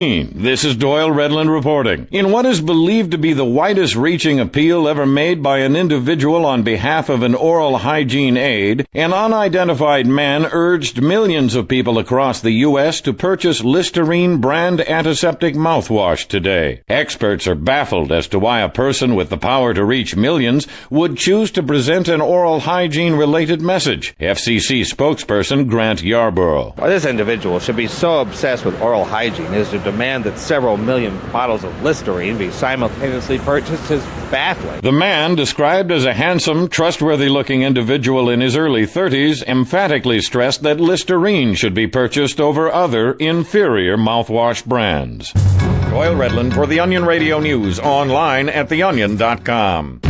This is Doyle Redland reporting. In what is believed to be the widest-reaching appeal ever made by an individual on behalf of an oral hygiene aid, an unidentified man urged millions of people across the U.S. to purchase Listerine brand antiseptic mouthwash today. Experts are baffled as to why a person with the power to reach millions would choose to present an oral hygiene-related message. FCC spokesperson Grant Yarborough. This individual should be so obsessed with oral hygiene as to demand that several million bottles of Listerine be simultaneously purchased is baffling. The man, described as a handsome, trustworthy-looking individual in his early 30s, emphatically stressed that Listerine should be purchased over other, inferior mouthwash brands. Doyle Redland for The Onion Radio News, online at theonion.com.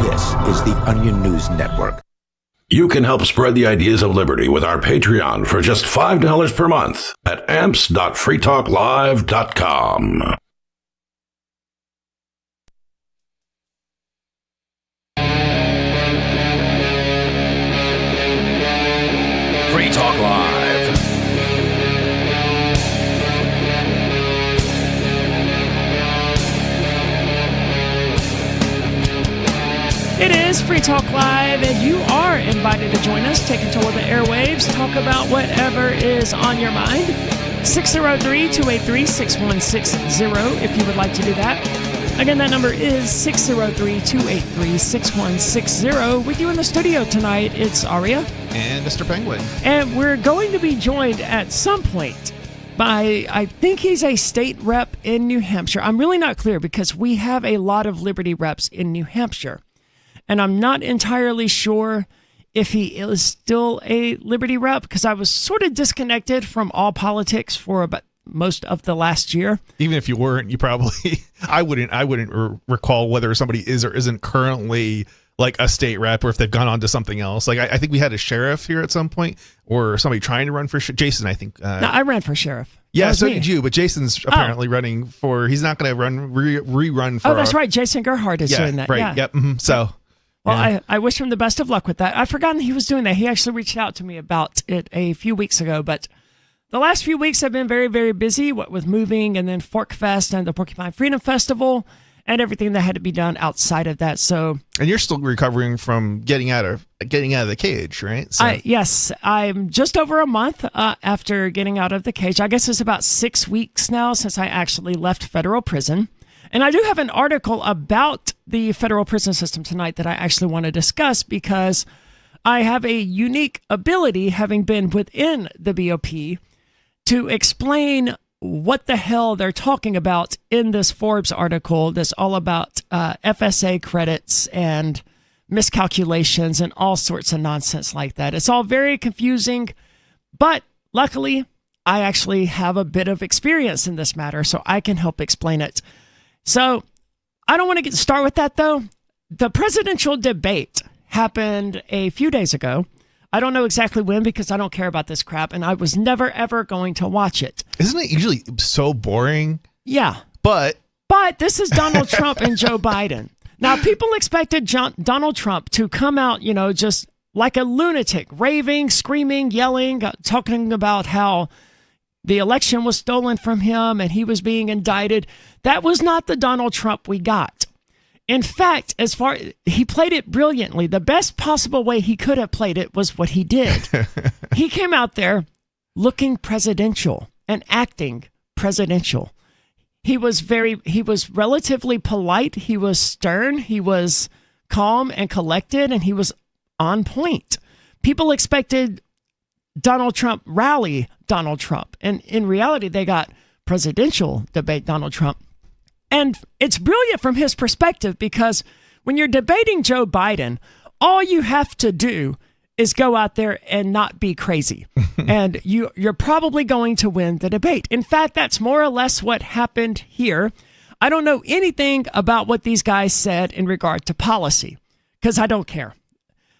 This is The Onion News Network. You can help spread the ideas of liberty with our Patreon for just $5 per month at amps.freetalklive.com. Free Talk Live. It is Free Talk Live, and you are invited to join us, take control of the airwaves, talk about whatever is on your mind. 603-283-6160 if you would like to do that. Again, that number is 603-283-6160. With you in the studio tonight, it's Aria. And Mr. Penguin. And we're going to be joined at some point by, I think he's a state rep in New Hampshire. I'm really not clear because we have a lot of Liberty reps in New Hampshire. And I'm not entirely sure if he is still a Liberty rep because I was sort of disconnected from all politics for about most of the last year. Even if you weren't, you probably I wouldn't recall whether somebody is or isn't currently like a state rep or if they've gone on to something else. Like I think we had a sheriff here at some point or somebody trying to run for Jason. I think. No, I ran for sheriff. Yeah, so did you, but Jason's apparently running for. He's not going to rerun for. Oh, that's right. Jason Gerhardt is doing that. Right. Yeah. Yep. Mm-hmm. So. Well, yeah. I wish him the best of luck with that. I've forgotten he was doing that. He actually reached out to me about it a few weeks ago, but the last few weeks have been very, very busy, what with moving and then Fork Fest and the Porcupine Freedom Festival and everything that had to be done outside of that. So, and you're still recovering from getting out of the cage, right? So. Yes, I'm just over a month after getting out of the cage. I guess it's about 6 weeks now since I actually left federal prison. And I do have an article about the federal prison system tonight that I actually want to discuss because I have a unique ability, having been within the BOP, to explain what the hell they're talking about in this Forbes article that's all about FSA credits and miscalculations and all sorts of nonsense like that. It's all very confusing, but luckily, I actually have a bit of experience in this matter, so I can help explain it. So I don't want to start with that, though. The presidential debate happened a few days ago. I don't know exactly when because I don't care about this crap, and I was never, ever going to watch it. Isn't it usually so boring? Yeah. But this is Donald Trump and Joe Biden. Now, people expected Donald Trump to come out, just like a lunatic, raving, screaming, yelling, talking about how the election was stolen from him and he was being indicted. That was not the Donald Trump we got. In fact, he played it brilliantly. The best possible way he could have played it was what he did. He came out there looking presidential and acting presidential. He was relatively polite. He was stern. He was calm and collected, and he was on point. People expected Donald Trump rally Donald Trump. And in reality, they got presidential debate Donald Trump. And it's brilliant from his perspective because when you're debating Joe Biden, all you have to do is go out there and not be crazy. And you're probably going to win the debate. In fact, that's more or less what happened here. I don't know anything about what these guys said in regard to policy because I don't care.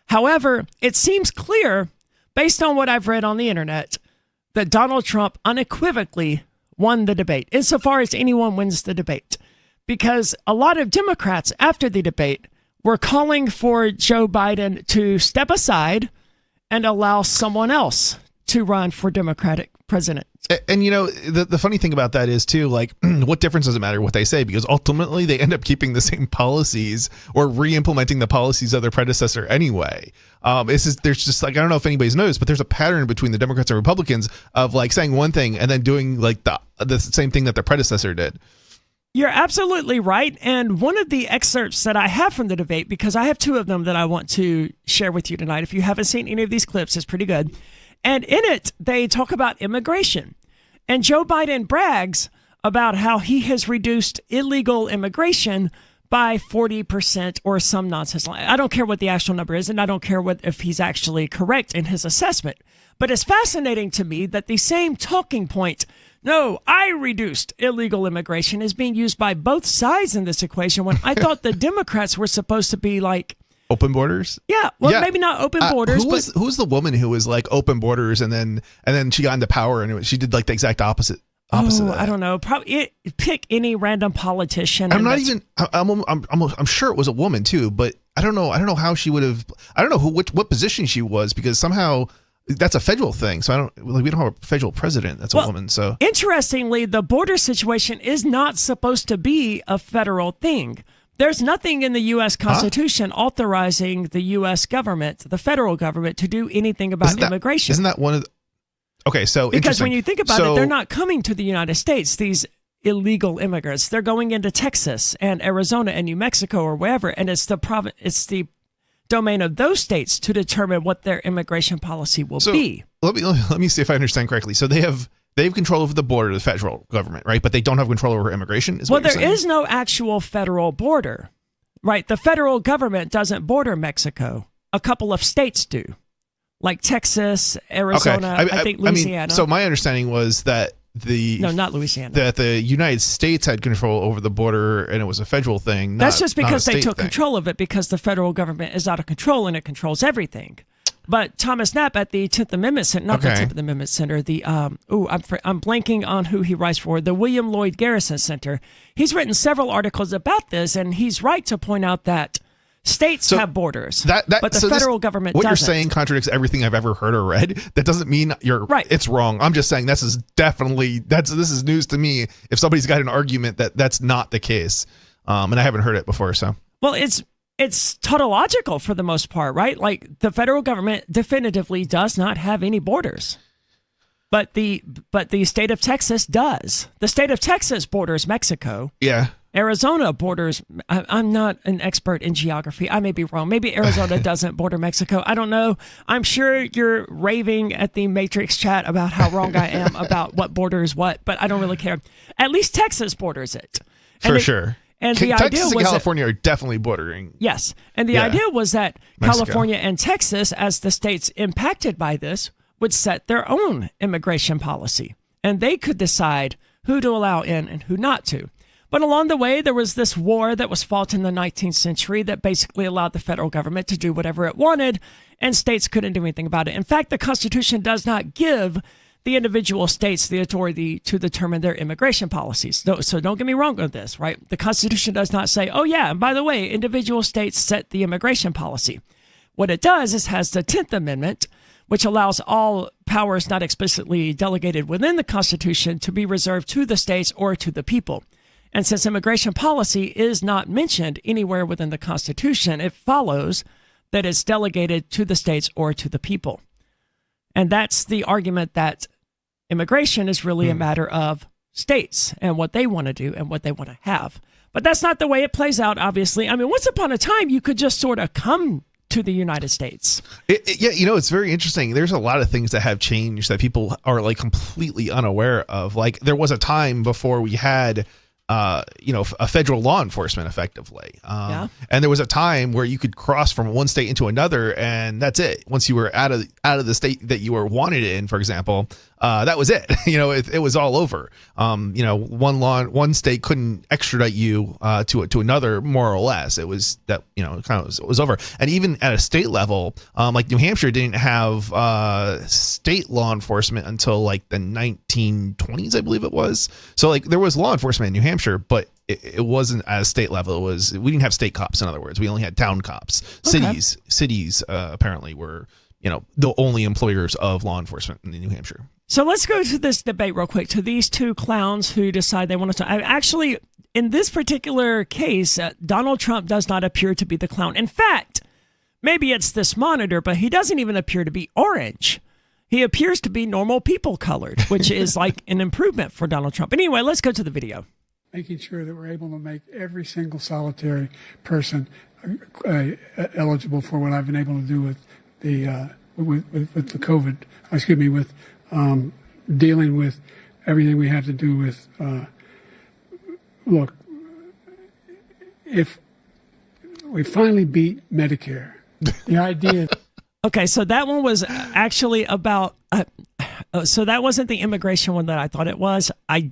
However, it seems clear, based on what I've read on the internet, that Donald Trump unequivocally won the debate, insofar as anyone wins the debate. Because a lot of Democrats after the debate were calling for Joe Biden to step aside and allow someone else to run for Democratic president. And the funny thing about that is too, like, what difference does it matter what they say? Because ultimately they end up keeping the same policies or re-implementing the policies of their predecessor anyway. There's just like, I don't know if anybody's noticed, but there's a pattern between the Democrats and Republicans of like saying one thing and then doing like the same thing that their predecessor did. You're absolutely right. And one of the excerpts that I have from the debate, because I have two of them that I want to share with you tonight. If you haven't seen any of these clips, it's pretty good. And in it, they talk about immigration. And Joe Biden brags about how he has reduced illegal immigration by 40% or some nonsense. I don't care what the actual number is, and I don't care if he's actually correct in his assessment. But it's fascinating to me that the same talking point, no, I reduced illegal immigration, is being used by both sides in this equation when I thought the Democrats were supposed to be like, open borders? Yeah, well, maybe not open borders. Who was the woman who was like open borders and then she got into power and she did like the exact opposite of that? I don't know. Probably pick any random politician. I'm sure it was a woman too, but I don't know how she would have. I don't know what position she was, because somehow that's a federal thing. So we don't have a federal president that's a woman. So interestingly, the border situation is not supposed to be a federal thing. There's nothing in the U.S. Constitution authorizing the U.S. government, the federal government, to do anything about immigration. Isn't that one of the... Okay, so because when you think about it, they're not coming to the United States, these illegal immigrants. They're going into Texas and Arizona and New Mexico or wherever, and it's the domain of those states to determine what their immigration policy will be. Let me see if I understand correctly. So they have control over the border, the federal government, right? But they don't have control over immigration? There is no actual federal border, right? The federal government doesn't border Mexico. A couple of states do, like Texas, Arizona, okay. I think Louisiana. So my understanding was that not Louisiana. That the United States had control over the border and it was a federal thing. That's just because they took control of it, because the federal government is out of control and it controls everything. But Thomas Knapp at the 10th Amendment Center, not the 10th Amendment Center, I'm blanking on who he writes for, the William Lloyd Garrison Center. He's written several articles about this, and he's right to point out that states have borders, but the federal government doesn't. What you're saying contradicts everything I've ever heard or read. That doesn't mean you're right. It's wrong. I'm just saying this is news to me. If somebody's got an argument that's not the case, and I haven't heard it before, so. Well, it's tautological for the most part, right? Like the federal government definitively does not have any borders, but the state of Texas does. The state of Texas borders Mexico. Yeah. Arizona borders. I'm not an expert in geography. I may be wrong. Maybe Arizona doesn't border Mexico. I don't know. I'm sure you're raving at the Matrix chat about how wrong I am about what borders what, but I don't really care. At least Texas borders it. For sure. And the Texas idea was and California are definitely bordering. Yes. And the idea was that Mexico. California and Texas, as the states impacted by this, would set their own immigration policy. And they could decide who to allow in and who not to. But along the way, there was this war that was fought in the 19th century that basically allowed the federal government to do whatever it wanted, and states couldn't do anything about it. In fact, the Constitution does not give the individual states the authority to determine their immigration policies. So don't get me wrong on this, right? The Constitution does not say, oh yeah, and by the way, individual states set the immigration policy. What it does is has the 10th Amendment, which allows all powers not explicitly delegated within the Constitution to be reserved to the states or to the people. And since immigration policy is not mentioned anywhere within the Constitution, it follows that it's delegated to the states or to the people. And that's the argument that immigration is really a matter of states and what they want to do and what they want to have. But that's not the way it plays out, obviously. I mean, once upon a time, you could just sort of come to the United States. It's very interesting. There's a lot of things that have changed that people are like completely unaware of. Like there was a time before we had a federal law enforcement effectively. And there was a time where you could cross from one state into another and that's it. Once you were out of the state that you were wanted in, for example, that was it. It was all over. One state couldn't extradite you to another, more or less. It was that, it was over. And even at a state level, like New Hampshire didn't have state law enforcement until like the 1920s, I believe it was. So like there was law enforcement in New Hampshire, but it wasn't at a state level. We didn't have state cops, in other words. We only had town cops. Okay. Cities apparently were the only employers of law enforcement in New Hampshire. So let's go to this debate real quick, to these two clowns who decide they want to talk. Actually, in this particular case, Donald Trump does not appear to be the clown. In fact, maybe it's this monitor, but he doesn't even appear to be orange. He appears to be normal people colored, which is like an improvement for Donald Trump. Anyway, let's go to the video. Making sure that we're able to make every single solitary person eligible for what I've been able to do with the with the COVID. With dealing with everything we have to do with. Look, if we finally beat Medicare, the idea. Okay, so that one was actually about. So that wasn't the immigration one that I thought it was. I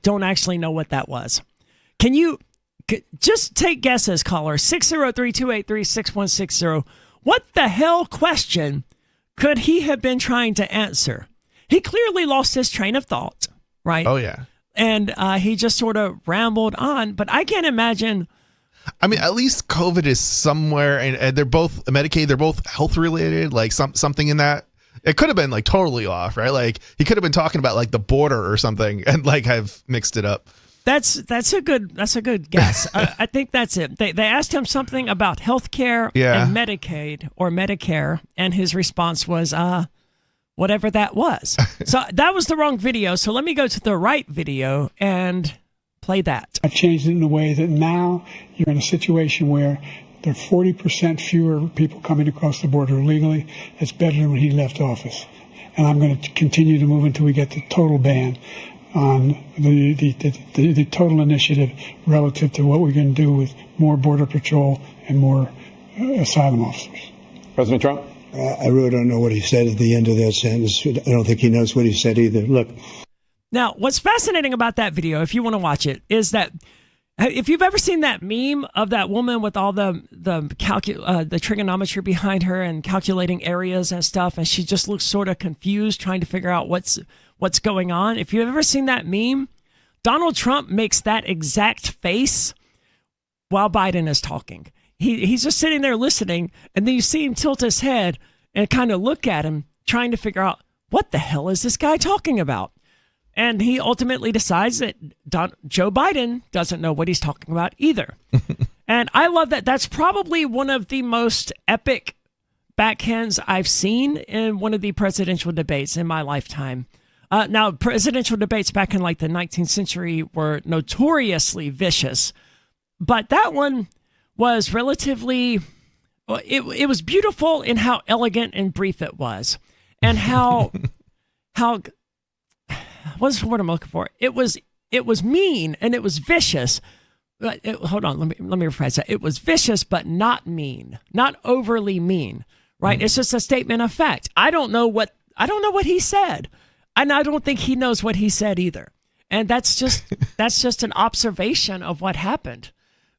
don't actually know what that was. Can you just take guesses, caller? 603-283-6160. What the hell question could he have been trying to answer? He clearly lost his train of thought, right? Oh, yeah. And he just sort of rambled on. But I can't imagine. I mean, at least COVID is somewhere, and they're both Medicaid. They're both health related, like something in that. It could have been like totally off, right? Like he could have been talking about like the border or something, and like I've mixed it up. That's a good guess. I think that's it. They asked him something about healthcare and Medicaid or Medicare, and his response was whatever that was. So that was the wrong video. So let me go to the right video and play that. I've changed it in a way that now you're in a situation where there are 40% fewer people coming across the border illegally. It's better than when he left office. And I'm going to continue to move until we get the total ban on the total initiative relative to what we're going to do with more Border Patrol and more asylum officers. President Trump? I really don't know what he said at the end of that sentence. I don't think he knows what he said either. Look. Now, what's fascinating about that video, if you want to watch it, is that if you've ever seen that meme of that woman with all the trigonometry behind her and calculating areas and stuff, and she just looks sort of confused trying to figure out what's going on. If you've ever seen that meme, Donald Trump makes that exact face while Biden is talking. He's just sitting there listening, and then you see him tilt his head and kind of look at him, trying to figure out what the hell is this guy talking about. And he ultimately decides that Joe Biden doesn't know what he's talking about either. And I love that. That's probably one of the most epic backhands I've seen in one of the presidential debates in my lifetime. Now, presidential debates back in like the 19th century were notoriously vicious, but that one was relatively, it was beautiful in how elegant and brief it was, and how what's the word I'm looking for? It was mean and it was vicious. Hold on, let me rephrase that. It was vicious, but not mean, not overly mean, right? It's just a statement of fact. I don't know what he said, and I don't think he knows what he said either. And that's just an observation of what happened.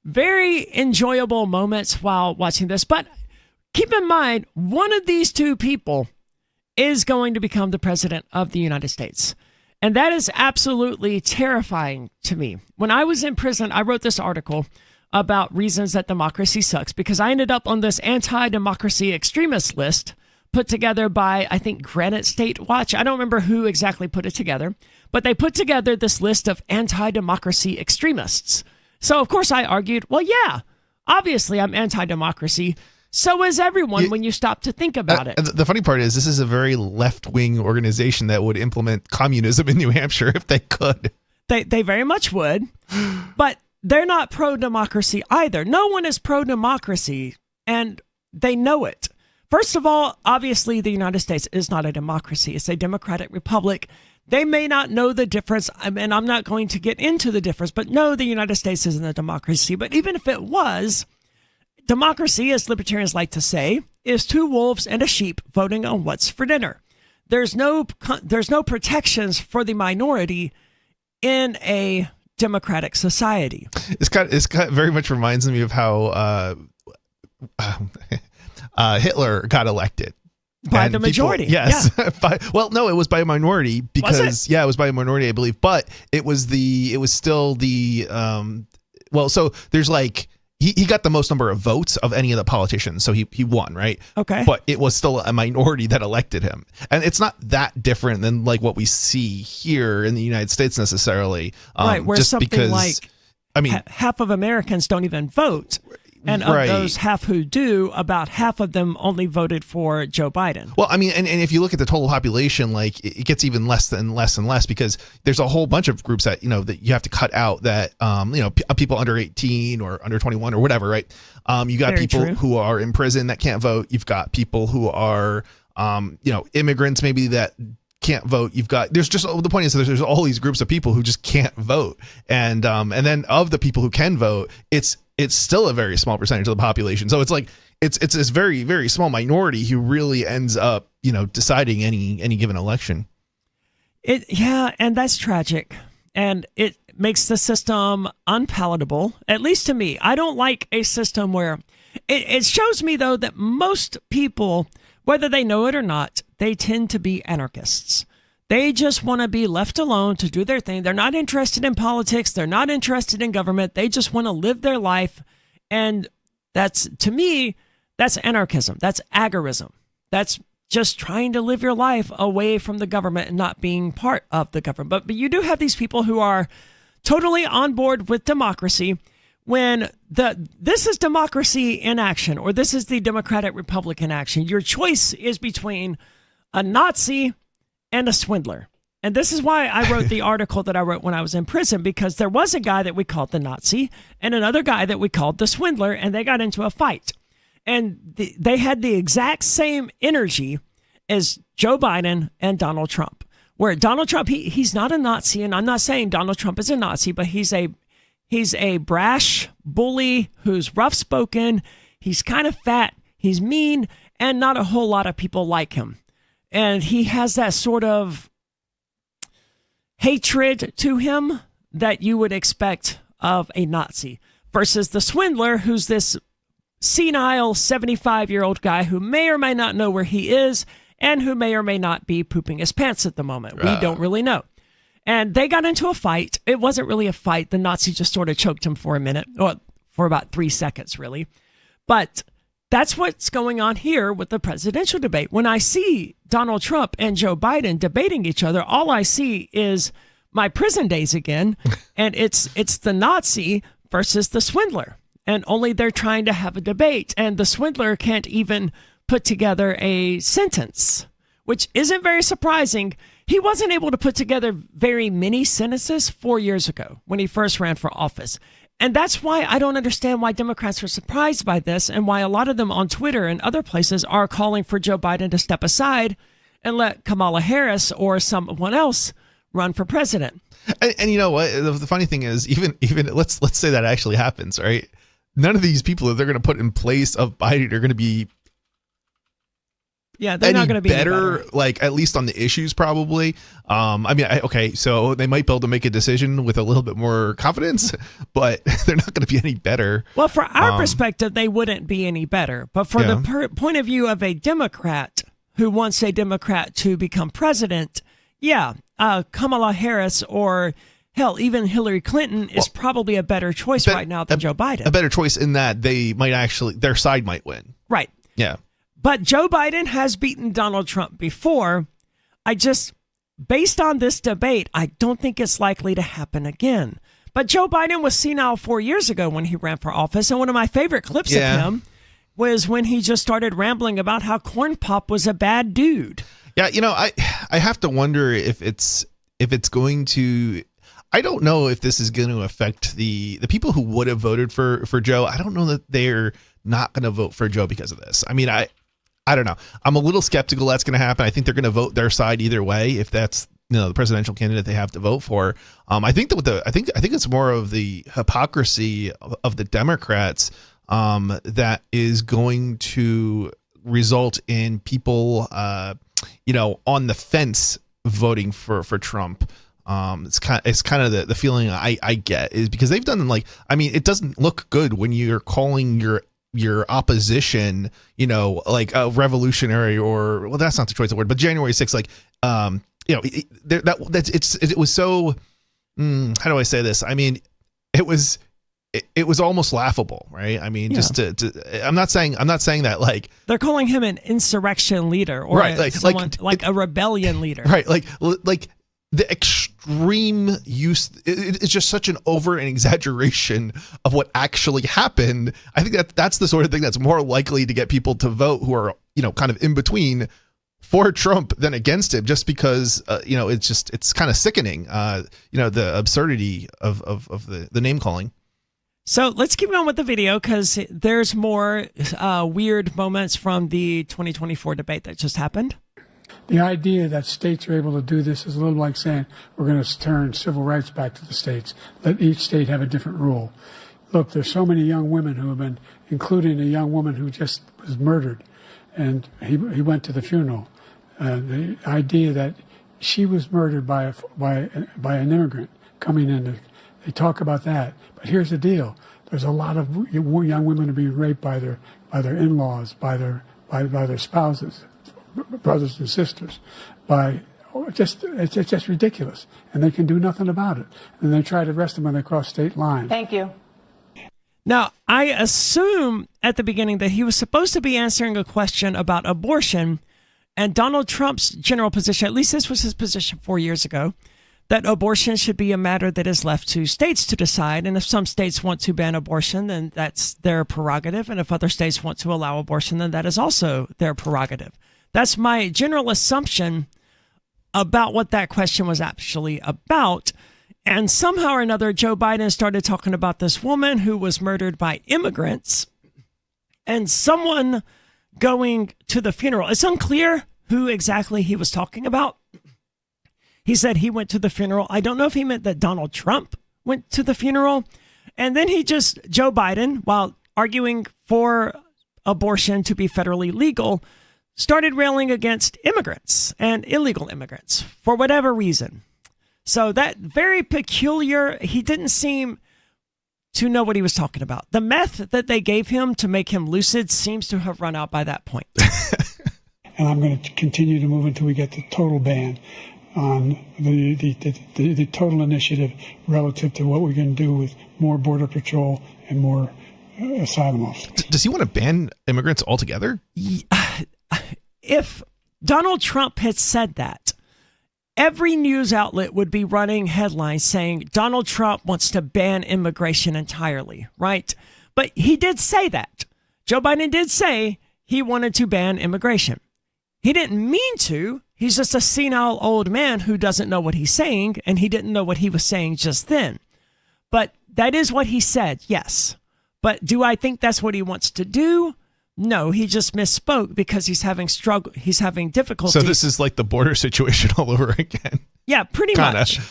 Very enjoyable moments while watching this, but keep in mind, one of these two people is going to become the president of the United States. And that is absolutely terrifying to me. When I was in prison, I wrote this article about reasons that democracy sucks, because I ended up on this anti-democracy extremist list put together by, I think, Granite State Watch. I don't remember who exactly put it together, but they put together this list of anti-democracy extremists. So, of course, I argued, well, yeah, obviously I'm anti-democracy. So is everyone when you stop to think about it. The funny part is this is a very left-wing organization that would implement communism in New Hampshire if they could. They very much would, but they're not pro-democracy either. No one is pro-democracy, and they know it. First of all, obviously, the United States is not a democracy. It's a democratic republic. They may not know the difference, and I'm not going to get into the difference, but no, the United States isn't a democracy. But even if it was, democracy, as libertarians like to say, is two wolves and a sheep voting on what's for dinner. There's no protections for the minority in a democratic society. It's kind of very much reminds me of how Hitler got elected. By the majority. Yes. Yeah. No, it was by a minority because, it was by a minority, I believe. But so there's like, he got the most number of votes of any of the politicians, so he won, right? Okay. But it was still a minority that elected him, and it's not that different than like what we see here in the United States necessarily. Right, where just something because, like I mean, half of Americans don't even vote. And of right. those half who do, about half of them only voted for Joe Biden. Well, I mean, and if you look at the total population, like it gets even less and less because there's a whole bunch of groups that, you know, that you have to cut out that, you know, people under 18 or under 21 or whatever, right? You got Very people true. who are in prison that can't vote. You've got people who are, you know, immigrants maybe that can't vote. You've got, there's just, the point is there's all these groups of people who just can't vote. And then of the people who can vote, it's still a very small percentage of the population. So it's like, it's this very, very small minority who really ends up, you know, deciding any given election. Yeah, and that's tragic. And it makes the system unpalatable, at least to me. I don't like a system where it shows me, though, that most people, whether they know it or not, they tend to be anarchists. They just want to be left alone to do their thing. They're not interested in politics. They're not interested in government. They just want to live their life. And that's, to me, that's anarchism. That's agorism. That's just trying to live your life away from the government and not being part of the government. But you do have these people who are totally on board with democracy when this is democracy in action, or this is the Democratic Republic in action. Your choice is between a Nazi and a swindler. And this is why I wrote the article that I wrote when I was in prison, because there was a guy that we called the Nazi and another guy that we called the swindler, and they got into a fight. And they had the exact same energy as Joe Biden and Donald Trump, where Donald Trump, he's not a Nazi, and I'm not saying Donald Trump is a Nazi, but he's a brash bully who's rough-spoken. He's kind of fat. He's mean, and not a whole lot of people like him. And he has that sort of hatred to him that you would expect of a Nazi, versus the swindler, who's this senile 75-year-old guy who may or may not know where he is and who may or may not be pooping his pants at the moment. We don't really know. And they got into a fight. It wasn't really a fight. The Nazi just sort of choked him for a minute, or for about 3 seconds, really. But that's what's going on here with the presidential debate. When I see Donald Trump and Joe Biden debating each other, all I see is my prison days again, and it's the Nazi versus the swindler. And only they're trying to have a debate, and the swindler can't even put together a sentence, which isn't very surprising. He wasn't able to put together very many sentences 4 years ago when he first ran for office. And that's why I don't understand why Democrats are surprised by this, and why a lot of them on Twitter and other places are calling for Joe Biden to step aside and let Kamala Harris or someone else run for president. And you know what? The funny thing is, even let's say that actually happens, right? None of these people that they're going to put in place of Biden are going to be they're not going to be better, like at least on the issues, probably. I mean, okay, so they might be able to make a decision with a little bit more confidence, but they're not going to be any better. Well, for our perspective, they wouldn't be any better. But for the point of view of a Democrat who wants a Democrat to become president, Kamala Harris or hell, even Hillary Clinton is probably a better choice right now than Joe Biden. A better choice in that they might actually, their side might win. Right. Yeah. But Joe Biden has beaten Donald Trump before. Based on this debate, I don't think it's likely to happen again. But Joe Biden was senile 4 years ago when he ran for office. And one of my favorite clips of him was when he just started rambling about how Corn Pop was a bad dude. Yeah. You know, I have to wonder if it's going to, I don't know if this is going to affect the people who would have voted for Joe. I don't know that they're not going to vote for Joe because of this. I mean, I don't know. I'm a little skeptical that's going to happen. I think they're going to vote their side either way if that's, you know, the presidential candidate they have to vote for. I think that I think it's more of the hypocrisy of the Democrats that is going to result in people, you know, on the fence voting for Trump. It's kind of the feeling I get, is because they've done, like, I mean, it doesn't look good when you're calling your opposition, you know, like a revolutionary, or, well, that's not the choice of word, but January 6th, like, you know, it was so, how do I say this? I mean, it it was almost laughable, right? I mean, just to I'm not saying that like they're calling him an insurrection leader or like a rebellion leader. Right. Like the extreme use, it's just such an over and exaggeration of what actually happened. I think that's the sort of thing that's more likely to get people to vote who are, kind of in between for Trump than against him, just because, it's kind of sickening, the absurdity of the name calling. So let's keep going with the video because there's more weird moments from the 2024 debate that just happened. The idea that states are able to do this is a little like saying we're going to turn civil rights back to the states. Let each state have a different rule. Look, there's so many young women who have been, including a young woman who just was murdered, and he went to the funeral. The idea that she was murdered by an immigrant coming in, they talk about that. But here's the deal: there's a lot of young women who are being raped by their in-laws, by their spouses, brothers and sisters, it's just ridiculous, and they can do nothing about it. And they try to arrest them when they cross state lines. Thank you. Now, I assume at the beginning that he was supposed to be answering a question about abortion, and Donald Trump's general position, at least this was his position 4 years ago, that abortion should be a matter that is left to states to decide. And if some states want to ban abortion, then that's their prerogative. And if other states want to allow abortion, then that is also their prerogative. That's my general assumption about what that question was actually about. And somehow or another, Joe Biden started talking about this woman who was murdered by immigrants and someone going to the funeral. It's unclear who exactly he was talking about. He said he went to the funeral. I don't know if he meant that Donald Trump went to the funeral. And then Joe Biden, while arguing for abortion to be federally legal, started railing against immigrants and illegal immigrants for whatever reason. So that very peculiar, he didn't seem to know what he was talking about. The meth that they gave him to make him lucid seems to have run out by that point. And I'm going to continue to move until we get the total ban on the total initiative relative to what we're going to do with more Border Patrol and more asylum officers. Does he want to ban immigrants altogether? If Donald Trump had said that, every news outlet would be running headlines saying Donald Trump wants to ban immigration entirely, right? But he did say that. Joe Biden did say he wanted to ban immigration. He didn't mean to. He's just a senile old man who doesn't know what he's saying, and he didn't know what he was saying just then. But that is what he said, yes. But do I think that's what he wants to do? No, he just misspoke because he's having difficulty. So this is like the border situation all over again. Yeah, pretty much.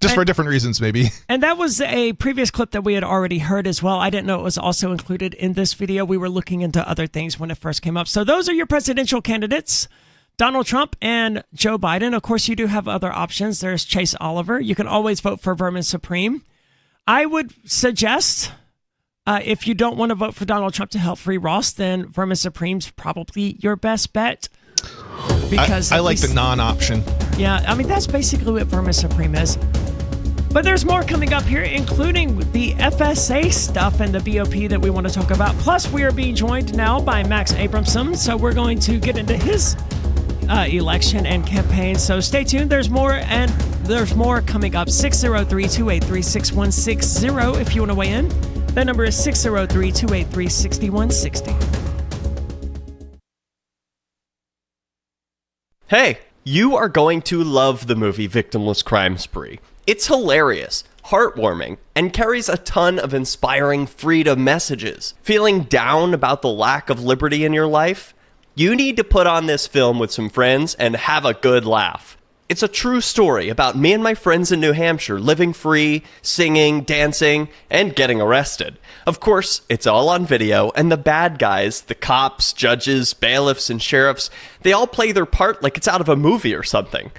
Just for different reasons, maybe. And that was a previous clip that we had already heard as well. I didn't know it was also included in this video. We were looking into other things when it first came up. So those are your presidential candidates, Donald Trump and Joe Biden. Of course, you do have other options. There's Chase Oliver. You can always vote for Vermin Supreme. I would suggest, if you don't want to vote for Donald Trump to help free Ross, then Vermin Supreme's probably your best bet. Because I like the non-option. Yeah, I mean, that's basically what Vermin Supreme is. But there's more coming up here, including the FSA stuff and the BOP that we want to talk about. Plus, we are being joined now by Max Abramson, so we're going to get into his election and campaign. So stay tuned. There's more, and there's more coming up. 603-283-6160 if you want to weigh in. That number is 603-283-6160. Hey, you are going to love the movie Victimless Crime Spree. It's hilarious, heartwarming, and carries a ton of inspiring freedom messages. Feeling down about the lack of liberty in your life? You need to put on this film with some friends and have a good laugh. It's a true story about me and my friends in New Hampshire living free, singing, dancing, and getting arrested. Of course, it's all on video, and the bad guys, the cops, judges, bailiffs, and sheriffs, they all play their part like it's out of a movie or something.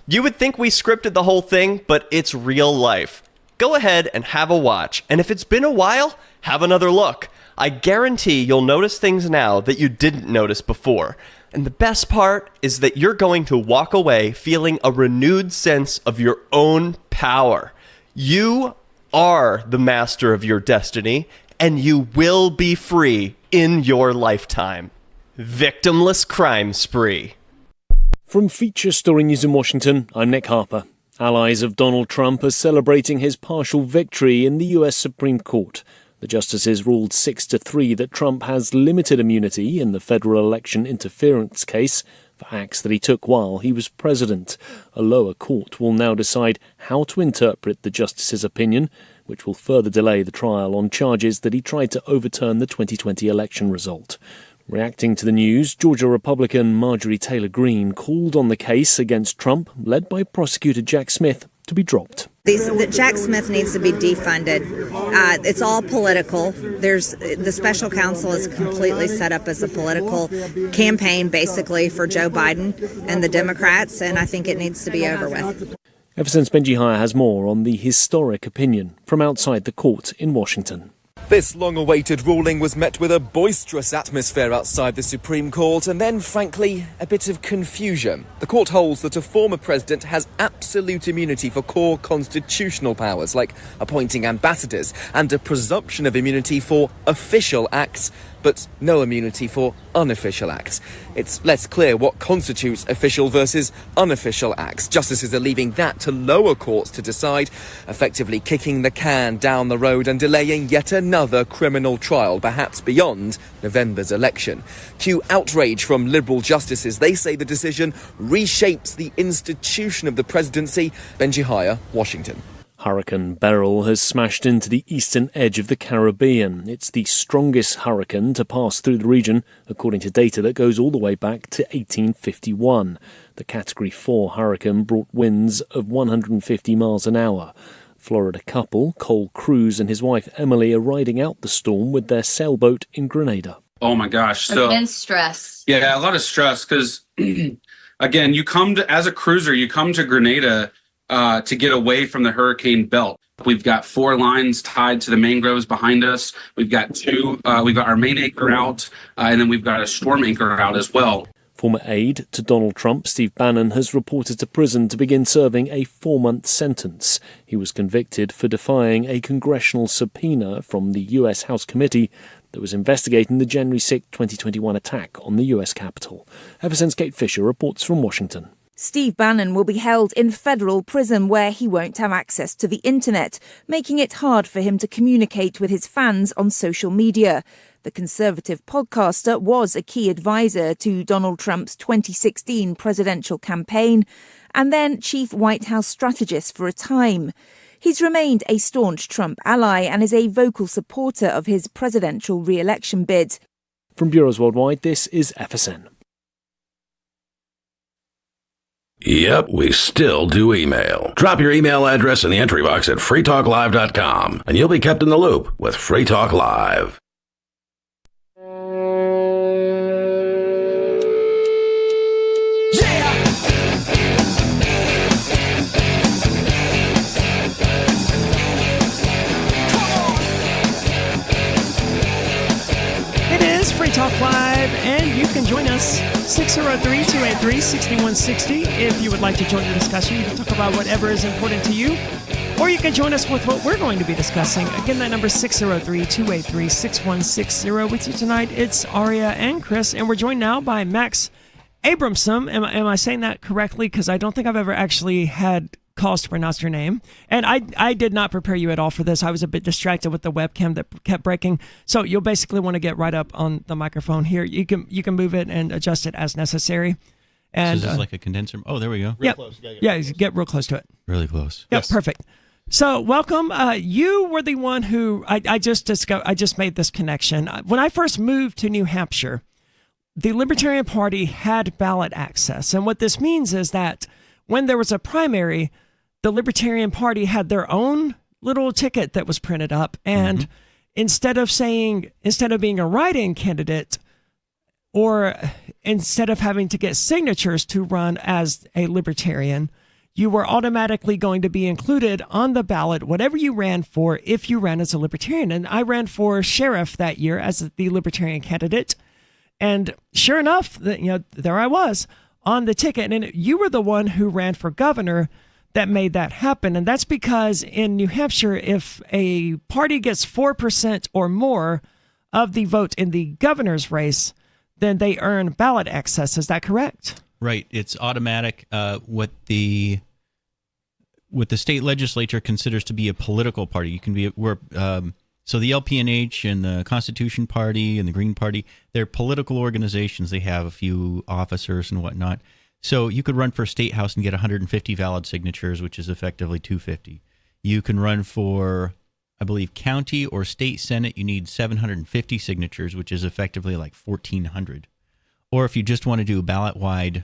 You would think we scripted the whole thing, but it's real life. Go ahead and have a watch, and if it's been a while, have another look. I guarantee you'll notice things now that you didn't notice before. And the best part is that you're going to walk away feeling a renewed sense of your own power. You are the master of your destiny, and you will be free in your lifetime. Victimless crime spree. From Feature Story News in Washington, I'm Nick Harper. Allies of Donald Trump are celebrating his partial victory in the U.S. Supreme Court. The justices ruled 6-3 that Trump has limited immunity in the federal election interference case for acts that he took while he was president. A lower court will now decide how to interpret the justice's opinion, which will further delay the trial on charges that he tried to overturn the 2020 election result. Reacting to the news, Georgia Republican Marjorie Taylor Greene called on the case against Trump, led by prosecutor Jack Smith, to be dropped. Jack Smith needs to be defunded. It's all political. The special counsel is completely set up as a political campaign, basically, for Joe Biden and the Democrats, and I think it needs to be over with. Eversense Benji Hire has more on the historic opinion from outside the court in Washington. This long-awaited ruling was met with a boisterous atmosphere outside the Supreme Court and then, frankly, a bit of confusion. The court holds that a former president has absolute immunity for core constitutional powers like appointing ambassadors and a presumption of immunity for official acts, but no immunity for unofficial acts. It's less clear what constitutes official versus unofficial acts. Justices are leaving that to lower courts to decide, effectively kicking the can down the road and delaying yet another criminal trial, perhaps beyond November's election. Cue outrage from Liberal justices. They say the decision reshapes the institution of the presidency. Benji Hire, Washington. Hurricane Beryl has smashed into the eastern edge of the Caribbean. It's the strongest hurricane to pass through the region, according to data that goes all the way back to 1851. The Category 4 hurricane brought winds of 150 miles an hour. Florida couple Cole Cruz and his wife Emily are riding out the storm with their sailboat in Grenada. Oh my gosh. So immense stress. Yeah, a lot of stress because, again, as a cruiser, you come to Grenada to get away from the hurricane belt. We've got 4 lines tied to the mangroves behind us. We've got our main anchor out, and then we've got a storm anchor out as well. Former aide to Donald Trump, Steve Bannon, has reported to prison to begin serving a 4-month sentence. He was convicted for defying a congressional subpoena from the U.S. House committee that was investigating the January 6, 2021 attack on the U.S. Capitol. Eversense Kate Fisher reports from Washington. Steve Bannon will be held in federal prison where he won't have access to the internet, making it hard for him to communicate with his fans on social media. The Conservative podcaster was a key advisor to Donald Trump's 2016 presidential campaign and then chief White House strategist for a time. He's remained a staunch Trump ally and is a vocal supporter of his presidential re-election bid. From Bureaus Worldwide, this is FSN. Yep, we still do email. Drop your email address in the entry box at freetalklive.com, and you'll be kept in the loop with Free Talk Live. Free Talk Live, and you can join us 603-283-6160 if you would like to join the discussion. You can talk about whatever is important to you, or you can join us with what we're going to be discussing. Again, that number is 603-283-6160. With you tonight, it's Aria and Chris, and we're joined now by Max Abramson. Am I saying that correctly? Because I don't think I've ever actually had cause to pronounce your name. And I did not prepare you at all for this. I was a bit distracted with the webcam that kept breaking. So you'll basically want to get right up on the microphone here. You can move it and adjust it as necessary. And so this is like a condenser. Oh, there we go. Real close. Yeah, get real close to it. Really close. Yep, yes. Perfect. So welcome. You were the one who I just made this connection. When I first moved to New Hampshire, the Libertarian Party had ballot access. And what this means is that when there was a primary, the Libertarian Party had their own little ticket that was printed up. And instead of being a write-in candidate, or instead of having to get signatures to run as a Libertarian, you were automatically going to be included on the ballot, whatever you ran for, if you ran as a Libertarian. And I ran for sheriff that year as the Libertarian candidate. And sure enough, there I was on the ticket. And you were the one who ran for governor that made that happen. And that's because in New Hampshire, if a party gets 4% or more of the vote in the governor's race, then they earn ballot access. Is that correct? Right. It's automatic. What the state legislature considers to be a political party. You can be so the LPNH and the Constitution Party and the Green Party, they're political organizations. They have a few officers and whatnot. So you could run for state house and get 150 valid signatures, which is effectively 250. You can run for, I believe, county or state senate. You need 750 signatures, which is effectively like 1,400. Or if you just want to do a ballot-wide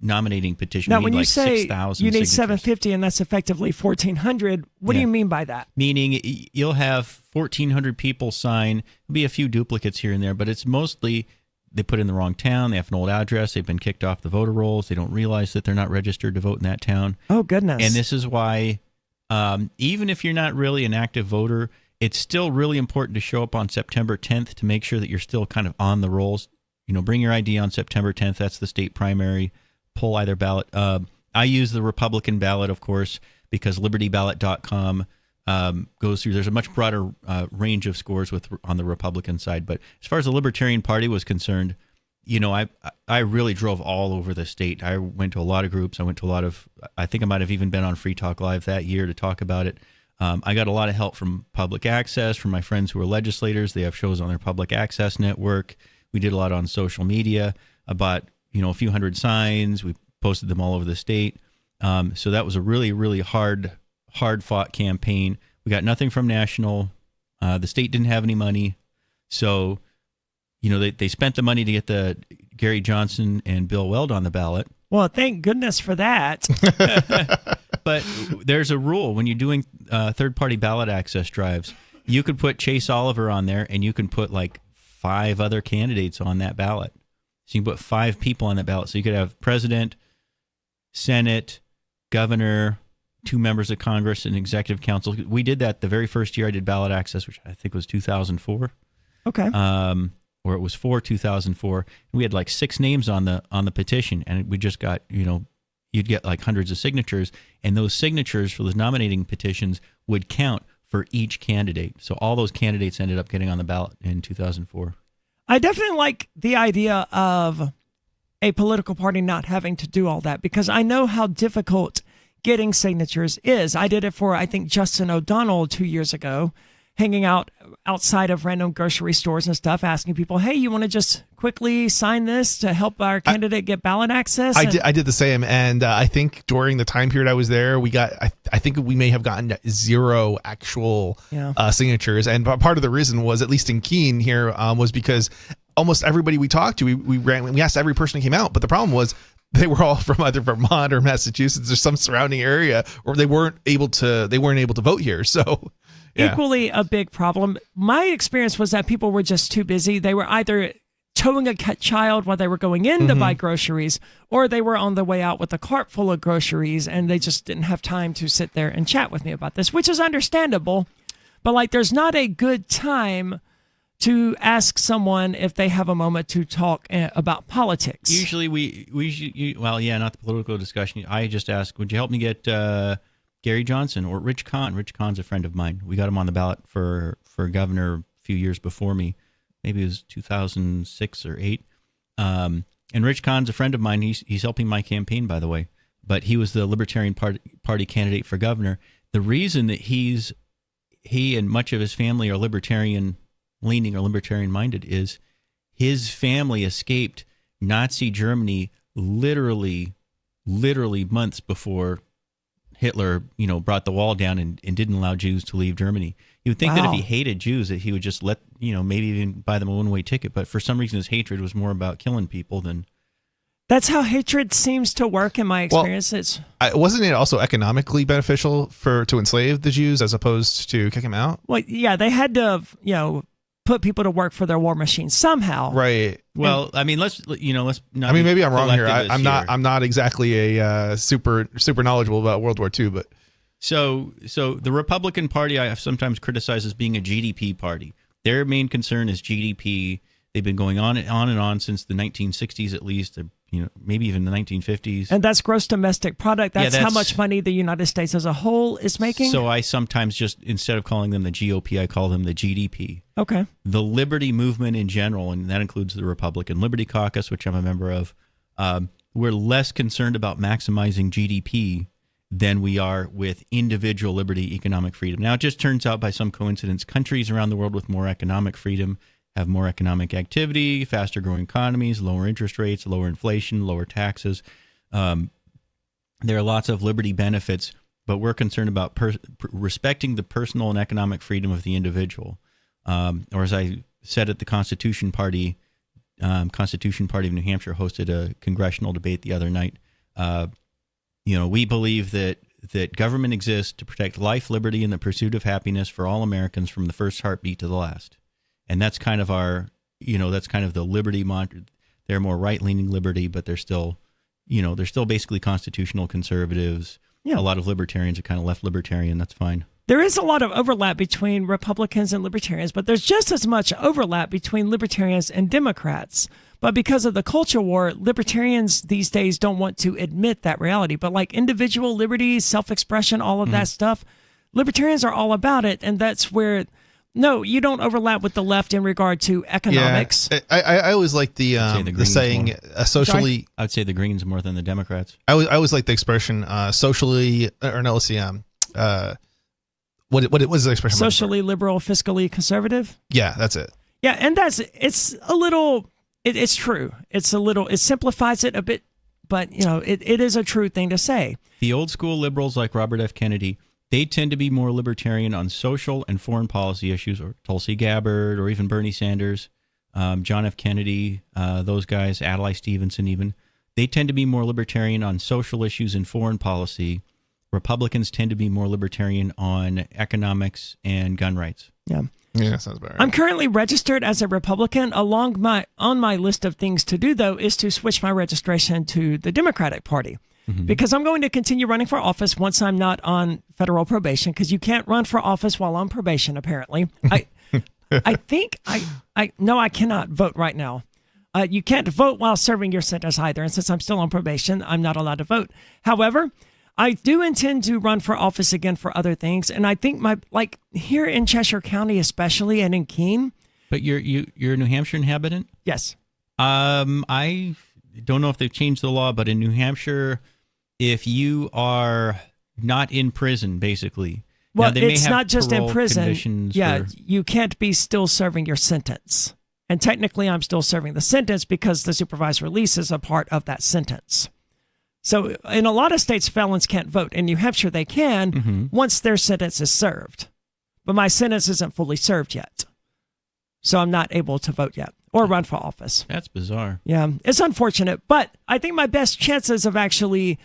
nominating petition, now, you need when you like say 6,000 you need signatures. 750 and that's effectively 1,400, what do you mean by that? Meaning you'll have 1,400 people sign. There'll be a few duplicates here and there, but it's mostly they put in the wrong town. They have an old address. They've been kicked off the voter rolls. They don't realize that they're not registered to vote in that town. Oh, goodness. And this is why, even if you're not really an active voter, it's still really important to show up on September 10th to make sure that you're still kind of on the rolls. You know, bring your ID on September 10th. That's the state primary. Pull either ballot. I use the Republican ballot, of course, because libertyballot.com goes through. There's a much broader range of scores on the Republican side. But as far as the Libertarian Party was concerned, you know, I really drove all over the state. I went to a lot of groups. I went to a lot of, I think I might have even been on Free Talk Live that year to talk about it. I got a lot of help from Public Access, from my friends who are legislators. They have shows on their Public Access network. We did a lot on social media. I bought, a few hundred signs. We posted them all over the state. So that was a really, really hard fought campaign. We got nothing from national. The state didn't have any money. So, they spent the money to get the Gary Johnson and Bill Weld on the ballot. Well, thank goodness for that. But there's a rule when you're doing third-party ballot access drives. You could put Chase Oliver on there, and you can put like 5 other candidates on that ballot. So you can put 5 people on that ballot. So you could have president, Senate, governor, 2 members of Congress, and executive council. We did that the very first year I did ballot access, which I think was 2004. Okay. Or it was for 2004. We had like 6 names on the petition, and we just got, you'd get like hundreds of signatures, and those signatures for those nominating petitions would count for each candidate. So all those candidates ended up getting on the ballot in 2004. I definitely like the idea of a political party not having to do all that, because I know how difficult getting signatures is. I did it for, I think, Justin O'Donnell 2 years ago, hanging out outside of random grocery stores and stuff, asking people, hey, you want to just quickly sign this to help our candidate get ballot access? I did the same. And I think during the time period I was there, we got, I think we may have gotten 0 actual signatures. And part of the reason was, at least in Keene here, was because almost everybody we talked to, we asked every person who came out. But the problem was, they were all from either Vermont or Massachusetts or some surrounding area, or they weren't able to vote here. So yeah. Equally a big problem. My experience was that people were just too busy. They were either towing a child while they were going in to buy groceries, or they were on the way out with a cart full of groceries, and they just didn't have time to sit there and chat with me about this, which is understandable. But there's not a good time to ask someone if they have a moment to talk about politics. Usually not the political discussion. I just ask, would you help me get Gary Johnson or Rich Kahn? Rich Kahn's a friend of mine. We got him on the ballot for governor a few years before me. Maybe it was 2006 or 2008. And Rich Kahn's a friend of mine. He's helping my campaign, by the way. But he was the Libertarian Party candidate for governor. The reason that he and much of his family are libertarian leaning or libertarian minded is his family escaped Nazi Germany literally months before Hitler, brought the wall down and didn't allow Jews to leave Germany. You would think that if he hated Jews, that he would just let, maybe even buy them a one-way ticket. But for some reason, his hatred was more about killing people than. That's how hatred seems to work in my experience. Wasn't it also economically beneficial to enslave the Jews as opposed to kick them out? Well, yeah, they had to, put people to work for their war machine somehow. Right. Well, I mean, let's not. I mean, maybe I'm wrong here. I'm not exactly a super knowledgeable about World War II, but. So the Republican Party I have sometimes criticized as being a GDP party. Their main concern is GDP. They've been going on and on since the 1960s, at least. They're maybe even the 1950s. And that's gross domestic product. That's, how that's- much money the United States as a whole is making? So I sometimes just, instead of calling them the GOP, I call them the GDP. Okay. The liberty movement in general, and that includes the Republican Liberty Caucus, which I'm a member of, we're less concerned about maximizing GDP than we are with individual liberty, economic freedom. Now, it just turns out by some coincidence, countries around the world with more economic freedom have more economic activity, faster growing economies, lower interest rates, lower inflation, lower taxes. There are lots of liberty benefits, but we're concerned about respecting the personal and economic freedom of the individual. Or as I said at the Constitution Party of New Hampshire hosted a congressional debate the other night. We believe that government exists to protect life, liberty, and the pursuit of happiness for all Americans from the first heartbeat to the last. And that's kind of that's kind of the liberty mantra. They're more right-leaning liberty, but they're still basically constitutional conservatives. Yeah. A lot of libertarians are kind of left libertarian. That's fine. There is a lot of overlap between Republicans and libertarians, but there's just as much overlap between libertarians and Democrats. But because of the culture war, libertarians these days don't want to admit that reality. But like individual liberty, self-expression, all of that stuff, libertarians are all about it. And that's where, no, you don't overlap with the left in regard to economics. Yeah. I always like the saying socially. I'd say the Greens more than the Democrats. I always like the expression socially, or no, let's see. What was the expression? Socially liberal, fiscally conservative. Yeah, that's it. Yeah, and it's true. It simplifies it a bit, but it is a true thing to say. The old school liberals like Robert F. Kennedy, they tend to be more libertarian on social and foreign policy issues, or Tulsi Gabbard, or even Bernie Sanders, John F. Kennedy, those guys, Adlai Stevenson even. They tend to be more libertarian on social issues and foreign policy. Republicans tend to be more libertarian on economics and gun rights. Yeah. Yeah, sounds about right. I'm currently registered as a Republican. On my list of things to do, though, is to switch my registration to the Democratic Party. Because I'm going to continue running for office once I'm not on federal probation, because you can't run for office while on probation, apparently. I cannot vote right now. You can't vote while serving your sentence either. And since I'm still on probation, I'm not allowed to vote. However, I do intend to run for office again for other things. And I think here in Cheshire County, especially, and in Keene. But you're a New Hampshire inhabitant? Yes. I don't know if they've changed the law, but in New Hampshire, if you are not in prison, basically. Well, they may it's have not just in parole prison. conditions Yeah, for- you can't be still serving your sentence. And technically, I'm still serving the sentence because the supervised release is a part of that sentence. So in a lot of states, felons can't vote. In New Hampshire, they can once their sentence is served. But my sentence isn't fully served yet. So I'm not able to vote yet or run for office. That's bizarre. Yeah, it's unfortunate. But I think my best chances of actually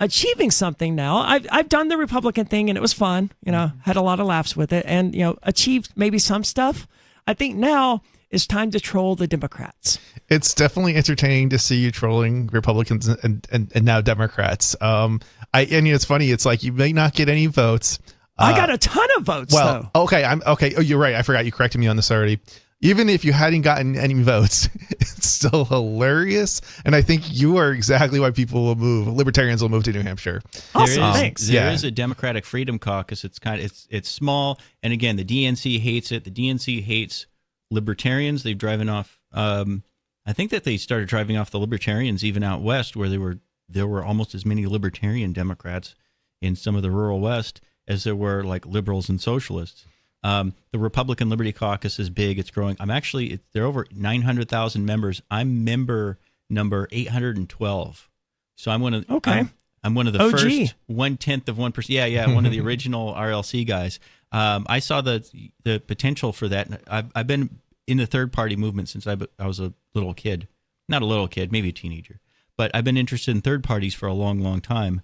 achieving something now, I've done the Republican thing and it was fun. Had a lot of laughs with it and, achieved maybe some stuff. I think now it's time to troll the Democrats. It's definitely entertaining to see you trolling Republicans and now Democrats. It's funny. It's like you may not get any votes. I got a ton of votes, though. Okay. Oh, you're right. I forgot you corrected me on this already. Even if you hadn't gotten any votes, it's still hilarious. And I think you are exactly why people will move. Libertarians will move to New Hampshire. Awesome. Thanks. There is a Democratic Freedom Caucus. It's small. And again, the DNC hates it. The DNC hates libertarians. They've driven off. I think that they started driving off the libertarians even out west, where there were almost as many libertarian Democrats in some of the rural West as there were like liberals and socialists. The Republican Liberty Caucus is big. It's growing. They're over 900,000 members. I'm member number 812. So I'm one of I'm one of the first 1/10 of 1%. Yeah, one of the original RLC guys. I saw the potential for that. I've been in the third party movement since I was a little kid. Not a little kid, maybe a teenager. But I've been interested in third parties for a long, long time.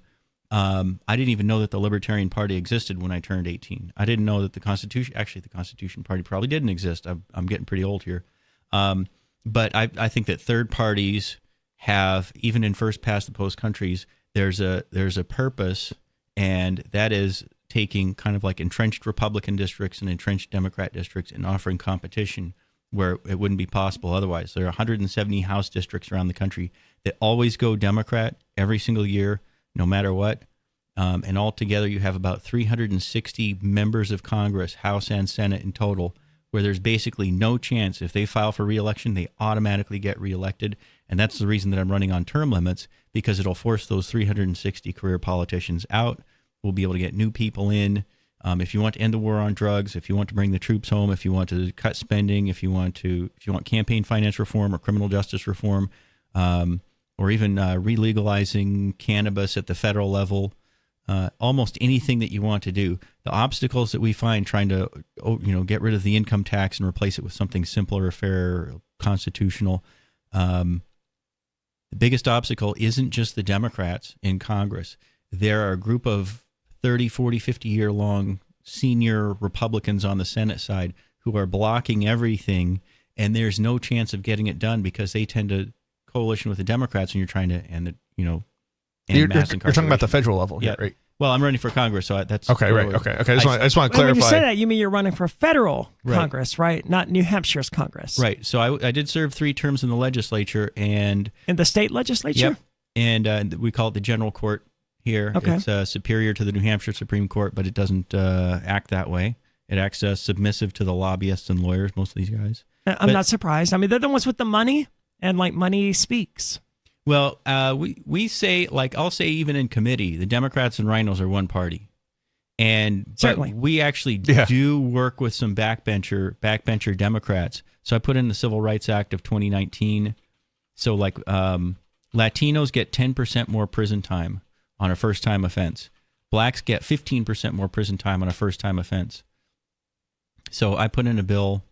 I didn't even know that the Libertarian Party existed when I turned 18. I didn't know that the Constitution Party probably didn't exist. I'm getting pretty old here. But I think that third parties have, even in first past the post countries, there's a purpose, and that is taking kind of like entrenched Republican districts and entrenched Democrat districts and offering competition where it wouldn't be possible otherwise. There are 170 House districts around the country that always go Democrat every single year, no matter what. And altogether, you have about 360 members of Congress, House and Senate in total, where there's basically no chance if they file for re-election, they automatically get reelected. And that's the reason that I'm running on term limits, because it'll force those 360 career politicians out. We'll be able to get new people in. If you want to end the war on drugs, if you want to bring the troops home, if you want to cut spending, if you want campaign finance reform or criminal justice reform, or even re-legalizing cannabis at the federal level, almost anything that you want to do. The obstacles that we find trying to, get rid of the income tax and replace it with something simpler, fair, constitutional. The biggest obstacle isn't just the Democrats in Congress. There are a group of 30, 40, 50-year-long senior Republicans on the Senate side who are blocking everything, and there's no chance of getting it done because they tend to coalition with the Democrats, and you're trying to end the, end You're mass talking about the incarceration. federal level, Yeah, right? Well, I'm running for Congress, so that's Okay, right. Okay. I just want to clarify. When you say that, you mean you're running for federal Right. Congress, right? Not New Hampshire's Congress. Right. So I did serve 3 terms in the legislature and in the state legislature. Yep. And we call it the general court here. Okay. It's superior to the New Hampshire Supreme Court, but it doesn't act that way. It acts submissive to the lobbyists and lawyers, most of these guys. I'm not surprised. I mean, they're the ones with the money, and money speaks. Well, we say, I'll say even in committee, the Democrats and Rhinos are one party. But we actually do work with some backbencher Democrats. So I put in the Civil Rights Act of 2019. So Latinos get 10% more prison time on a first-time offense. Blacks get 15% more prison time on a first-time offense. So I put in a bill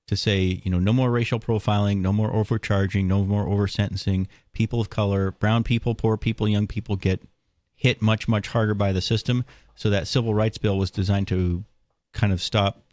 to say, no more racial profiling, no more overcharging, no more over-sentencing. People of color, brown people, poor people, young people get hit much, much harder by the system. So that civil rights bill was designed to kind of stop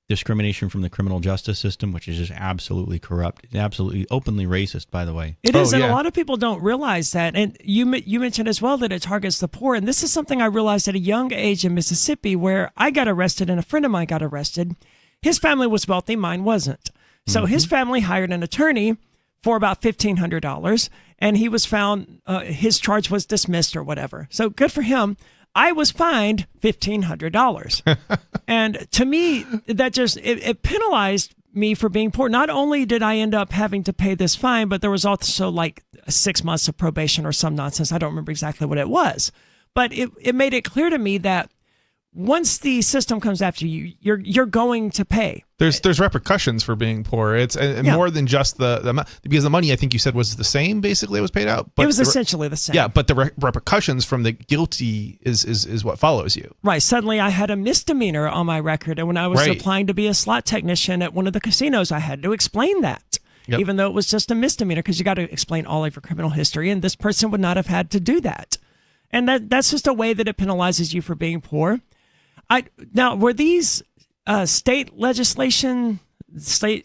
discrimination from the criminal justice system, which is just absolutely corrupt. It's absolutely openly racist, by the way. It is, and a lot of people don't realize that. And you mentioned as well that it targets the poor. And this is something I realized at a young age in Mississippi, where I got arrested and a friend of mine got arrested. His family was wealthy, mine wasn't. So his family hired an attorney for about $1,500, and he was found, his charge was dismissed or whatever. So good for him. I was fined $1,500. And to me, that just, it penalized me for being poor. Not only did I end up having to pay this fine, but there was also 6 months of probation or some nonsense. I don't remember exactly what it was. But it made it clear to me that once the system comes after you, you're going to pay. There's repercussions for being poor. It's more than just the because the money, I think you said, was the same. Basically, it was paid out. But it was essentially the same. Yeah, but the repercussions from the guilty is what follows you. Right. Suddenly, I had a misdemeanor on my record, and when I was applying to be a slot technician at one of the casinos, I had to explain that, even though it was just a misdemeanor, because you got to explain all of your criminal history, and this person would not have had to do that. And that's just a way that it penalizes you for being poor. Now, were these state legislation that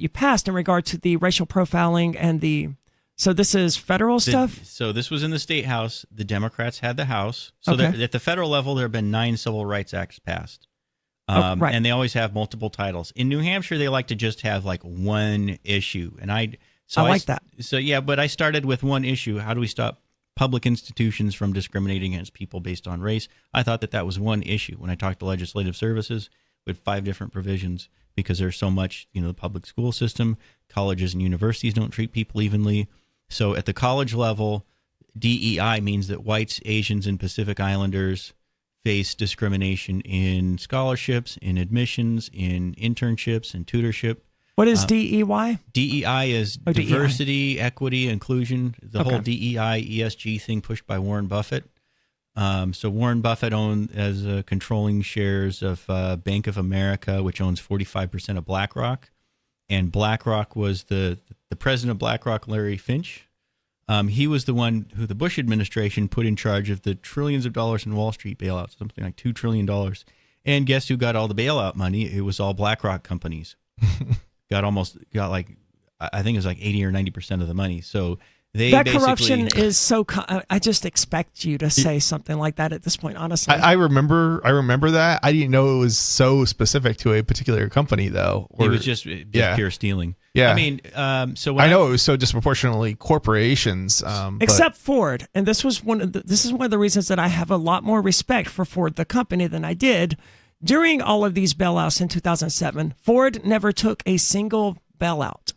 you passed in regard to the racial profiling and so this is federal stuff? So this was in the state house. The Democrats had the House. So at the federal level, there have been 9 civil rights acts passed. And they always have multiple titles. In New Hampshire, they like to just have one issue. And I like that. So yeah, but I started with one issue. How do we stop public institutions from discriminating against people based on race? I thought that was one issue. When I talked to legislative services, with 5 different provisions, because there's so much, the public school system, colleges and universities don't treat people evenly. So at the college level, DEI means that whites, Asians, and Pacific Islanders face discrimination in scholarships, in admissions, in internships, and tutorship. What is DEI? DEI is diversity, equity, inclusion, the whole DEI, ESG thing pushed by Warren Buffett. So Warren Buffett has controlling shares of Bank of America, which owns 45% of BlackRock. And BlackRock was the president of BlackRock, Larry Finch. He was the one who the Bush administration put in charge of the trillions of dollars in Wall Street bailouts, something like $2 trillion. And guess who got all the bailout money? It was all BlackRock companies. I think it was 80 or 90% of the money. So That corruption is so. I just expect you to say something like that at this point. Honestly, I remember that. I didn't know it was so specific to a particular company, though. It was just pure stealing. Yeah, I mean, so I know it was so disproportionately corporations, except Ford, and this is one of the reasons that I have a lot more respect for Ford, the company, than I did during all of these bailouts in 2007. Ford never took a single bailout.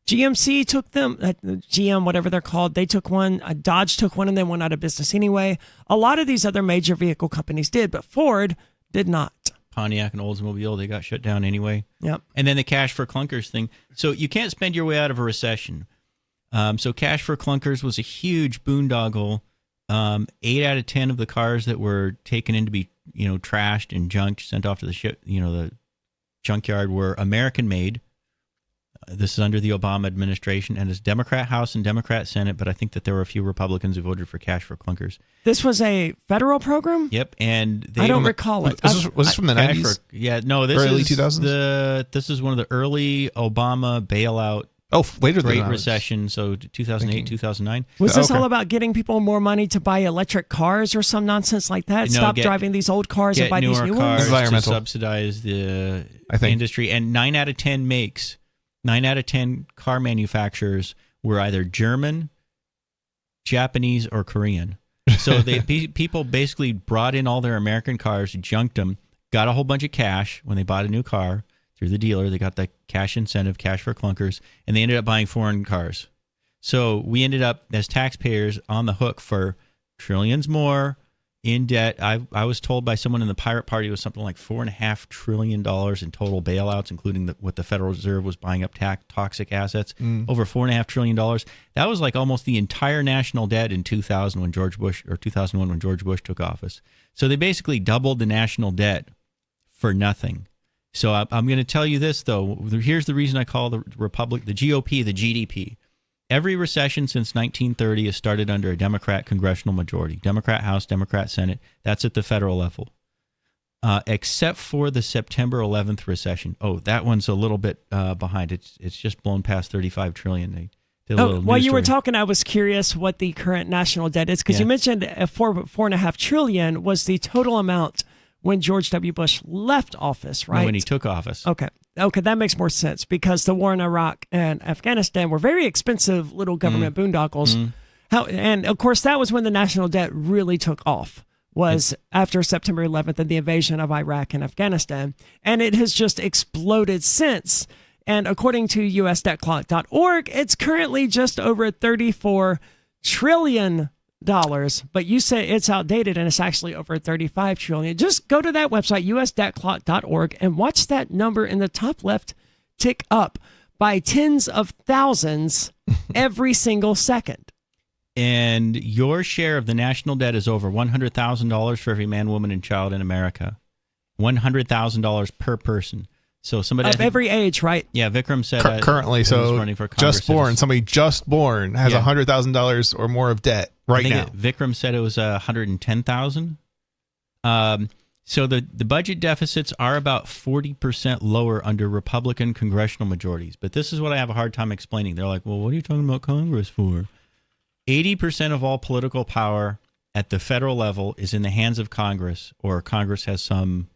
GMC took them, GM, whatever they're called, they took one. Dodge took one and then went out of business anyway. A lot of these other major vehicle companies did, but Ford did not. Pontiac and Oldsmobile, they got shut down anyway. Yep. And then the cash for clunkers thing. So you can't spend your way out of a recession. So cash for clunkers was a huge boondoggle. 8 out of 10 of the cars that were taken in to be, trashed and junked, sent off to the junkyard were American made. This is under the Obama administration, and it's Democrat House and Democrat Senate, but I think that there were a few Republicans who voted for cash for clunkers. This was a federal program? Yep, and I don't recall it. Was this from the 90s? No, this early is 2000s? This is one of the early Obama bailout. Later than Great that. Recession, so 2008, 2009. Was this all about getting people more money to buy electric cars or some nonsense like that? Stop driving these old cars and buy these new ones? Environmental. To subsidize the industry. And 9 out of 10 makes. 9 out of 10 car manufacturers were either German, Japanese, or Korean. So people basically brought in all their American cars, junked them, got a whole bunch of cash when they bought a new car through the dealer. They got the cash incentive, cash for clunkers, and they ended up buying foreign cars. So we ended up, as taxpayers, on the hook for trillions more in debt. I was told by someone in the Pirate Party it was something like $4.5 trillion in total bailouts, including what the Federal Reserve was buying up toxic assets. Over $4.5 trillion. That was like almost the entire national debt in 2000 when 2001 when George Bush took office. So they basically doubled the national debt for nothing. So I'm going to tell you this, though. Here's the reason I call the GOP, the GDP. Every recession since 1930 has started under a Democrat congressional majority. Democrat House, Democrat Senate. That's at the federal level. Except for the September 11th recession. Oh, that one's a little bit behind. It's just blown past $35 trillion. They did a little while you story. were talking, I was curious what the current national debt is, because you mentioned $4.5 trillion was the total amount when George W. Bush left office, right? No, when he took office. Okay, that makes more sense, because the war in Iraq and Afghanistan were very expensive little government boondoggles. And of course, that was when the national debt really took off, was after September 11th and the invasion of Iraq and Afghanistan. And it has just exploded since. And according to usdebtclock.org, it's currently just over $34 trillion. But you say it's outdated and it's actually over $35 trillion. Just go to that website, usdebtclock.org, and watch that number in the top left tick up by tens of thousands every single second. And your share of the national debt is over $100,000 for every man, woman, and child in America. $100,000 per person. So somebody of every age, right? Yeah, Vikram said currently, so running for Congress, somebody just born has $100,000 or more of debt right now. Vikram said it was 110,000. So the budget deficits are about 40% lower under Republican congressional majorities. But this is what I have a hard time explaining. They're like, well, what are you talking about Congress for? 80% of all political power at the federal level is in the hands of Congress, or Congress has some,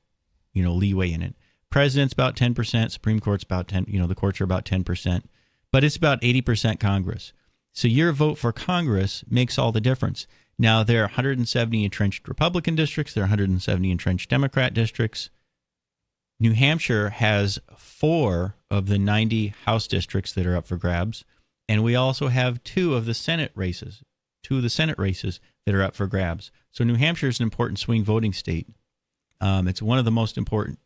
leeway in it. President's about 10%, Supreme Court's about 10%, the courts are about 10%, but it's about 80% Congress. So your vote for Congress makes all the difference. Now, there are 170 entrenched Republican districts, there are 170 entrenched Democrat districts. New Hampshire has 4 of the 90 House districts that are up for grabs, and we also have 2 of the Senate races that are up for grabs. So New Hampshire is an important swing voting state. It's one of the most important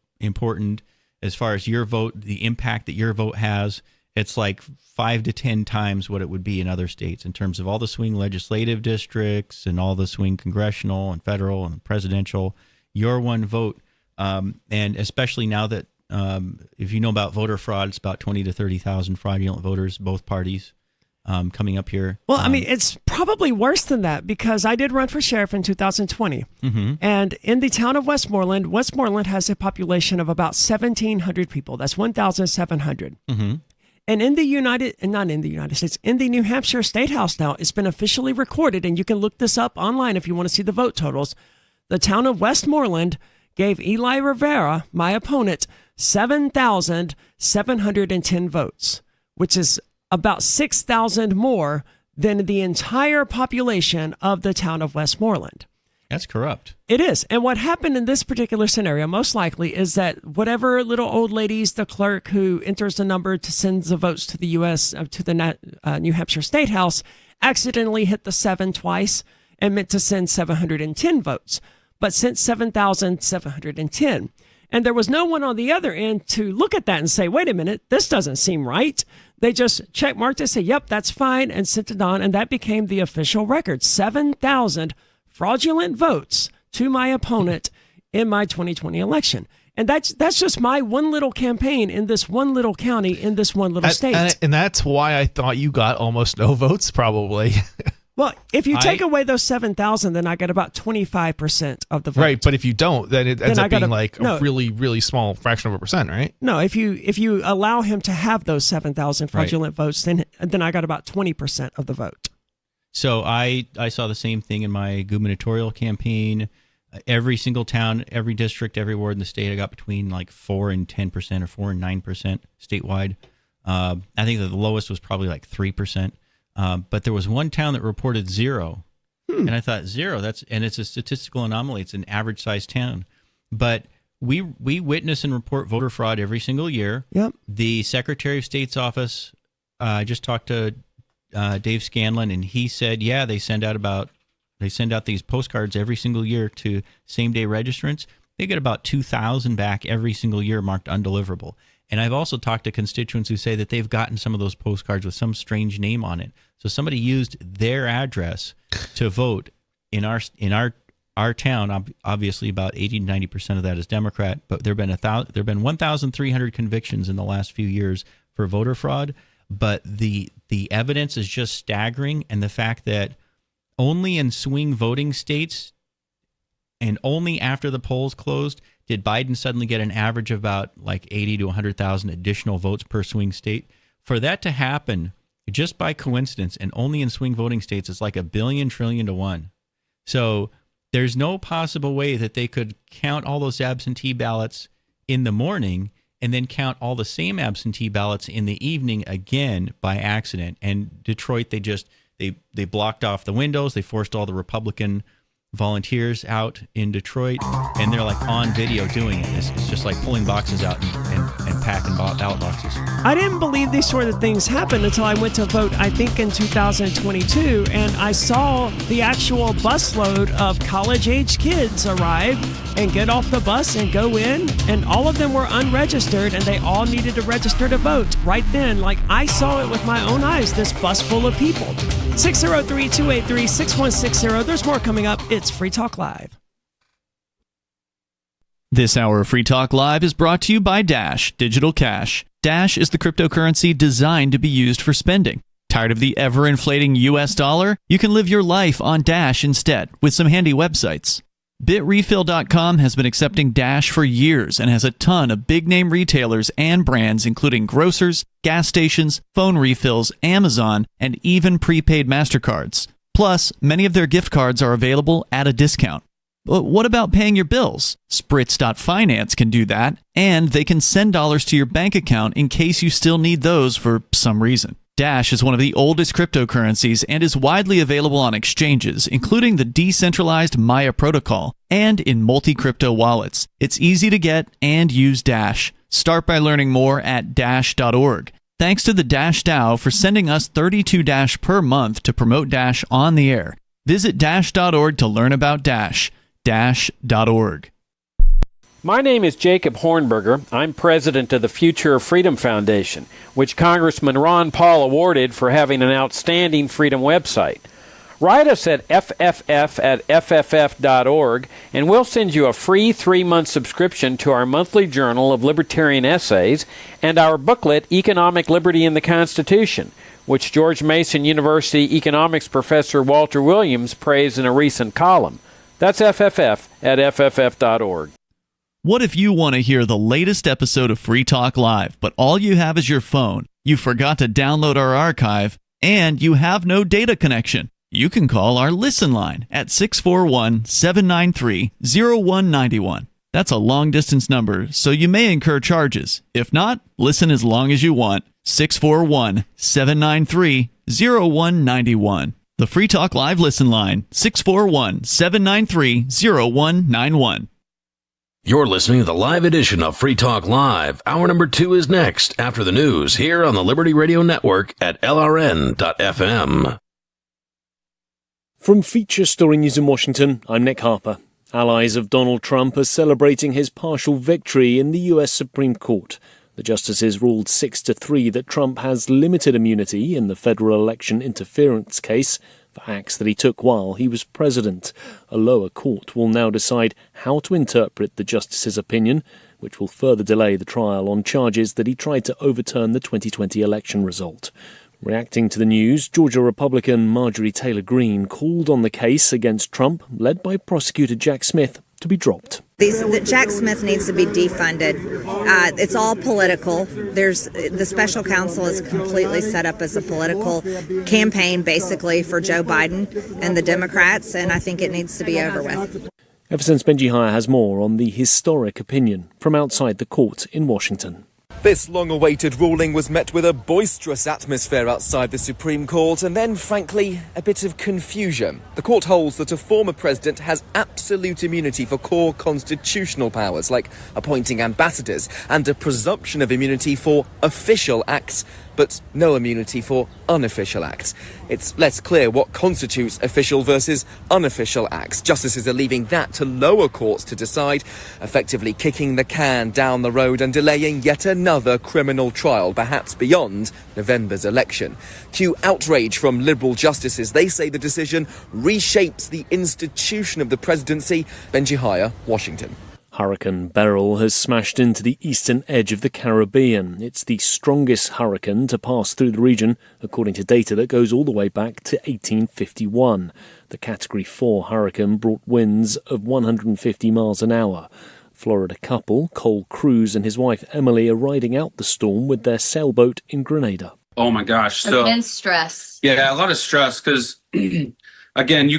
as far as your vote, the impact that your vote has. It's like 5 to 10 times what it would be in other states in terms of all the swing legislative districts and all the swing congressional and federal and presidential. Your one vote, and especially now that if you know about voter fraud, it's about 20 to 30,000 fraudulent voters, both parties. Coming up here. Well, I mean, it's probably worse than that, because I did run for sheriff in 2020. And in the town of Westmoreland has a population of about 1,700 people. That's 1,700. And in the in the New Hampshire State House now, it's been officially recorded, and you can look this up online if you want to see the vote totals. The town of Westmoreland gave Eli Rivera, my opponent, 7,710 votes, which is about 6,000 more than the entire population of the town of Westmoreland. That's corrupt. It is. And what happened in this particular scenario, most likely, is that whatever little old lady's the clerk who enters the number to send the votes to the U.S., to the New Hampshire State House, accidentally hit the 7 twice and meant to send 710 votes, but sent 7,710. And there was no one on the other end to look at that and say, wait a minute, this doesn't seem right. They just checkmarked it, said, yep, that's fine, and sent it on, and that became the official record. 7,000 fraudulent votes to my opponent in my 2020 election. And that's just my one little campaign in this one little county in this one little state. And that's why I thought you got almost no votes, probably. Well, if you take away those 7,000, then I get about 25% of the vote. Right, but if you don't, then it ends up being a really, really small fraction of a percent, right? No, if you allow him to have those 7,000 fraudulent votes, then I got about 20% of the vote. So I saw the same thing in my gubernatorial campaign. Every single town, every district, every ward in the state, I got between like 4 and 10% or 4 and 9% statewide. I think that the lowest was probably like 3%. But there was one town that reported 0. And I thought 0, and it's a statistical anomaly. It's an average sized town. But we witness and report voter fraud every single year. Yep. The Secretary of State's office, I just talked to Dave Scanlon, and he said, yeah, they send out these postcards every single year to same-day registrants. They get about 2,000 back every single year marked undeliverable. And I've also talked to constituents who say that they've gotten some of those postcards with some strange name on it. So somebody used their address to vote in our town. Obviously, about 80 to 90% of that is Democrat, but there've been 1,300 convictions in the last few years for voter fraud. But the evidence is just staggering, and the fact that only in swing voting states and only after the polls closed did Biden suddenly get an average of about like 80 to 100,000 additional votes per swing state. For that to happen just by coincidence and only in swing voting states, it's like $1 billion trillion to 1. So there's no possible way that they could count all those absentee ballots in the morning and then count all the same absentee ballots in the evening again by accident. And Detroit, they blocked off the windows. They forced all the Republican volunteers out in Detroit, and they're like on video doing it. It's just like pulling boxes out and packing ballot boxes. I didn't believe these sort of things happened until I went to vote, I think in 2022, and I saw the actual busload of college-age kids arrive and get off the bus and go in, and all of them were unregistered, and they all needed to register to vote right then. Like, I saw it with my own eyes, this bus full of people. 603-283-6160. There's more coming up. It's Free Talk Live. This hour of Free Talk Live is brought to you by Dash Digital Cash. Dash is the cryptocurrency designed to be used for spending. Tired of the ever-inflating US dollar? You can live your life on Dash instead with some handy websites. BitRefill.com has been accepting Dash for years and has a ton of big-name retailers and brands including grocers, gas stations, phone refills, Amazon, and even prepaid MasterCards. Plus, many of their gift cards are available at a discount. But what about paying your bills? Spritz.finance can do that, and they can send dollars to your bank account in case you still need those for some reason. Dash is one of the oldest cryptocurrencies and is widely available on exchanges, including the decentralized Maya protocol, and in multi-crypto wallets. It's easy to get and use Dash. Start by learning more at Dash.org. Thanks to the Dash DAO for sending us 32 Dash per month to promote Dash on the air. Visit Dash.org to learn about Dash. Dash.org. My name is Jacob Hornberger. I'm president of the Future of Freedom Foundation, which Congressman Ron Paul awarded for having an outstanding freedom website. Write us at fff@fff.org, and we'll send you a free 3-month subscription to our monthly journal of libertarian essays and our booklet, Economic Liberty in the Constitution, which George Mason University economics professor Walter Williams praised in a recent column. That's fff@fff.org. What if you want to hear the latest episode of Free Talk Live, but all you have is your phone? you forgot to download our archive, and you have no data connection, you can call our Listen line at 641-793-0191. That's a long-distance number, so you may incur charges. If not, listen as long as you want. 641-793-0191. The Free Talk Live Listen line, 641-793-0191. You're listening to the live edition of Free Talk Live. Hour number 2 is next after the news here on the Liberty Radio Network at LRN.FM. From Feature Story News in Washington, I'm Nick Harper. Allies of Donald Trump are celebrating his partial victory in the U.S. Supreme Court. The justices ruled 6-3 that Trump has limited immunity in the federal election interference case for acts that he took while he was president. A lower court will now decide how to interpret the justice's opinion, which will further delay the trial on charges that he tried to overturn the 2020 election result. Reacting to the news, Georgia Republican Marjorie Taylor Greene called on the case against Trump, led by prosecutor Jack Smith, to be dropped. Jack Smith needs to be defunded. It's all political. The special counsel is completely set up as a political campaign, basically, for Joe Biden and the Democrats, and I think it needs to be over with. Eversense Benji Hire has more on the historic opinion from outside the court in Washington. This long-awaited ruling was met with a boisterous atmosphere outside the Supreme Court and then, frankly, a bit of confusion. The court holds that a former president has absolute immunity for core constitutional powers like appointing ambassadors and a presumption of immunity for official acts, but no immunity for unofficial acts. It's less clear what constitutes official versus unofficial acts. Justices are leaving that to lower courts to decide, effectively kicking the can down the road and delaying yet another criminal trial, perhaps beyond November's election. Cue outrage from Liberal justices. They say the decision reshapes the institution of the presidency. Benji Hire, Washington. Hurricane Beryl has smashed into the eastern edge of the Caribbean. It's the strongest hurricane to pass through the region, according to data that goes all the way back to 1851. The Category 4 hurricane brought winds of 150 miles an hour. Florida couple Cole Cruz and his wife Emily are riding out the storm with their sailboat in Grenada. Oh my gosh. So immense stress. Yeah, a lot of stress because, again,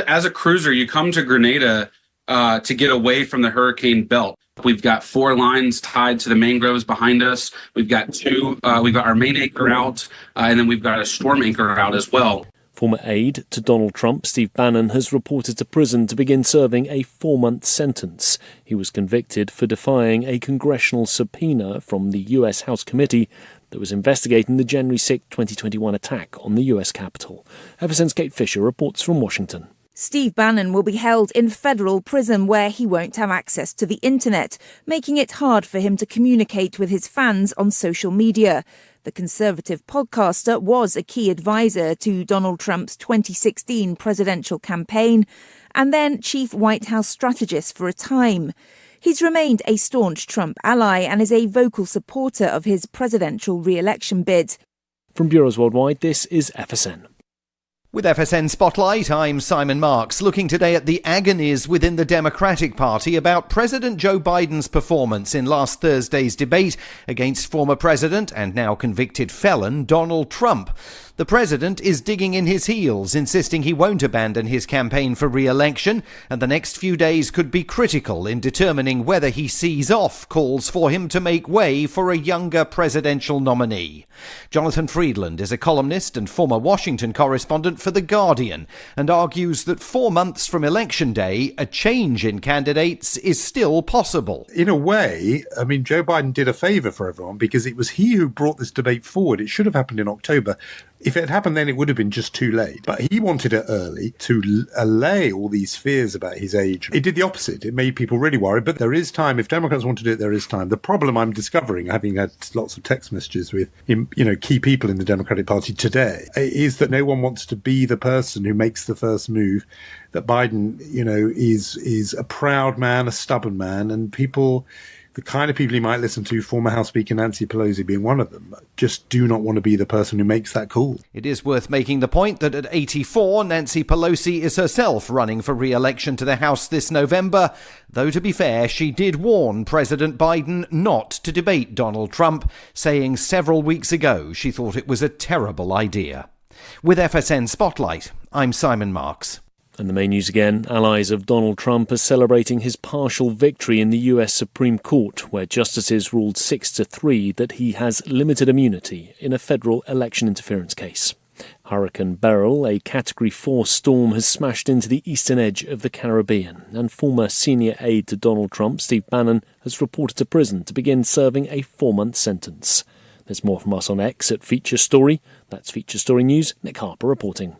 as a cruiser, you come to Grenada to get away from the hurricane belt. We've got 4 lines tied to the mangroves behind us. We've got 2. We've got our main anchor out, and then we've got a storm anchor out as well. Former aide to Donald Trump, Steve Bannon, has reported to prison to begin serving a 4-month sentence. He was convicted for defying a congressional subpoena from the U.S. House Committee that was investigating the January 6, 2021 attack on the U.S. Capitol. Eversense Kate Fisher reports from Washington. Steve Bannon will be held in federal prison where he won't have access to the internet, making it hard for him to communicate with his fans on social media. The Conservative podcaster was a key advisor to Donald Trump's 2016 presidential campaign and then chief White House strategist for a time. He's remained a staunch Trump ally and is a vocal supporter of his presidential re-election bid. From Bureaus Worldwide, this is FSN. With FSN Spotlight, I'm Simon Marks, looking today at the agonies within the Democratic Party about President Joe Biden's performance in last Thursday's debate against former President and now convicted felon Donald Trump. The president is digging in his heels, insisting he won't abandon his campaign for re-election, and the next few days could be critical in determining whether he sees off calls for him to make way for a younger presidential nominee. Jonathan Friedland is a columnist and former Washington correspondent for The Guardian and argues that 4 months from Election Day, a change in candidates is still possible. In a way, I mean, Joe Biden did a favour for everyone because it was he who brought this debate forward. It should have happened in October. If it had happened then, it would have been just too late. But he wanted it early to allay all these fears about his age. It did the opposite. It made people really worried. But there is time. If Democrats want to do it, there is time. The problem I'm discovering, having had lots of text messages with key people in the Democratic Party today, is that no one wants to be the person who makes the first move. That Biden, is a proud man, a stubborn man, and people the kind of people he might listen to, former House Speaker Nancy Pelosi being one of them, just do not want to be the person who makes that call. It is worth making the point that at 84, Nancy Pelosi is herself running for re-election to the House this November, though to be fair, she did warn President Biden not to debate Donald Trump, saying several weeks ago she thought it was a terrible idea. With FSN Spotlight, I'm Simon Marks. And the main news again, allies of Donald Trump are celebrating his partial victory in the US Supreme Court, where justices ruled 6-3 that he has limited immunity in a federal election interference case. Hurricane Beryl, a Category 4 storm, has smashed into the eastern edge of the Caribbean, and former senior aide to Donald Trump, Steve Bannon, has reported to prison to begin serving a 4-month sentence. There's more from us on X at Feature Story. That's Feature Story News. Nick Harper reporting.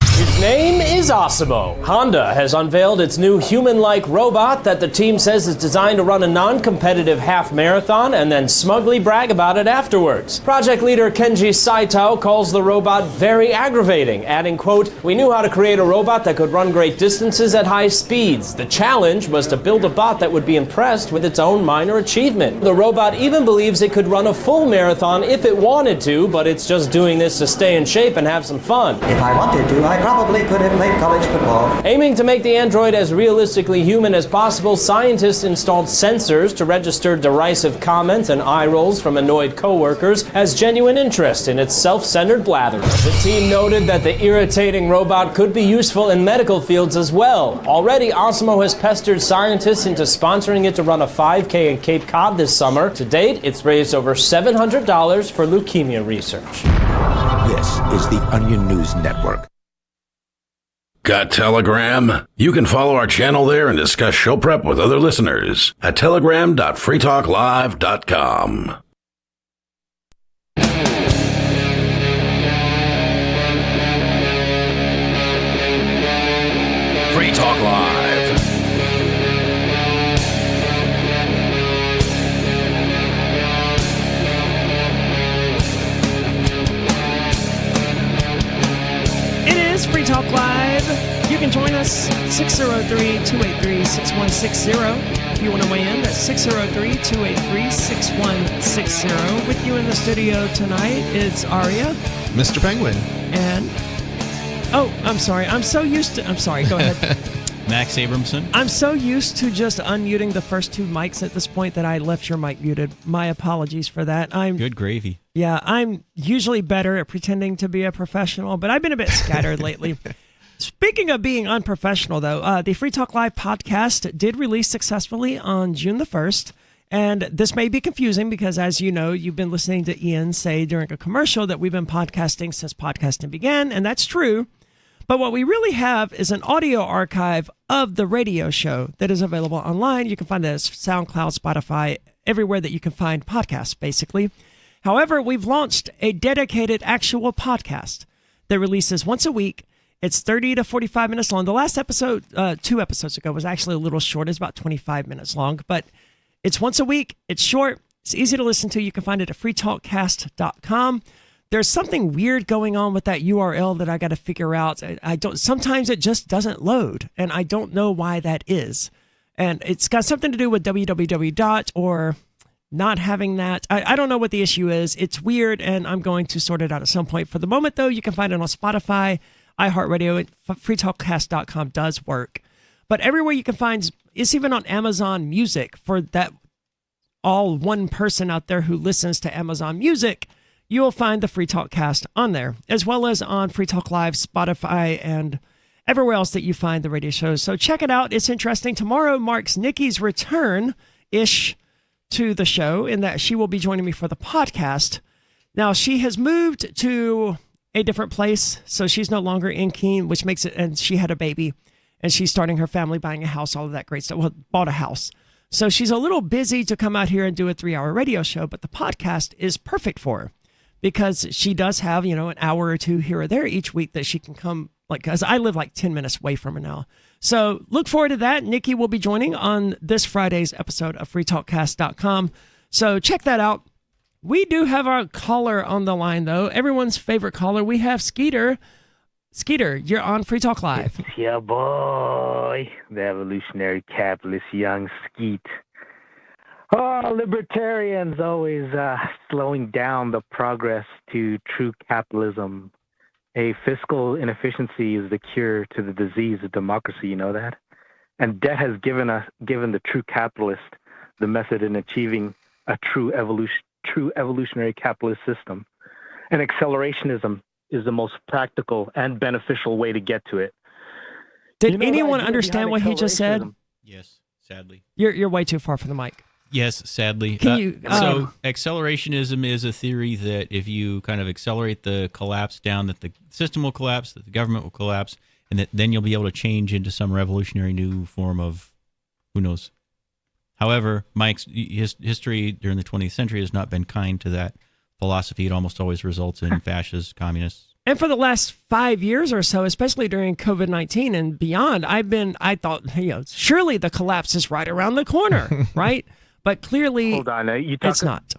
His name is Osimo. Honda has unveiled its new human-like robot that the team says is designed to run a non-competitive half marathon and then smugly brag about it afterwards. Project leader Kenji Saito calls the robot very aggravating, adding, quote, "We knew how to create a robot that could run great distances at high speeds. The challenge was to build a bot that would be impressed with its own minor achievement. The robot even believes it could run a full marathon if it wanted to, but it's just doing this to stay in shape and have some fun. If I wanted to, I probably could have played college football." Aiming to make the android as realistically human as possible, scientists installed sensors to register derisive comments and eye rolls from annoyed coworkers as genuine interest in its self-centered blathering. The team noted that the irritating robot could be useful in medical fields as well. Already, Osimo has pestered scientists into sponsoring it to run a 5K in Cape Cod this summer. To date, it's raised over $700 for leukemia research. This is the Onion News Network. Got Telegram? You can follow our channel there and discuss show prep with other listeners at telegram.freetalklive.com. Free Talk Live. Free Talk Live. You can join us 603-283-6160. If you want to weigh in, that's 603-283-6160. With you in the studio tonight is Aria, Mr. Penguin, and I'm sorry. I'm so used to. I'm sorry. Go ahead. Max Abramson. I'm so used to just unmuting the first two mics at this point that I left your mic muted. My apologies for that. Good gravy. Yeah, I'm usually better at pretending to be a professional, but I've been a bit scattered lately. Speaking of being unprofessional, though, the Free Talk Live podcast did release successfully on June the 1st. And this may be confusing because, as you know, you've been listening to Ian say during a commercial that we've been podcasting since podcasting began, and that's true. But what we really have is an audio archive of the radio show that is available online. You can find it as SoundCloud, Spotify, everywhere that you can find podcasts, basically. However, we've launched a dedicated actual podcast that releases once a week. It's 30 to 45 minutes long. The last episode, 2 episodes ago, was actually a little short. It's about 25 minutes long, but it's once a week. It's short. It's easy to listen to. You can find it at freetalkcast.com. There's something weird going on with that URL that I got to figure out. Sometimes it just doesn't load, and I don't know why that is. And it's got something to do with www. or not having that. I don't know what the issue is. It's weird, and I'm going to sort it out at some point. For the moment, though, you can find it on Spotify, iHeartRadio, freetalkcast.com does work. But everywhere you can find, it's even on Amazon Music for that all one person out there who listens to Amazon Music. You will find the Free Talk Cast on there, as well as on Free Talk Live, Spotify, and everywhere else that you find the radio shows. So check it out. It's interesting. Tomorrow marks Nikki's return-ish to the show in that she will be joining me for the podcast. Now, she has moved to a different place, so she's no longer in Keene, which makes it, and she had a baby, and she's starting her family, buying a house, all of that great stuff. Well, bought a house. So she's a little busy to come out here and do a 3-hour radio show, but the podcast is perfect for her. Because she does have, an hour or two here or there each week that she can come, because I live 10 minutes away from her now. So look forward to that. Nikki will be joining on this Friday's episode of freetalkcast.com. So check that out. We do have our caller on the line, though. Everyone's favorite caller. We have Skeeter. Skeeter, you're on Free Talk Live. Yeah, boy. The evolutionary capitalist young Skeet. Oh, libertarians always slowing down the progress to true capitalism. A fiscal inefficiency is the cure to the disease of democracy. You know that? And debt has given the true capitalist the method in achieving a true evolutionary capitalist system. And accelerationism is the most practical and beneficial way to get to it. Did anyone understand what he just said? Yes, sadly. You're way too far from the mic. Yes, sadly. Can you, so accelerationism is a theory that if you kind of accelerate the collapse down, that the system will collapse, that the government will collapse, and that then you'll be able to change into some revolutionary new form of, who knows. However, his history during the 20th century has not been kind to that philosophy. It almost always results in fascists, communists. And for the last 5 years or so, especially during COVID-19 and beyond, I thought, surely the collapse is right around the corner, right? But clearly, hold on, it's not.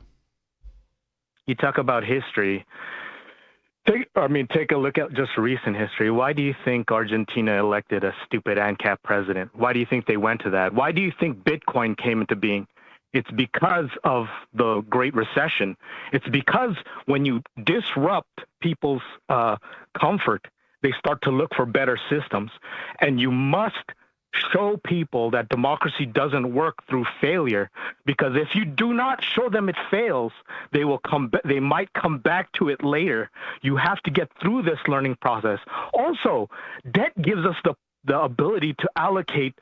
You talk about history. Take a look at just recent history. Why do you think Argentina elected a stupid ANCAP president? Why do you think they went to that? Why do you think Bitcoin came into being? It's because of the Great Recession. It's because when you disrupt people's comfort, they start to look for better systems. And you must show people that democracy doesn't work through failure, because if you do not show them it fails, they might come back to it later. You have to get through this learning process. Also, debt gives us the ability to allocate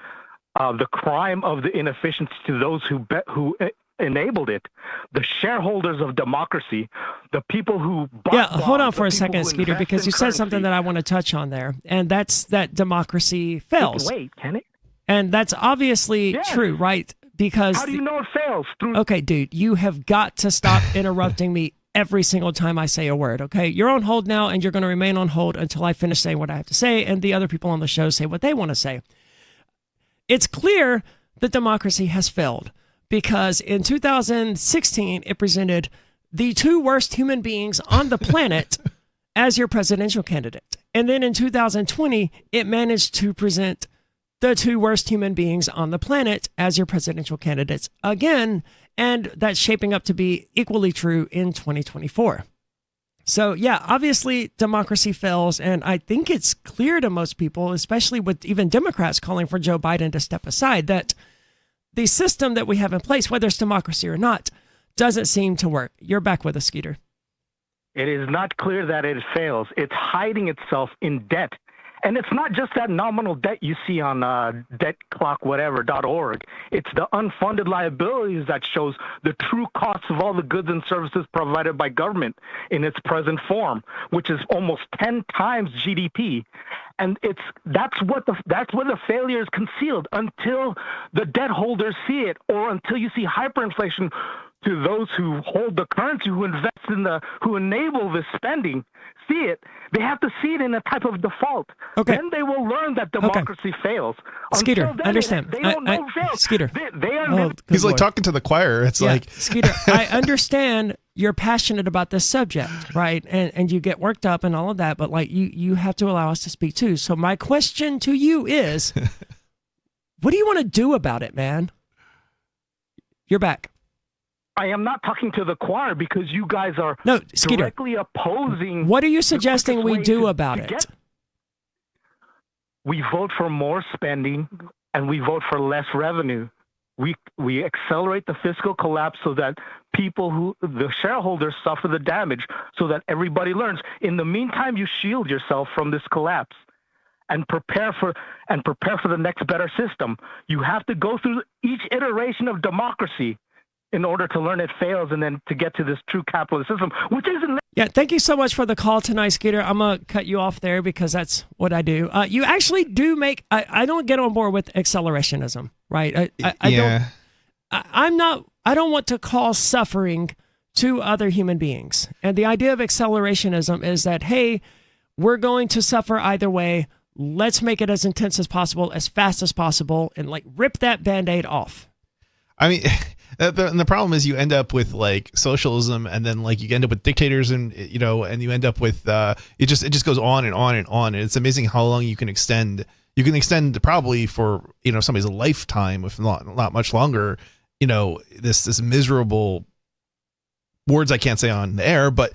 the crime of the inefficiency to those who enabled it. The shareholders of democracy, the people who hold on for a second, Skeeter, because you said something that I want to touch on there, and that's that democracy fails. Can it? And that's obviously true, right? Because how do you know it fails? Okay, dude, you have got to stop interrupting me every single time I say a word, okay? You're on hold now, and you're going to remain on hold until I finish saying what I have to say, and the other people on the show say what they want to say. It's clear that democracy has failed, because in 2016, it presented the two worst human beings on the planet as your presidential candidate. And then in 2020, it managed to present the two worst human beings on the planet as your presidential candidates again. And that's shaping up to be equally true in 2024. So, yeah, obviously democracy fails. And I think it's clear to most people, especially with even Democrats calling for Joe Biden to step aside, that the system that we have in place, whether it's democracy or not, doesn't seem to work. You're back with us, Skeeter. It is not clear that it fails. It's hiding itself in debt. And it's not just that nominal debt you see on debtclockwhatever.org. It's the unfunded liabilities that shows the true costs of all the goods and services provided by government in its present form, which is almost 10 times GDP. And that's where the failure is concealed until the debt holders see it, or until you see hyperinflation to those who hold the currency, who invest who enable this spending, see it. They have to see it in a type of default. Okay. Then they will learn that democracy fails. Skeeter, Until then, understand. They don't know it fails. Skeeter. They are He's like talking to the choir. It's like Skeeter, I understand you're passionate about this subject, right? And you get worked up and all of that, but like you have to allow us to speak too. So my question to you is, what do you want to do about it, man? You're back. I am not talking to the choir, because you guys are Skeeter, directly opposing. What are you suggesting we do about it? We vote for more spending, and we vote for less revenue. We accelerate the fiscal collapse so that the shareholders suffer the damage, so that everybody learns. In the meantime, you shield yourself from this collapse and prepare for the next better system. You have to go through each iteration of democracy in order to learn it fails, and then to get to this true capitalist system, which isn't. Yeah, thank you so much for the call tonight, Skeeter. I'm going to cut you off there because that's what I do. You actually do make, I don't get on board with accelerationism, right? I don't want to cause suffering to other human beings. And the idea of accelerationism is that, hey, we're going to suffer either way. Let's make it as intense as possible, as fast as possible, and like rip that Band-Aid off. I mean, the problem is you end up with like socialism, and then like you end up with dictators, and and you end up with it just goes on and on and on. And it's amazing how long you can extend. You can extend probably for somebody's lifetime, if not much longer. this miserable words I can't say on the air, but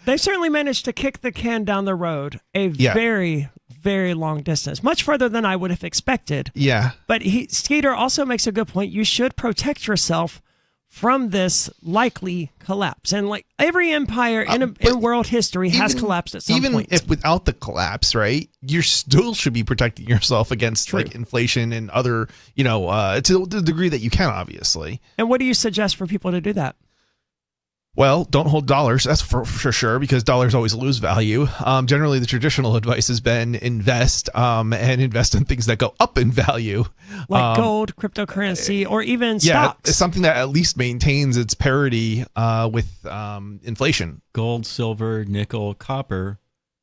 They've certainly managed to kick the can down the road a very, very long distance, much further than I would have expected. Yeah. But Skeeter also makes a good point. You should protect yourself from this likely collapse. And like every empire in world history has collapsed at some point. Even if without the collapse, right, you still should be protecting yourself against like inflation and other, to the degree that you can, obviously. And what do you suggest for people to do that? Well, don't hold dollars. That's for sure, because dollars always lose value. Generally, the traditional advice has been invest and invest in things that go up in value. Like gold, cryptocurrency, or even stocks. It's something that at least maintains its parity with inflation. Gold, silver, nickel, copper.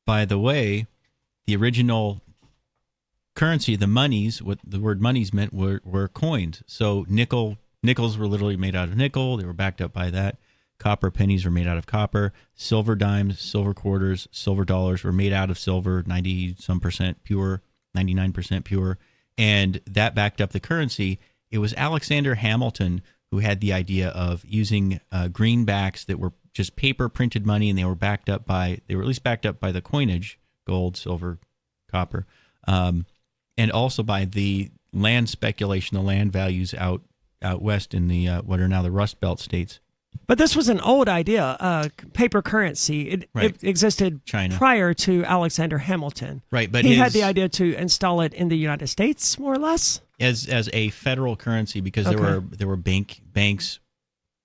By the way, the original currency, the monies, what the word monies meant were coins. So nickels were literally made out of nickel. They were backed up by that. Copper pennies were made out of copper. Silver dimes, silver quarters, silver dollars were made out of silver, 90% pure, 99% pure. And that backed up the currency. It was Alexander Hamilton who had the idea of using greenbacks that were just paper printed money, and they were at least backed up by the coinage, gold, silver, copper, and also by the land speculation, the land values out west in the what are now the Rust Belt states. But this was an old idea, paper currency. It existed prior to Alexander Hamilton. Right, but he had the idea to install it in the United States, more or less, as a federal currency, because there were banks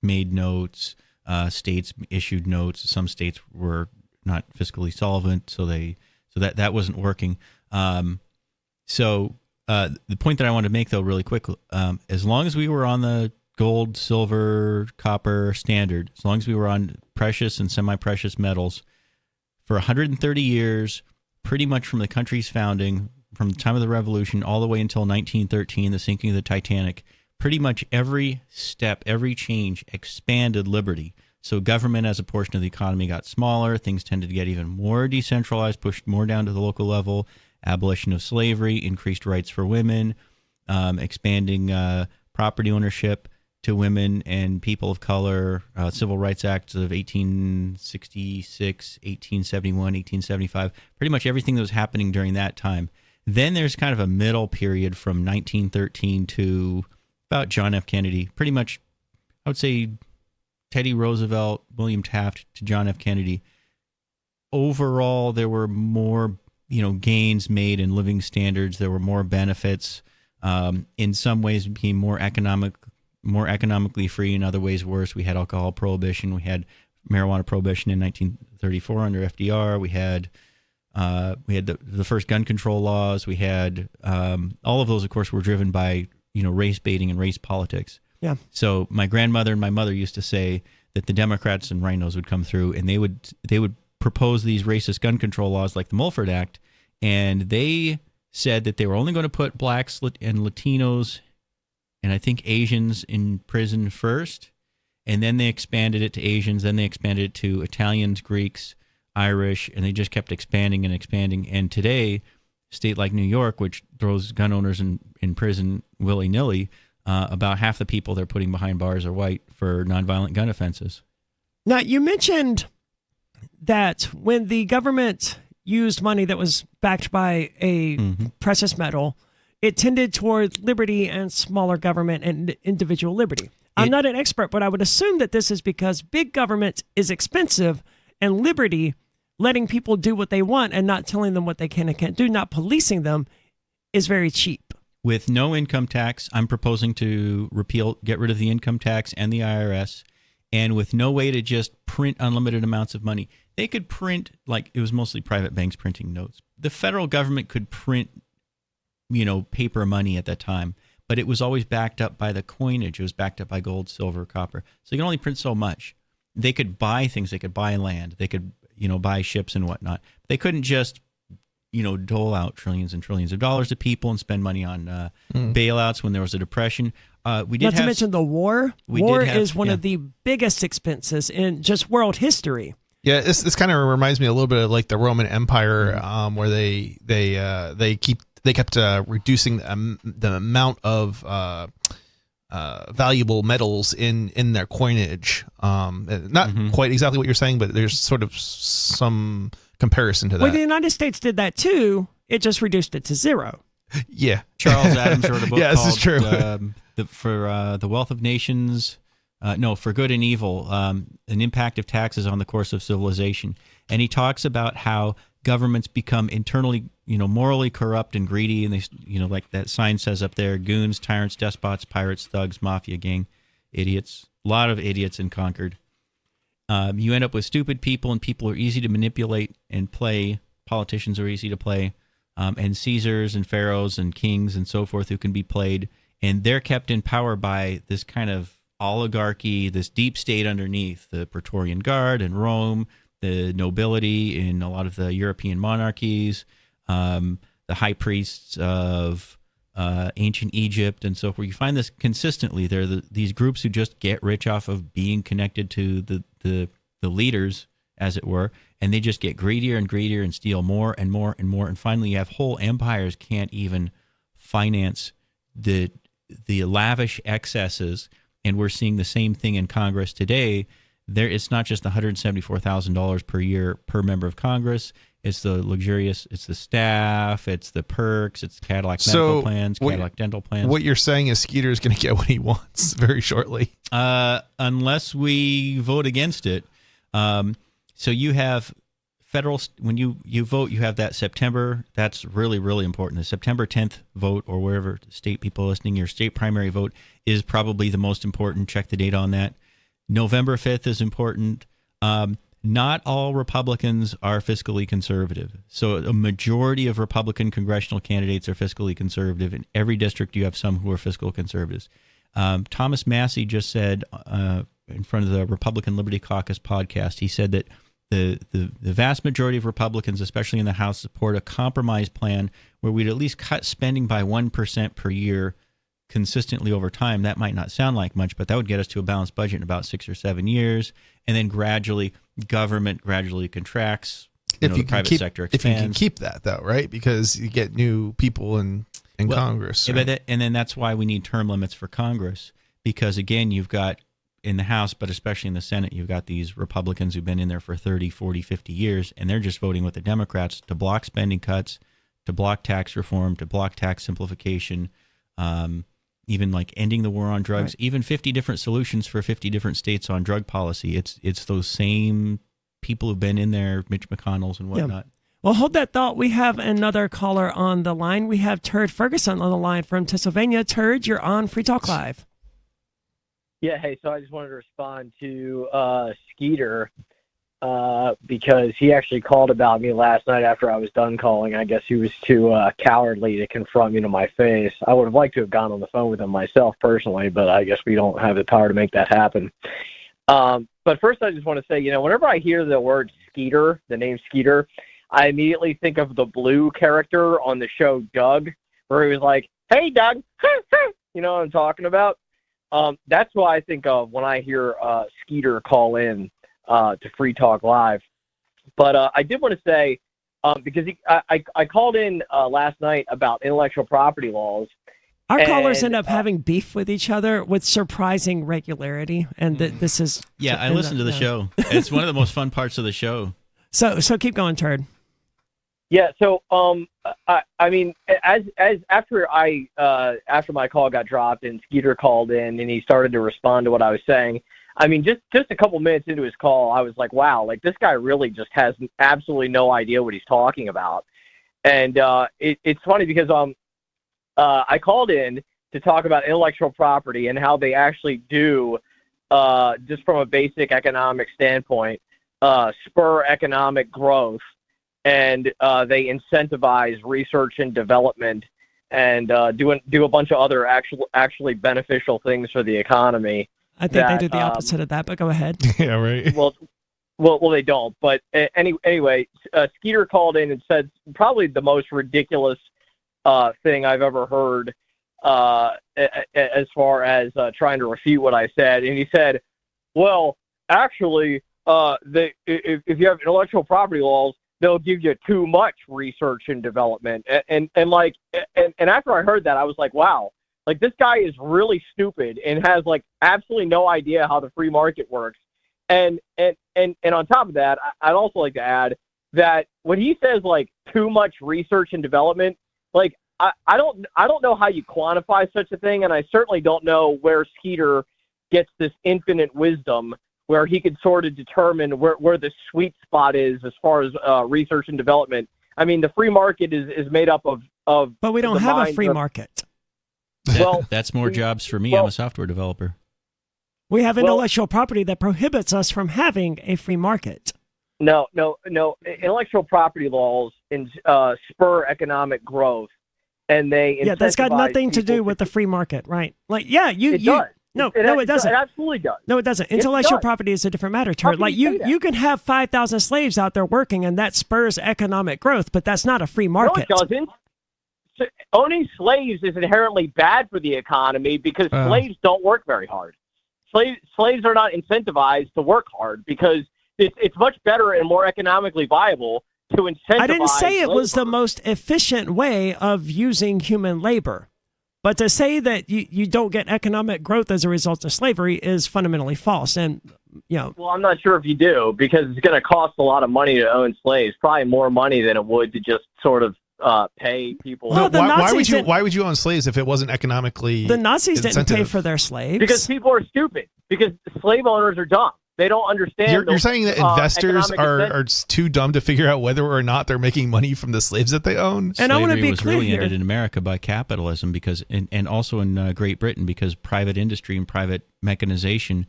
made notes, states issued notes. Some states were not fiscally solvent, so that wasn't working. So the point that I want to make, though, really quick, as long as we were on the gold, silver, copper standard, as long as we were on precious and semi-precious metals for 130 years, pretty much from the country's founding, from the time of the Revolution all the way until 1913, the sinking of the Titanic, pretty much every step, every change expanded liberty. So government as a portion of the economy got smaller, things tended to get even more decentralized, pushed more down to the local level, abolition of slavery, increased rights for women, expanding property ownership to women and people of color, Civil Rights Acts of 1866, 1871, 1875, pretty much everything that was happening during that time. Then there's kind of a middle period from 1913 to about John F. Kennedy. Pretty much, I would say Teddy Roosevelt, William Taft to John F. Kennedy. Overall, there were more, gains made in living standards. There were more benefits. In some ways, became more economically free, in other ways worse. We had alcohol prohibition. We had marijuana prohibition in 1934 under FDR. We had the first gun control laws. We had all of those, of course, were driven by race baiting and race politics. Yeah. So my grandmother and my mother used to say that the Democrats and rhinos would come through, and they would propose these racist gun control laws like the Mulford Act, and they said that they were only going to put blacks and Latinos and I think Asians in prison first, and then they expanded it to Asians, then they expanded it to Italians, Greeks, Irish, and they just kept expanding and expanding. And today, a state like New York, which throws gun owners in prison willy-nilly, about half the people they're putting behind bars are white for nonviolent gun offenses. Now, you mentioned that when the government used money that was backed by a precious metal, it tended toward liberty and smaller government and individual liberty. I'm not an expert, but I would assume that this is because big government is expensive and liberty, letting people do what they want and not telling them what they can and can't do, not policing them, is very cheap. With no income tax, I'm proposing to get rid of the income tax and the IRS, and with no way to just print unlimited amounts of money. They could print, like it was mostly private banks printing notes. The federal government could print paper money at that time, but it was always backed up by the coinage. It was backed up by gold, silver, copper. So you can only print so much. They could buy things. They could buy land. They could, buy ships and whatnot. They couldn't just, dole out trillions and trillions of dollars to people and spend money on bailouts when there was a depression. Not to mention the war. War is one of the biggest expenses in just world history. Yeah, this kind of reminds me a little bit of like the Roman Empire, where they kept reducing the amount of valuable metals in their coinage. Not quite exactly what you're saying, but there's sort of some comparison to that. Well, the United States did that too. It just reduced it to zero. Yeah. Charles Adams wrote a book this called is true. The Wealth of Nations, For Good and Evil, An Impact of Taxes on the Course of Civilization. And he talks about how governments become internally, morally corrupt and greedy, and they, like that sign says up there, goons, tyrants, despots, pirates, thugs, mafia gang, idiots. A lot of idiots in Concord. You end up with stupid people, and people are easy to manipulate and play. Politicians are easy to play, and Caesars and pharaohs and kings and so forth who can be played, and they're kept in power by this kind of oligarchy, this deep state underneath, the Praetorian Guard in Rome, the nobility in a lot of the European monarchies, the high priests of ancient Egypt and so forth. You find this consistently. They're these groups who just get rich off of being connected to the leaders, as it were, and they just get greedier and greedier and steal more and more and more. And finally, you have whole empires can't even finance the lavish excesses. And we're seeing the same thing in Congress today. It's not just the $174,000 per year per member of Congress. It's the luxurious, it's the staff, it's the perks, it's Cadillac medical plans, Cadillac dental plans. What you're saying is Skeeter is going to get what he wants very shortly. Unless we vote against it. So you have federal, when you vote, you have that September, that's really, really important. The September 10th vote, or wherever state people listening, your state primary vote is probably the most important. Check the date on that. November 5th is important. Not all Republicans are fiscally conservative. So a majority of Republican congressional candidates are fiscally conservative. In every district, you have some who are fiscal conservatives. Thomas Massey just said in front of the Republican Liberty Caucus podcast, he said that the vast majority of Republicans, especially in the House, support a compromise plan where we'd at least cut spending by 1% per year consistently over time. That might not sound like much, but that would get us to a balanced budget in about 6 or 7 years. And then government gradually contracts. The private sector expands. If you can keep that, though, right? Because you get new people in Congress. Right? And then that's why we need term limits for Congress. Because, again, you've got in the House, but especially in the Senate, you've got these Republicans who've been in there for 30, 40, 50 years, and they're just voting with the Democrats to block spending cuts, to block tax reform, to block tax simplification, even like ending the war on drugs, right. Even 50 different solutions for 50 different states on drug policy. It's those same people who've been in there, Mitch McConnell's and whatnot. Yeah. Well, hold that thought. We have another caller on the line. We have Turd Ferguson on the line from Pennsylvania. Turd, you're on Free Talk Live. Yeah, hey, so I just wanted to respond to Skeeter because he actually called about me last night after I was done calling. I guess he was too cowardly to confront me to my face. I would have liked to have gone on the phone with him myself personally, but I guess we don't have the power to make that happen. But first I just want to say, whenever I hear the word Skeeter, the name Skeeter, I immediately think of the Blue character on the show Doug, where he was like, "Hey, Doug," you know what I'm talking about? That's what I think of when I hear Skeeter call in to Free Talk Live. But I did want to say, because I called in last night about intellectual property laws. Our callers end up having beef with each other with surprising regularity, and this is... Yeah, I listened to the show. It's one of the most fun parts of the show. So keep going, Turd. Yeah, so I mean, as after my call got dropped and Skeeter called in and he started to respond to what I was saying, I mean, just a couple minutes into his call, I was like, wow, like this guy really just has absolutely no idea what he's talking about. And it's funny because I called in to talk about intellectual property and how they actually do, just from a basic economic standpoint, spur economic growth. And they incentivize research and development and do a bunch of other actually beneficial things for the economy. I think they do the opposite of that, but go ahead. Yeah, right. Well, they don't. But anyway, Skeeter called in and said probably the most ridiculous thing I've ever heard as far as trying to refute what I said. And he said, well, actually, if you have intellectual property laws, they'll give you too much research and development. And after I heard that, I was like, wow, Like, this guy is really stupid and has like absolutely no idea how the free market works. And on top of that, I'd also like to add that when he says like too much research and development, like I don't know how you quantify such a thing, and I certainly don't know where Skeeter gets this infinite wisdom where he could sort of determine where the sweet spot is as far as research and development. I mean, the free market is made up of But we don't have a free market. Well, that's more jobs for me. I'm a software developer. We have intellectual property that prohibits us from having a free market. No. Intellectual property laws spur economic growth, and they that's got nothing to do with the free market, right? Like, yeah, it does. No, it doesn't. It absolutely does. No, it doesn't. Intellectual property is a different matter, Turt. Like, you can have 5,000 slaves out there working, and that spurs economic growth, but that's not a free market. No, it doesn't. So owning slaves is inherently bad for the economy because slaves don't work very hard. Slaves are not incentivized to work hard because it's much better and more economically viable to incentivize. I didn't say it was labor. the most efficient way of using human labor. But to say that you don't get economic growth as a result of slavery is fundamentally false. And, Well, I'm not sure if you do, because it's going to cost a lot of money to own slaves, probably more money than it would to just sort of pay people. Well, why would you own slaves if it wasn't economically The Nazis incentive? didn't pay for their slaves. Because people are stupid. Because slave owners are dumb. They don't understand. You're saying that investors economic are too dumb to figure out whether or not they're making money from the slaves that they own? And I want to be was clear really here. ended in America by capitalism because, and also in Great Britain because private industry and private mechanization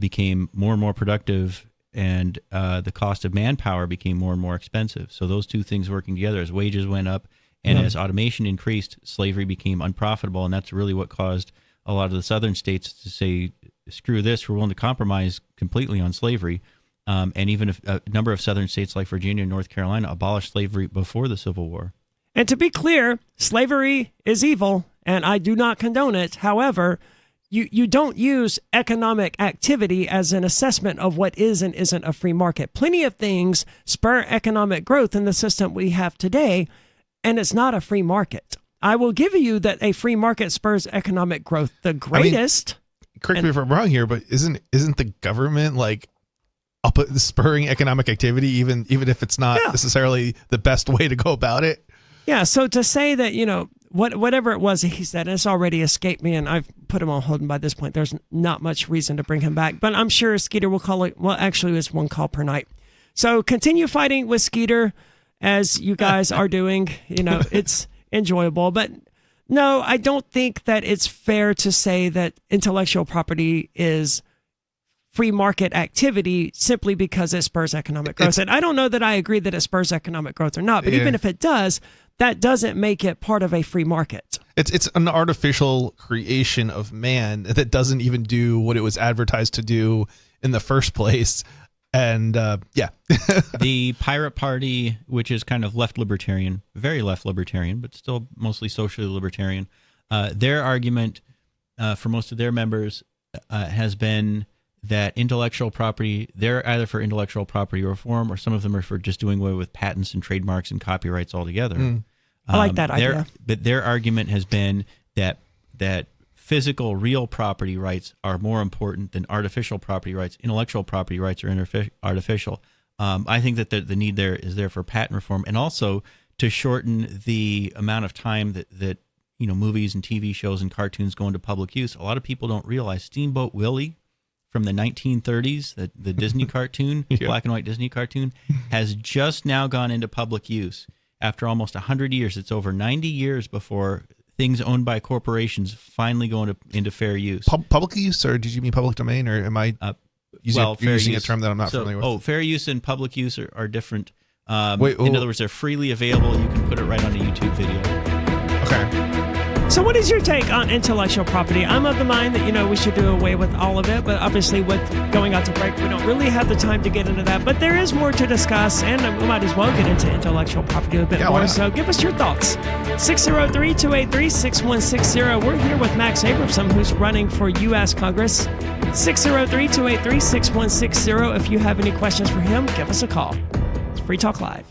became more and more productive, and the cost of manpower became more and more expensive. So those two things working together, as wages went up and as automation increased, slavery became unprofitable, and that's really what caused a lot of the southern states to say, screw this, we're willing to compromise completely on slavery. And even if a number of southern states like Virginia and North Carolina abolished slavery before the Civil War. And to be clear, slavery is evil, and I do not condone it. However, you don't use economic activity as an assessment of what is and isn't a free market. Plenty of things spur economic growth in the system we have today, and it's not a free market. I will give you that a free market spurs economic growth. The greatest... Correct me if I'm wrong here, but isn't the government like up spurring economic activity, even if it's not necessarily the best way to go about it? Yeah. So to say that, whatever it was he said, and it's already escaped me, and I've put him on hold, and by this point, there's not much reason to bring him back. But I'm sure Skeeter will call it. Well, actually, it's one call per night. So continue fighting with Skeeter as you guys are doing. It's enjoyable, but. No, I don't think that it's fair to say that intellectual property is free market activity simply because it spurs economic growth. And I don't know that I agree that it spurs economic growth or not, but even if it does, that doesn't make it part of a free market. It's an artificial creation of man that doesn't even do what it was advertised to do in the first place. And the Pirate Party, which is kind of left libertarian, very left libertarian, but still mostly socially libertarian, their argument for most of their members has been that intellectual property, they're either for intellectual property reform or some of them are for just doing away with patents and trademarks and copyrights altogether. I like that idea. But their argument has been that physical, real property rights are more important than artificial property rights. Intellectual property rights are artificial. I think that the need there is there for patent reform and also to shorten the amount of time that movies and TV shows and cartoons go into public use. A lot of people don't realize Steamboat Willie from the 1930s, the Disney cartoon, black and white Disney cartoon, has just now gone into public use after almost 100 years. It's over 90 years before things owned by corporations finally go into fair use. Public use, or did you mean public domain, or am I using a term that I'm not familiar with? Oh, fair use and public use are different. In other words, they're freely available. You can put it right on a YouTube video. Okay. So what is your take on intellectual property? I'm of the mind that, we should do away with all of it, but obviously with going out to break, we don't really have the time to get into that. But there is more to discuss, and we might as well get into intellectual property a bit more. So give us your thoughts. 603-283-6160. We're here with Max Abramson, who's running for U.S. Congress. 603-283-6160. If you have any questions for him, give us a call. It's Free Talk Live.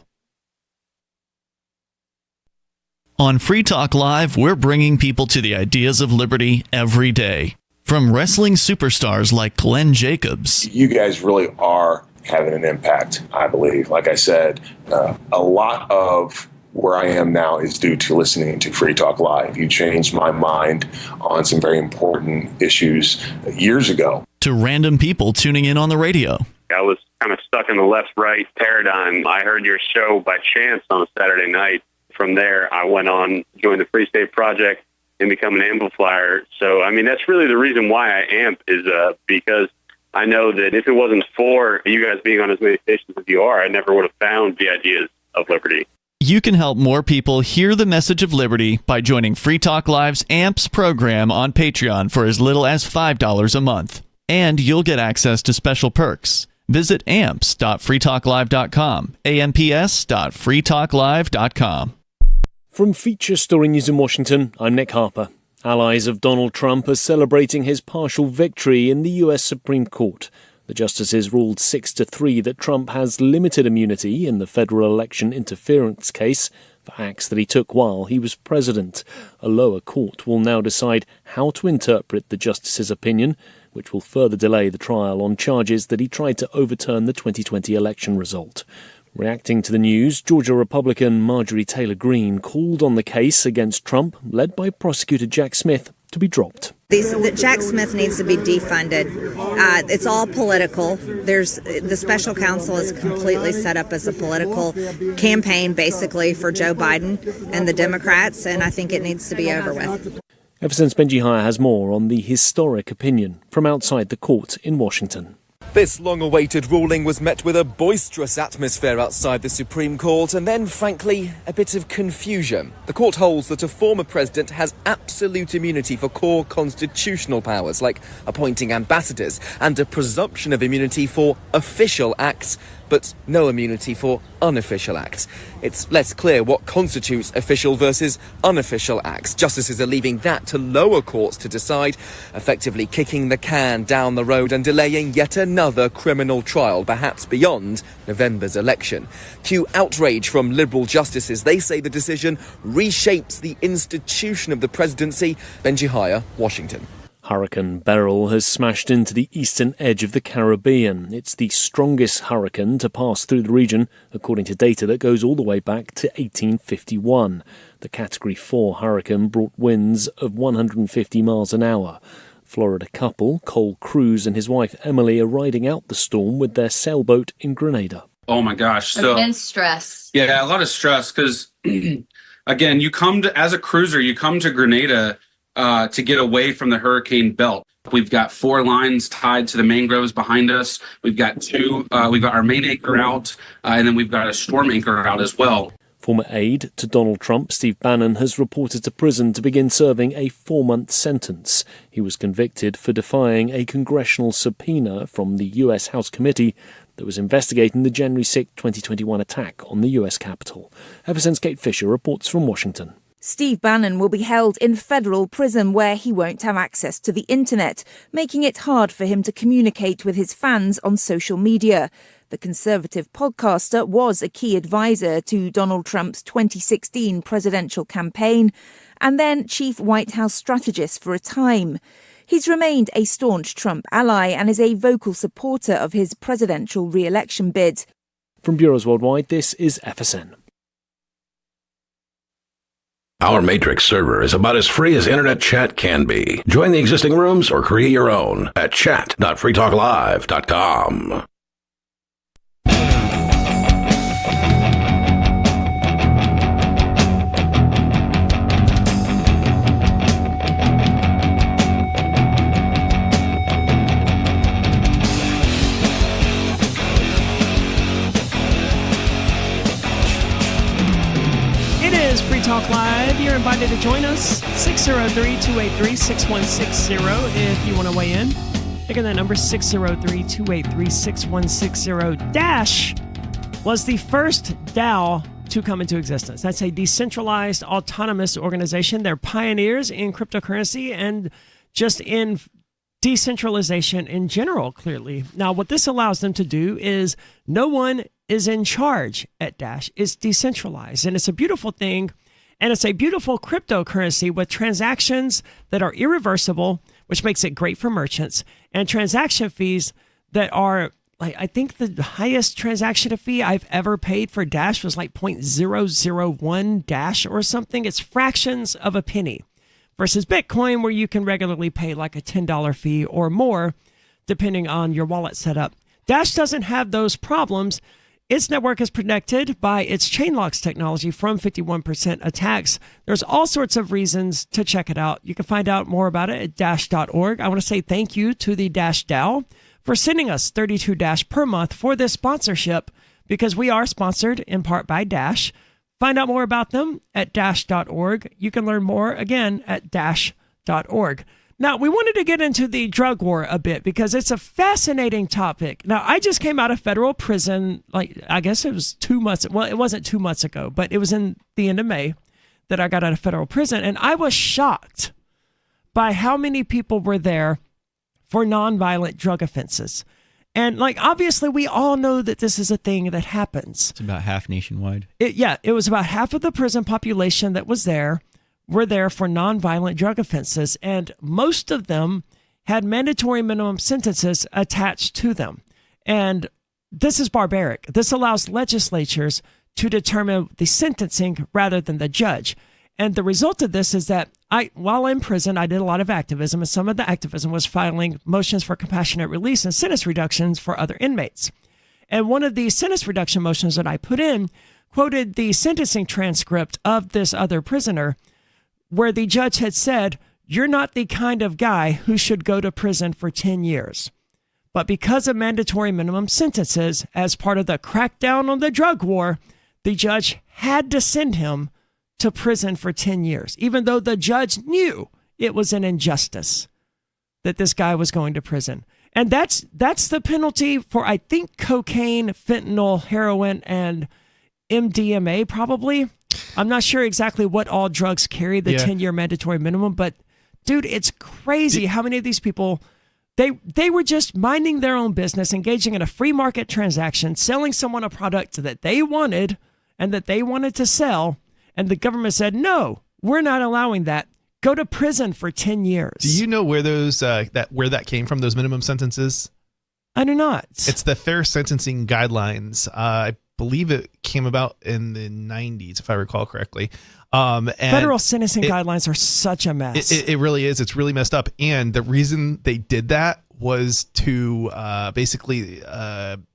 On Free Talk Live, we're bringing people to the ideas of liberty every day. From wrestling superstars like Glenn Jacobs. You guys really are having an impact, I believe. Like I said, a lot of where I am now is due to listening to Free Talk Live. You changed my mind on some very important issues years ago. To random people tuning in on the radio. I was kind of stuck in the left-right paradigm. I heard your show by chance on a Saturday night. From there, I went on, joined the Free State Project, and become an amplifier. So, I mean, that's really the reason why I amp is because I know that if it wasn't for you guys being on as many stations as you are, I never would have found the ideas of liberty. You can help more people hear the message of liberty by joining Free Talk Live's AMPS program on Patreon for as little as $5 a month. And you'll get access to special perks. Visit amps.freetalklive.com, amps.freetalklive.com. From Feature Story News in Washington, I'm Nick Harper. Allies of Donald Trump are celebrating his partial victory in the U.S. Supreme Court. The justices ruled 6-3 that Trump has limited immunity in the federal election interference case for acts that he took while he was president. A lower court will now decide how to interpret the justice's opinion, which will further delay the trial on charges that he tried to overturn the 2020 election result. Reacting to the news, Georgia Republican Marjorie Taylor Greene called on the case against Trump, led by prosecutor Jack Smith, to be dropped. Jack Smith needs to be defunded. It's all political. The special counsel is completely set up as a political campaign, basically, for Joe Biden and the Democrats, and I think it needs to be over with. Everson's Benji Hire has more on the historic opinion from outside the court in Washington. This long-awaited ruling was met with a boisterous atmosphere outside the Supreme Court and then, frankly, a bit of confusion. The court holds that a former president has absolute immunity for core constitutional powers like appointing ambassadors and a presumption of immunity for official acts, but no immunity for unofficial acts. It's less clear what constitutes official versus unofficial acts. Justices are leaving that to lower courts to decide, effectively kicking the can down the road and delaying yet another criminal trial, perhaps beyond November's election. Cue outrage from Liberal justices. They say the decision reshapes the institution of the presidency. Benji Hire, Washington. Hurricane Beryl has smashed into the eastern edge of the Caribbean. It's the strongest hurricane to pass through the region, according to data that goes all the way back to 1851. The Category 4 hurricane brought winds of 150 miles an hour. Florida couple Cole Cruz and his wife Emily are riding out the storm with their sailboat in Grenada. Oh my gosh. So immense stress. Yeah, a lot of stress because, again, as a cruiser, you come to Grenada to get away from the hurricane belt. We've got 4 lines tied to the mangroves behind us. We've got 2. We've got our main anchor out, and then we've got a storm anchor out as well. Former aide to Donald Trump, Steve Bannon, has reported to prison to begin serving a 4-month sentence. He was convicted for defying a congressional subpoena from the U.S. House Committee that was investigating the January 6, 2021 attack on the U.S. Capitol. Everson's Kate Fisher reports from Washington. Steve Bannon will be held in federal prison where he won't have access to the internet, making it hard for him to communicate with his fans on social media. The Conservative podcaster was a key advisor to Donald Trump's 2016 presidential campaign and then chief White House strategist for a time. He's remained a staunch Trump ally and is a vocal supporter of his presidential re-election bid. From Bureaus Worldwide, this is FSN. Our Matrix server is about as free as internet chat can be. Join the existing rooms or create your own at chat.freetalklive.com. Free Talk Live. You're invited to join us. 603-283-6160 if you want to weigh in. Again, that number 603-283-6160. Dash was the first DAO to come into existence. That's a decentralized autonomous organization. They're pioneers in cryptocurrency and just in decentralization in general, clearly. Now, what this allows them to do is no one is in charge at Dash. It's decentralized, and it's a beautiful thing. And it's a beautiful cryptocurrency with transactions that are irreversible, which makes it great for merchants, and transaction fees that are, like, I think the highest transaction fee I've ever paid for Dash was like 0.001 Dash or something. It's fractions of a penny versus Bitcoin, where you can regularly pay like a $10 fee or more, depending on your wallet setup. Dash doesn't have those problems. Its network is protected by its chain locks technology from 51% attacks. There's all sorts of reasons to check it out. You can find out more about it at dash.org. I want to say thank you to the Dash DAO for sending us 32 Dash per month for this sponsorship, because we are sponsored in part by Dash. Find out more about them at dash.org. You can learn more again at dash.org. Now, we wanted to get into the drug war a bit because it's a fascinating topic. Now, I just came out of federal prison, like, I guess it was 2 months. Well, it wasn't 2 months ago, but it was in the end of May that I got out of federal prison. And I was shocked by how many people were there for nonviolent drug offenses. And, like, obviously, we all know that this is a thing that happens. It's about half nationwide. It was about half of the prison population that was there were there for nonviolent drug offenses, and most of them had mandatory minimum sentences attached to them. And this is barbaric. This allows legislatures to determine the sentencing rather than the judge. And the result of this is that while in prison, I did a lot of activism, and some of the activism was filing motions for compassionate release and sentence reductions for other inmates. And one of the sentence reduction motions that I put in quoted the sentencing transcript of this other prisoner, where the judge had said, "You're not the kind of guy who should go to prison for 10 years. But because of mandatory minimum sentences, as part of the crackdown on the drug war, the judge had to send him to prison for 10 years, even though the judge knew it was an injustice that this guy was going to prison." And that's the penalty for, I think, cocaine, fentanyl, heroin, and MDMA probably. I'm not sure exactly what all drugs carry the 10-year mandatory minimum, but dude, it's crazy how many of these people, they were just minding their own business, engaging in a free market transaction, selling someone a product that they wanted and that they wanted to sell, and the government said, "No, we're not allowing that. Go to prison for 10 years." Do you know where those where that came from, those minimum sentences? I do not. It's the Fair Sentencing Guidelines. I believe it came about in the 90s, if I recall correctly. And federal sentencing guidelines are such a mess. It really is. It's really messed up. And the reason they did that was to basically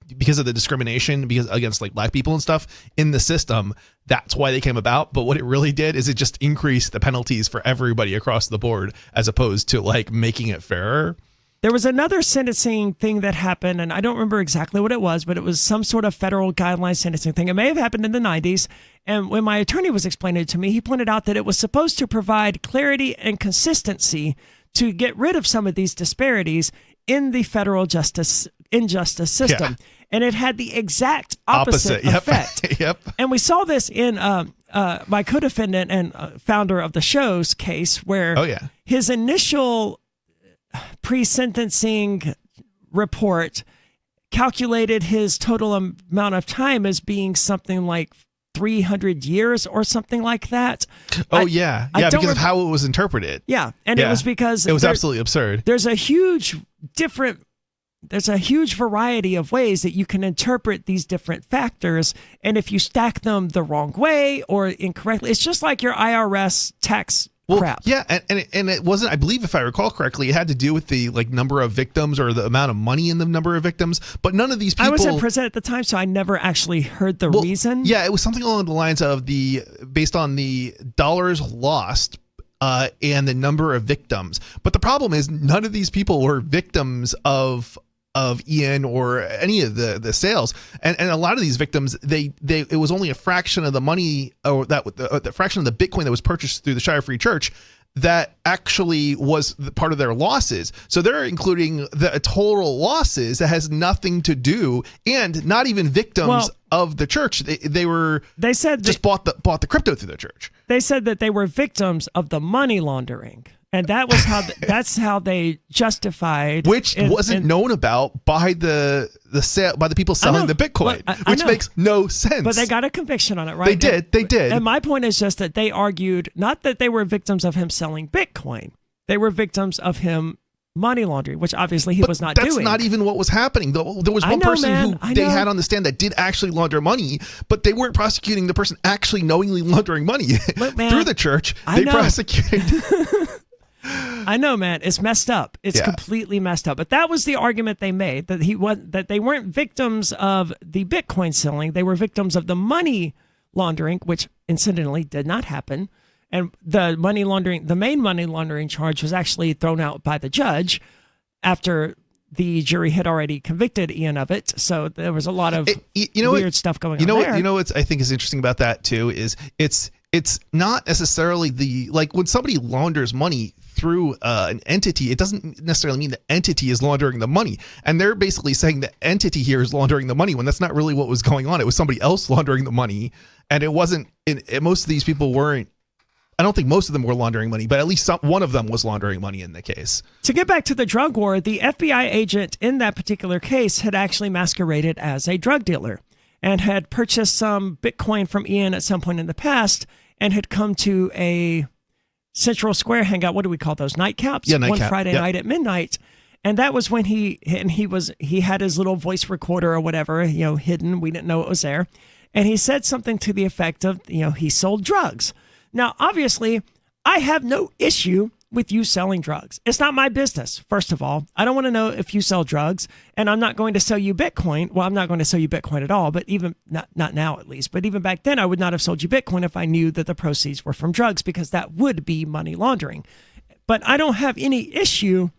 because of the discrimination against like black people and stuff in the system. That's why they came about. But what it really did is it just increased the penalties for everybody across the board, as opposed to like making it fairer. There was another sentencing thing that happened, and I don't remember exactly what it was, but it was some sort of federal guideline sentencing thing. It may have happened in the 90s. And when my attorney was explaining it to me, he pointed out that it was supposed to provide clarity and consistency to get rid of some of these disparities in the federal justice system. Yeah. And it had the exact opposite effect. Yep. And we saw this in my co-defendant and founder of the show's case, where his initial pre-sentencing report calculated his total amount of time as being something like 300 years or something like that. Because of how it was interpreted. Yeah, and it was because it was absolutely absurd. There's a huge variety of ways that you can interpret these different factors, and if you stack them the wrong way or incorrectly, it's just like your IRS tax crap. Yeah, and it wasn't, I believe, if I recall correctly, it had to do with the like number of victims or the amount of money in the number of victims. But none of these people. I was in prison at the time, so I never actually heard the reason. Yeah, it was something along the lines of based on the dollars lost and the number of victims. But the problem is none of these people were victims of Ian or any of the sales, and a lot of these victims, it was only a fraction of the money, or the fraction of the Bitcoin that was purchased through the Shire Free Church that actually was part of their losses. So they're including the total losses that has nothing to do, and not even victims of the church. They said bought the crypto through the church. They said that they were victims of the money laundering. And that's how they justified, which wasn't known about by the sale, by the people selling the Bitcoin, which makes no sense. But they got a conviction on it, right? They did. And my point is just that they argued not that they were victims of him selling Bitcoin. They were victims of him money laundering, which obviously he was not doing. That's not even what was happening. There was one person who they had on the stand that did actually launder money, but they weren't prosecuting the person actually knowingly laundering money. Look, man, through the church. They prosecuted. I know, man. It's messed up. It's completely messed up. But that was the argument they made, that they weren't victims of the Bitcoin selling. They were victims of the money laundering, which incidentally did not happen. And the main money laundering charge was actually thrown out by the judge after the jury had already convicted Ian of it. So there was a lot of weird stuff going on there. You know what I think is interesting about that too is it's not necessarily when somebody launders money through an entity, it doesn't necessarily mean the entity is laundering the money. And they're basically saying the entity here is laundering the money when that's not really what was going on. It was somebody else laundering the money, and it wasn't. Most of these people weren't. I don't think most of them were laundering money, but at least one of them was laundering money in the case. To get back to the drug war, the FBI agent in that particular case had actually masqueraded as a drug dealer and had purchased some Bitcoin from Ian at some point in the past and had come to a Central Square hangout. What do we call those? Nightcaps? Yeah, nightcap. One Friday night at midnight. And that was when he had his little voice recorder or whatever, hidden. We didn't know it was there. And he said something to the effect of, he sold drugs. Now, obviously, I have no issue with you selling drugs. It's not my business, first of all. I don't want to know if you sell drugs, and I'm not going to sell you Bitcoin. Well, I'm not going to sell you Bitcoin at all, but even not now at least. But even back then, I would not have sold you Bitcoin if I knew that the proceeds were from drugs, because that would be money laundering. But I don't have any issue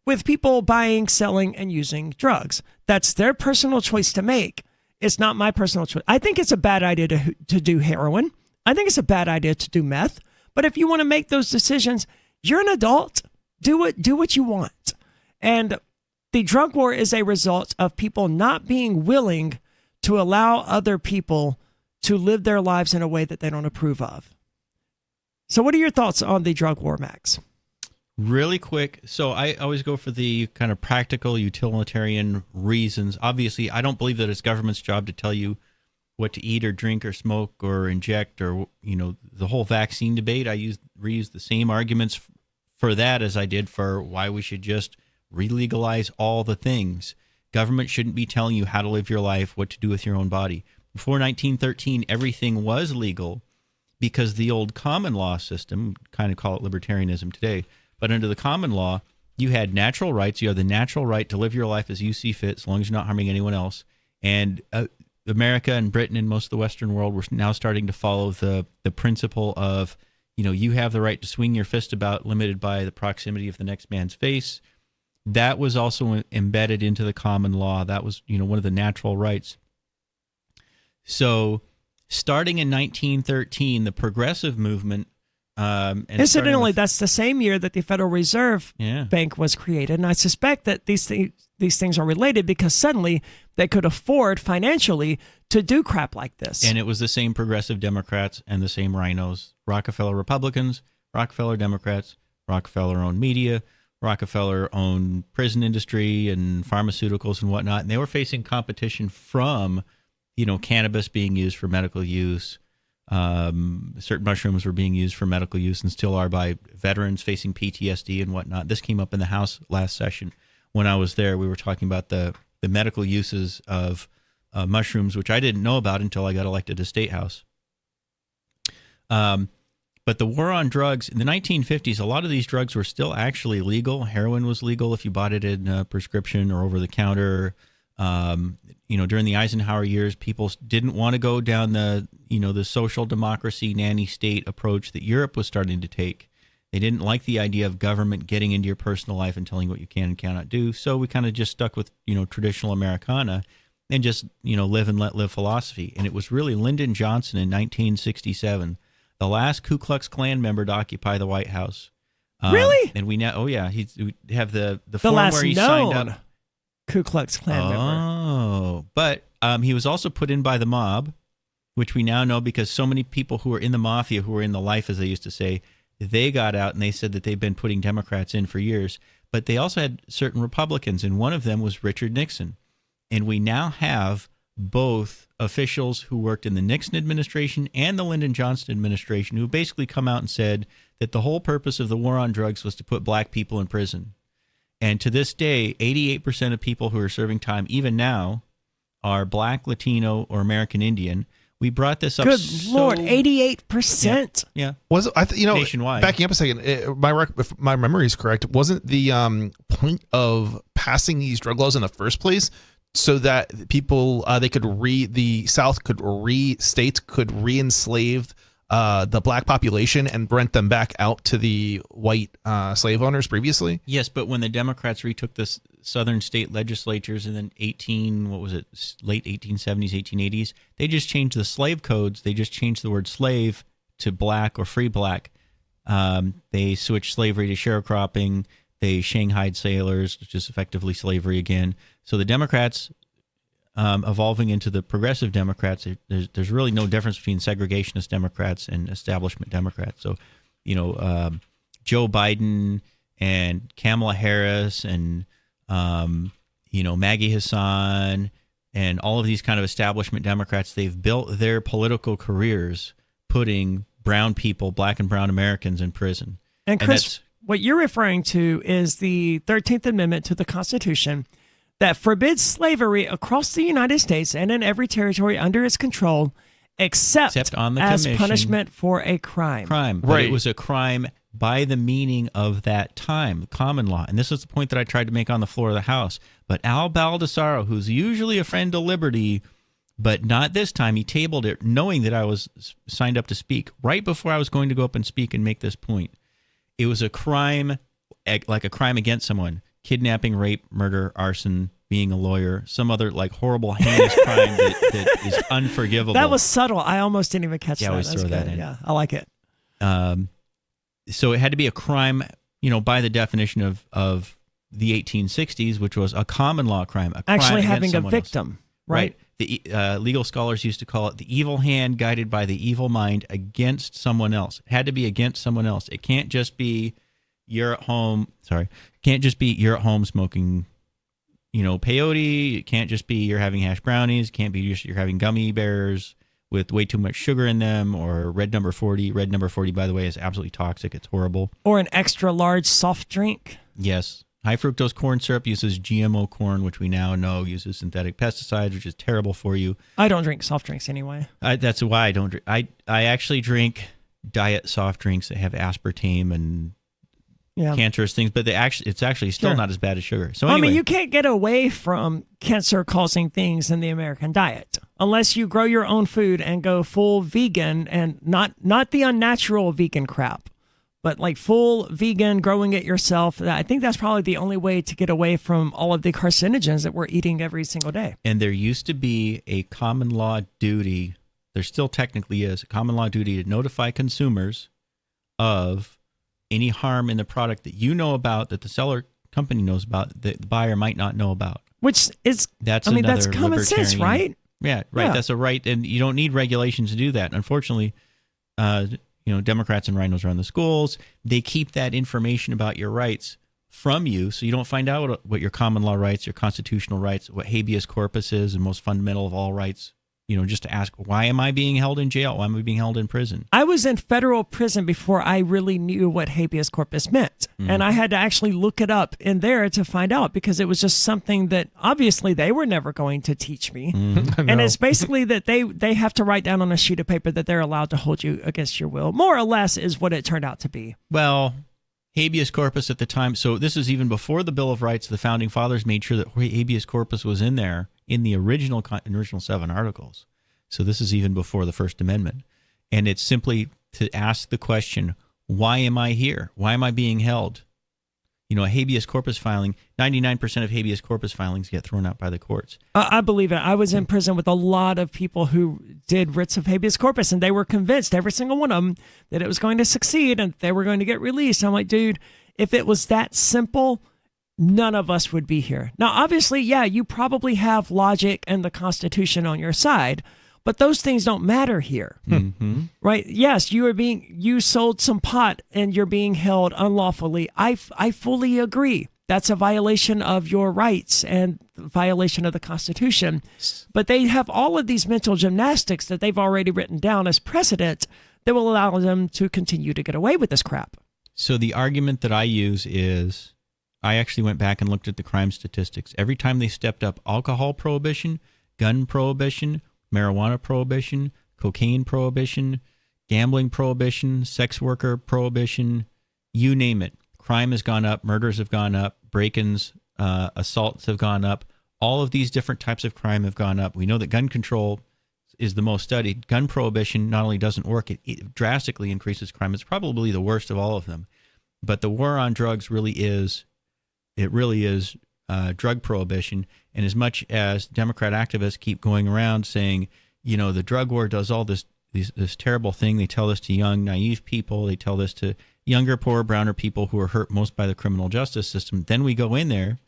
with people buying, selling, and using drugs. That's their personal choice to make. It's not my personal choice. I think it's a bad idea to do heroin. I think it's a bad idea to do meth. But if you want to make those decisions, you're an adult. Do what you want. And the drug war is a result of people not being willing to allow other people to live their lives in a way that they don't approve of. So what are your thoughts on the drug war, Max? Really quick. So I always go for the kind of practical utilitarian reasons. Obviously, I don't believe that it's government's job to tell you what to eat or drink or smoke or inject or, the whole vaccine debate. I reuse the same arguments for that as I did for why we should just re-legalize all the things. Government shouldn't be telling you how to live your life, what to do with your own body. Before 1913, everything was legal because the old common law system, kind of call it libertarianism today, but under the common law, you had natural rights. You have the natural right to live your life as you see fit, as long as you're not harming anyone else. And America and Britain and most of the Western world were now starting to follow the principle of, you have the right to swing your fist about, limited by the proximity of the next man's face. That was also embedded into the common law. That was, one of the natural rights. So starting in 1913, the progressive movement. Incidentally, that's the same year that the Federal Reserve Bank was created. And I suspect that these things are related because suddenly they could afford financially to do crap like this. And it was the same progressive Democrats and the same rhinos. Rockefeller Republicans, Rockefeller Democrats, Rockefeller-owned media, Rockefeller-owned prison industry and pharmaceuticals and whatnot. And they were facing competition from, cannabis being used for medical use. Certain mushrooms were being used for medical use and still are by veterans facing PTSD and whatnot. This came up in the House last session when I was there. We were talking about the medical uses of mushrooms, which I didn't know about until I got elected to State House. But the war on drugs in the 1950s, a lot of these drugs were still actually legal. Heroin was legal if you bought it in a prescription or over the counter. During the Eisenhower years, people didn't want to go down the social democracy nanny state approach that Europe was starting to take. They didn't like the idea of government getting into your personal life and telling you what you can and cannot do. So we kind of just stuck with, traditional Americana and just, live and let live philosophy. And it was really Lyndon Johnson in 1967, the last Ku Klux Klan member to occupy the White House. Really? And we now, we have the form where he signed up. Ku Klux Klan member. Oh, but he was also put in by the mob, which we now know because so many people who were in the mafia, who were in the life, as they used to say, they got out and they said that they've been putting Democrats in for years. But they also had certain Republicans, and one of them was Richard Nixon. And we now have both officials who worked in the Nixon administration and the Lyndon Johnson administration who basically come out and said that the whole purpose of the war on drugs was to put black people in prison. And to this day, 88% of people who are serving time, even now, are black, Latino, or American Indian. We brought this up. Good Lord, 88%. Yeah. Was it, nationwide. Backing up a second, if my memory is correct, wasn't the point of passing these drug laws in the first place so that people the South could re-enslave the black population and rent them back out to the white slave owners previously? Yes, but when the Democrats retook the southern state legislatures in the late 1870s, 1880s, they just changed the slave codes. They just changed the word slave to black or free black. They switched slavery to sharecropping. They shanghaied sailors, which is effectively slavery again. So the Democrats evolving into the progressive Democrats, there's really no difference between segregationist Democrats and establishment Democrats. So, Joe Biden and Kamala Harris and, Maggie Hassan and all of these kind of establishment Democrats, they've built their political careers putting brown people, black and brown Americans in prison. And Chris, what you're referring to is the 13th Amendment to the Constitution that forbids slavery across the United States and in every territory under its control, except on the as commission. punishment for a crime. But Right. it was a crime by the meaning of that time, common law. And this is the point that I tried to make on the floor of the House. But Al Baldessaro, who's usually a friend to liberty, but not this time, he tabled it knowing that I was signed up to speak right before I was going to go up and speak and make this point. It was a crime, like a crime against someone. Kidnapping, rape, murder, arson, being a lawyer, some other like horrible, heinous crime that is unforgivable. That was subtle. I almost didn't even catch that. I always That's throw that good. in. Yeah, I like it. So it had to be a crime, by the definition of the 1860s, which was a common law crime. Actually having a someone victim, else. right? The legal scholars used to call it the evil hand guided by the evil mind against someone else. It had to be against someone else. It can't just be you're at home. Sorry, can't just be you're at home smoking, peyote. It can't just be you're having hash brownies. It can't be just you're having gummy bears with way too much sugar in them, or red number 40. Red number 40, by the way, is absolutely toxic. It's horrible. Or an extra large soft drink. Yes. High fructose corn syrup uses GMO corn, which we now know uses synthetic pesticides, which is terrible for you. I don't drink soft drinks anyway. That's why I don't drink. I actually drink diet soft drinks that have aspartame and cancerous things, but it's actually still not as bad as sugar. So anyway, you can't get away from cancer-causing things in the American diet unless you grow your own food and go full vegan, and not the unnatural vegan crap, but like full vegan, growing it yourself. I think that's probably the only way to get away from all of the carcinogens that we're eating every single day. And there used to be a common law duty. There still technically is a common law duty to notify consumers of any harm in the product that you know about, that the seller company knows about, that the buyer might not know about. Which is, that's common sense, right? Yeah, right. Yeah. That's a right, and you don't need regulations to do that. Unfortunately, Democrats and rhinos run the schools. They keep that information about your rights from you, so you don't find out what your common law rights, your constitutional rights, what habeas corpus is, and most fundamental of all rights. Just to ask, why am I being held in jail? Why am I being held in prison? I was in federal prison before I really knew what habeas corpus meant. Mm-hmm. And I had to actually look it up in there to find out, because it was just something that obviously they were never going to teach me. Mm-hmm. And it's basically that they have to write down on a sheet of paper that they're allowed to hold you against your will. More or less is what it turned out to be. Well, habeas corpus at the time. So this is even before the Bill of Rights. The founding fathers made sure that habeas corpus was in there in the original 7 articles. So this is even before the First Amendment. And it's simply to ask the question, why am I here? Why am I being held? A habeas corpus filing, 99% of habeas corpus filings get thrown out by the courts. I believe it. I was in prison with a lot of people who did writs of habeas corpus, and they were convinced, every single one of them, that it was going to succeed and they were going to get released. I'm like, dude, if it was that simple, none of us would be here. Now, obviously, you probably have logic and the Constitution on your side, But those things don't matter here, right? Yes, you sold some pot and you're being held unlawfully. I fully agree. That's a violation of your rights and violation of the Constitution. But they have all of these mental gymnastics that they've already written down as precedent that will allow them to continue to get away with this crap. So the argument that I use is, I actually went back and looked at the crime statistics. Every time they stepped up alcohol prohibition, gun prohibition, marijuana prohibition, cocaine prohibition, gambling prohibition, sex worker prohibition, you name it. Crime has gone up, murders have gone up, break-ins, assaults have gone up. All of these different types of crime have gone up. We know that gun control is the most studied. Gun prohibition not only doesn't work, it drastically increases crime. It's probably the worst of all of them. But the war on drugs really is drug prohibition. And as much as Democrat activists keep going around saying, you know, the drug war does all this terrible thing, they tell this to young, naive people, they tell this to younger, poorer, browner people who are hurt most by the criminal justice system. Then we go in there,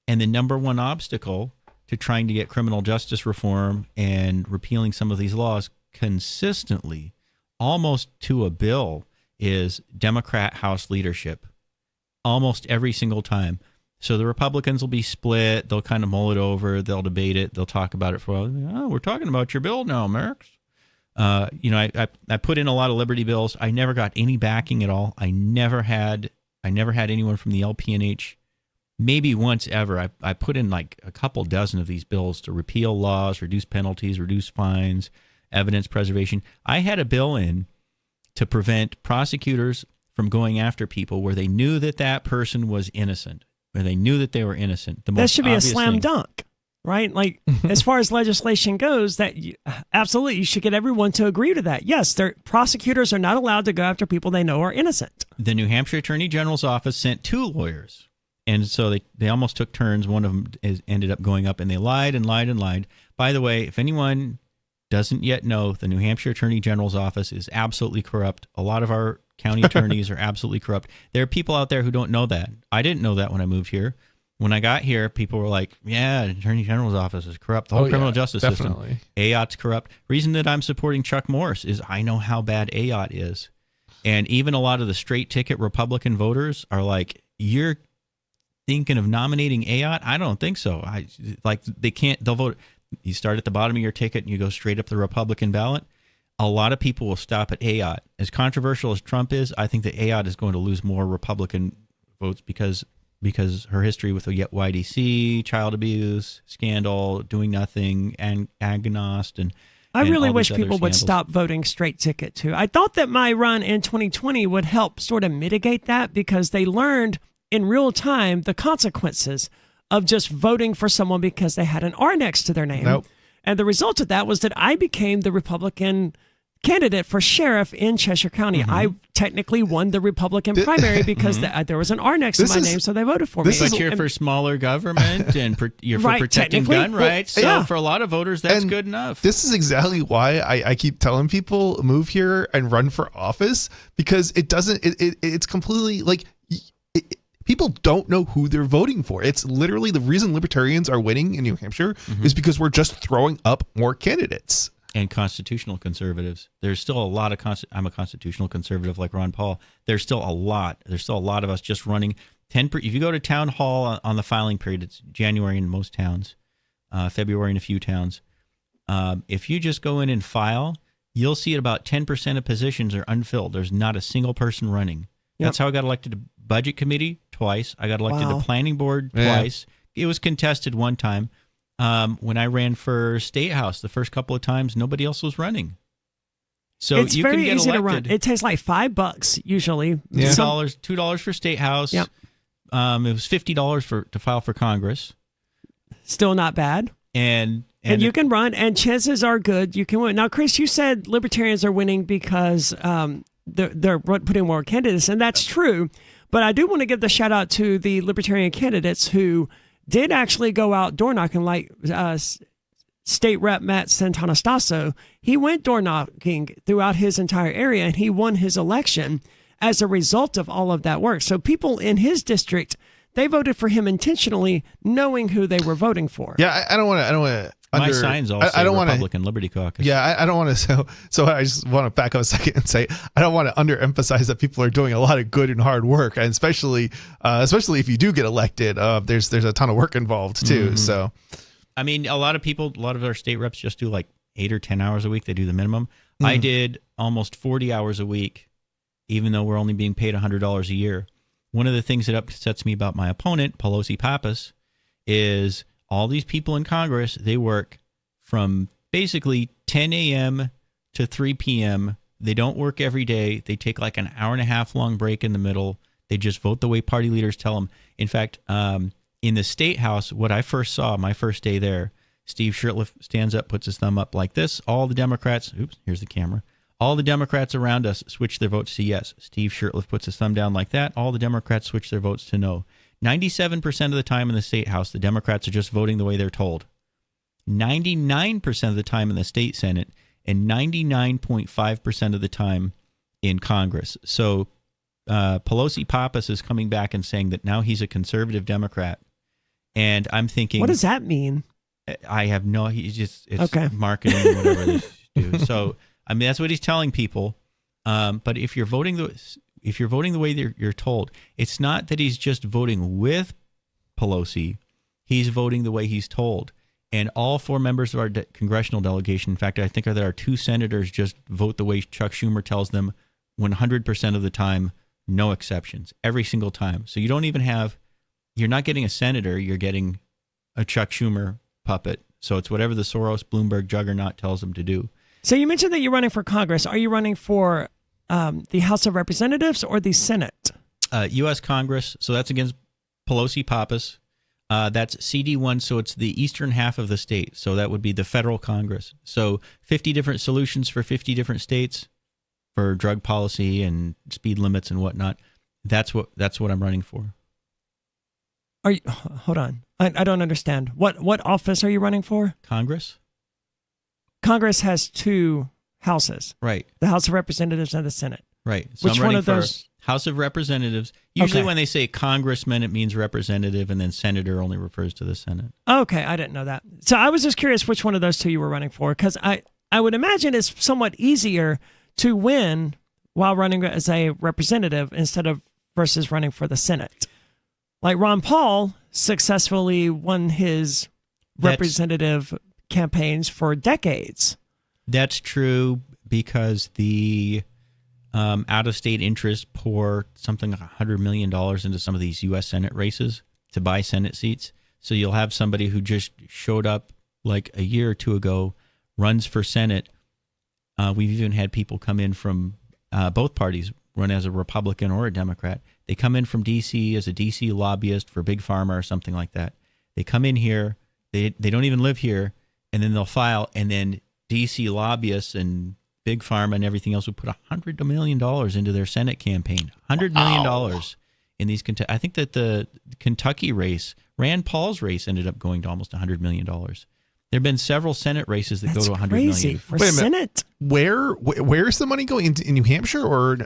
and the number one obstacle to trying to get criminal justice reform and repealing some of these laws consistently, almost to a bill, is Democrat House leadership. Almost every single time. So the Republicans will be split. They'll kind of mull it over. They'll debate it. They'll talk about it for a while. Oh, we're talking about your bill now, Merrick. I put in a lot of liberty bills. I never got any backing at all. I never had anyone from the LPNH. Maybe once ever. I put in like a couple dozen of these bills to repeal laws, reduce penalties, reduce fines, evidence preservation. I had a bill in to prevent prosecutors from going after people where they knew that person was innocent, where they knew that they were innocent. That should be a slam dunk. Right? Like, as far as legislation goes, that absolutely, you should get everyone to agree to that. Yes, prosecutors are not allowed to go after people they know are innocent. The New Hampshire Attorney General's office sent 2 lawyers. And so they almost took turns. One of them ended up going up, and they lied and lied and lied. By the way, if anyone doesn't yet know, the New Hampshire Attorney General's office is absolutely corrupt. A lot of our county attorneys are absolutely corrupt. There are people out there who don't know that. I didn't know that when I moved here. When I got here, people were like, yeah, the Attorney General's office is corrupt. The whole criminal justice system. AOT's corrupt. Reason that I'm supporting Chuck Morse is I know how bad AOT is. And even a lot of the straight ticket Republican voters are like, you're thinking of nominating AOT? I don't think so. They'll vote. You start at the bottom of your ticket and you go straight up the Republican ballot. A lot of people will stop at AOT. As controversial as Trump is, I think that AOT is going to lose more Republican votes because her history with the YDC, child abuse, scandal, doing nothing, and agonost, and I really wish people would stop voting straight ticket too. I thought that my run in 2020 would help sort of mitigate that because they learned in real time the consequences of just voting for someone because they had an R next to their name. Nope. And the result of that was that I became the Republican candidate for sheriff in Cheshire County. I technically won the Republican primary because there was an R next to my name, so they voted for me. But you're for smaller government and you're for protecting gun rights. So for a lot of voters, that's good enough. This is exactly why I keep telling people move here and run for office, because it's completely like people don't know who they're voting for. It's literally the reason libertarians are winning in New Hampshire is because we're just throwing up more candidates. And constitutional conservatives. There's still a lot of I'm a constitutional conservative like Ron Paul. There's still a lot of us just running 10%. If you go to town hall on the filing period, it's January in most towns, February in a few towns. If you just go in and file, you'll see about 10% of positions are unfilled. There's not a single person running. That's how I got elected to budget committee twice. I got elected to planning board twice. It was contested one time. When I ran for State House the first couple of times, nobody else was running. So it's you very can get easy elected. to run. It takes like $5 usually. $2 for State House. Yep. It was $50 to file for Congress. Still not bad. And you can run, and chances are good you can win. Now, Chris, you said libertarians are winning because they're putting more candidates, and that's true. But I do want to give the shout out to the libertarian candidates who did actually go out door knocking, like State Rep Matt Santanastasso. He went door knocking throughout his entire area, and he won his election as a result of all of that work. So people in his district they voted for him intentionally, knowing who they were voting for. Yeah, I don't want to. My signs all say Republican Liberty Caucus. Yeah, I don't want to. So I just want to back up a second and say I don't want to underemphasize that people are doing a lot of good and hard work, and especially if you do get elected, there's a ton of work involved too. Mm-hmm. So, I mean, a lot of our state reps just do like 8 or 10 hours a week. They do the minimum. I did almost 40 hours a week, even though we're only being paid $100 a year. One of the things that upsets me about my opponent, Pelosi Pappas, is all these people in Congress, they work from basically 10 a.m. to 3 p.m. They don't work every day. They take like an hour and a half long break in the middle. They just vote the way party leaders tell them. In fact, in the State House, what I first saw my first day there, Steve Shurtleff stands up, puts his thumb up like this. All the Democrats, here's the camera. All the Democrats around us switch their votes to yes. Steve Shurtleff puts his thumb down like that. All the Democrats switch their votes to no. 97% of the time in the State House, the Democrats are just voting the way they're told. 99% of the time in the State Senate, and 99.5% of the time in Congress. So Pelosi Pappas is coming back and saying that now he's a conservative Democrat. And I'm thinking... What does that mean? I have no... it's okay. Marketing, whatever they do. So, I mean, that's what he's telling people. But if you're voting the way you're told, it's not that he's just voting with Pelosi. He's voting the way he's told. And all 4 members of our congressional delegation, in fact, I think there are 2 senators, just vote the way Chuck Schumer tells them 100% of the time, no exceptions, every single time. So you don't even have, you're not getting a senator, you're getting a Chuck Schumer puppet. So it's whatever the Soros Bloomberg juggernaut tells them to do. So you mentioned that you're running for Congress. Are you running for the House of Representatives or the Senate? U.S. Congress. So that's against Pelosi Pappas. That's CD1, so it's the eastern half of the state. So that would be the federal Congress. So 50 different solutions for 50 different states for drug policy and speed limits and whatnot. That's what I'm running for. Are you? Hold on. I don't understand. What office are you running for? Congress. Congress has 2 houses. Right. The House of Representatives and the Senate. Right. So Which I'm running one of for those? House of Representatives. Usually when they say congressman, it means representative, and then senator only refers to the Senate. Okay, I didn't know that. So I was just curious which one of those 2 you were running for, because I would imagine it's somewhat easier to win while running as a representative instead of versus running for the Senate. Like Ron Paul successfully won his representative campaigns for decades. That's true because the out-of-state interests pour something like $100 million into some of these U.S. Senate races to buy Senate seats. So you'll have somebody who just showed up like a year or 2 ago, runs for Senate. We've even had people come in from both parties, run as a Republican or a Democrat. They come in from D.C. as a D.C. lobbyist for Big Pharma or something like that. They come in here, they don't even live here, and then they'll file, and then D.C. lobbyists and Big Pharma and everything else would put $100 million into their Senate campaign. $100 million in these. I think that the Kentucky race, Rand Paul's race, ended up going to almost $100 million. There have been several Senate races that go to $100 million. For Senate? Where's the money going? In New Hampshire or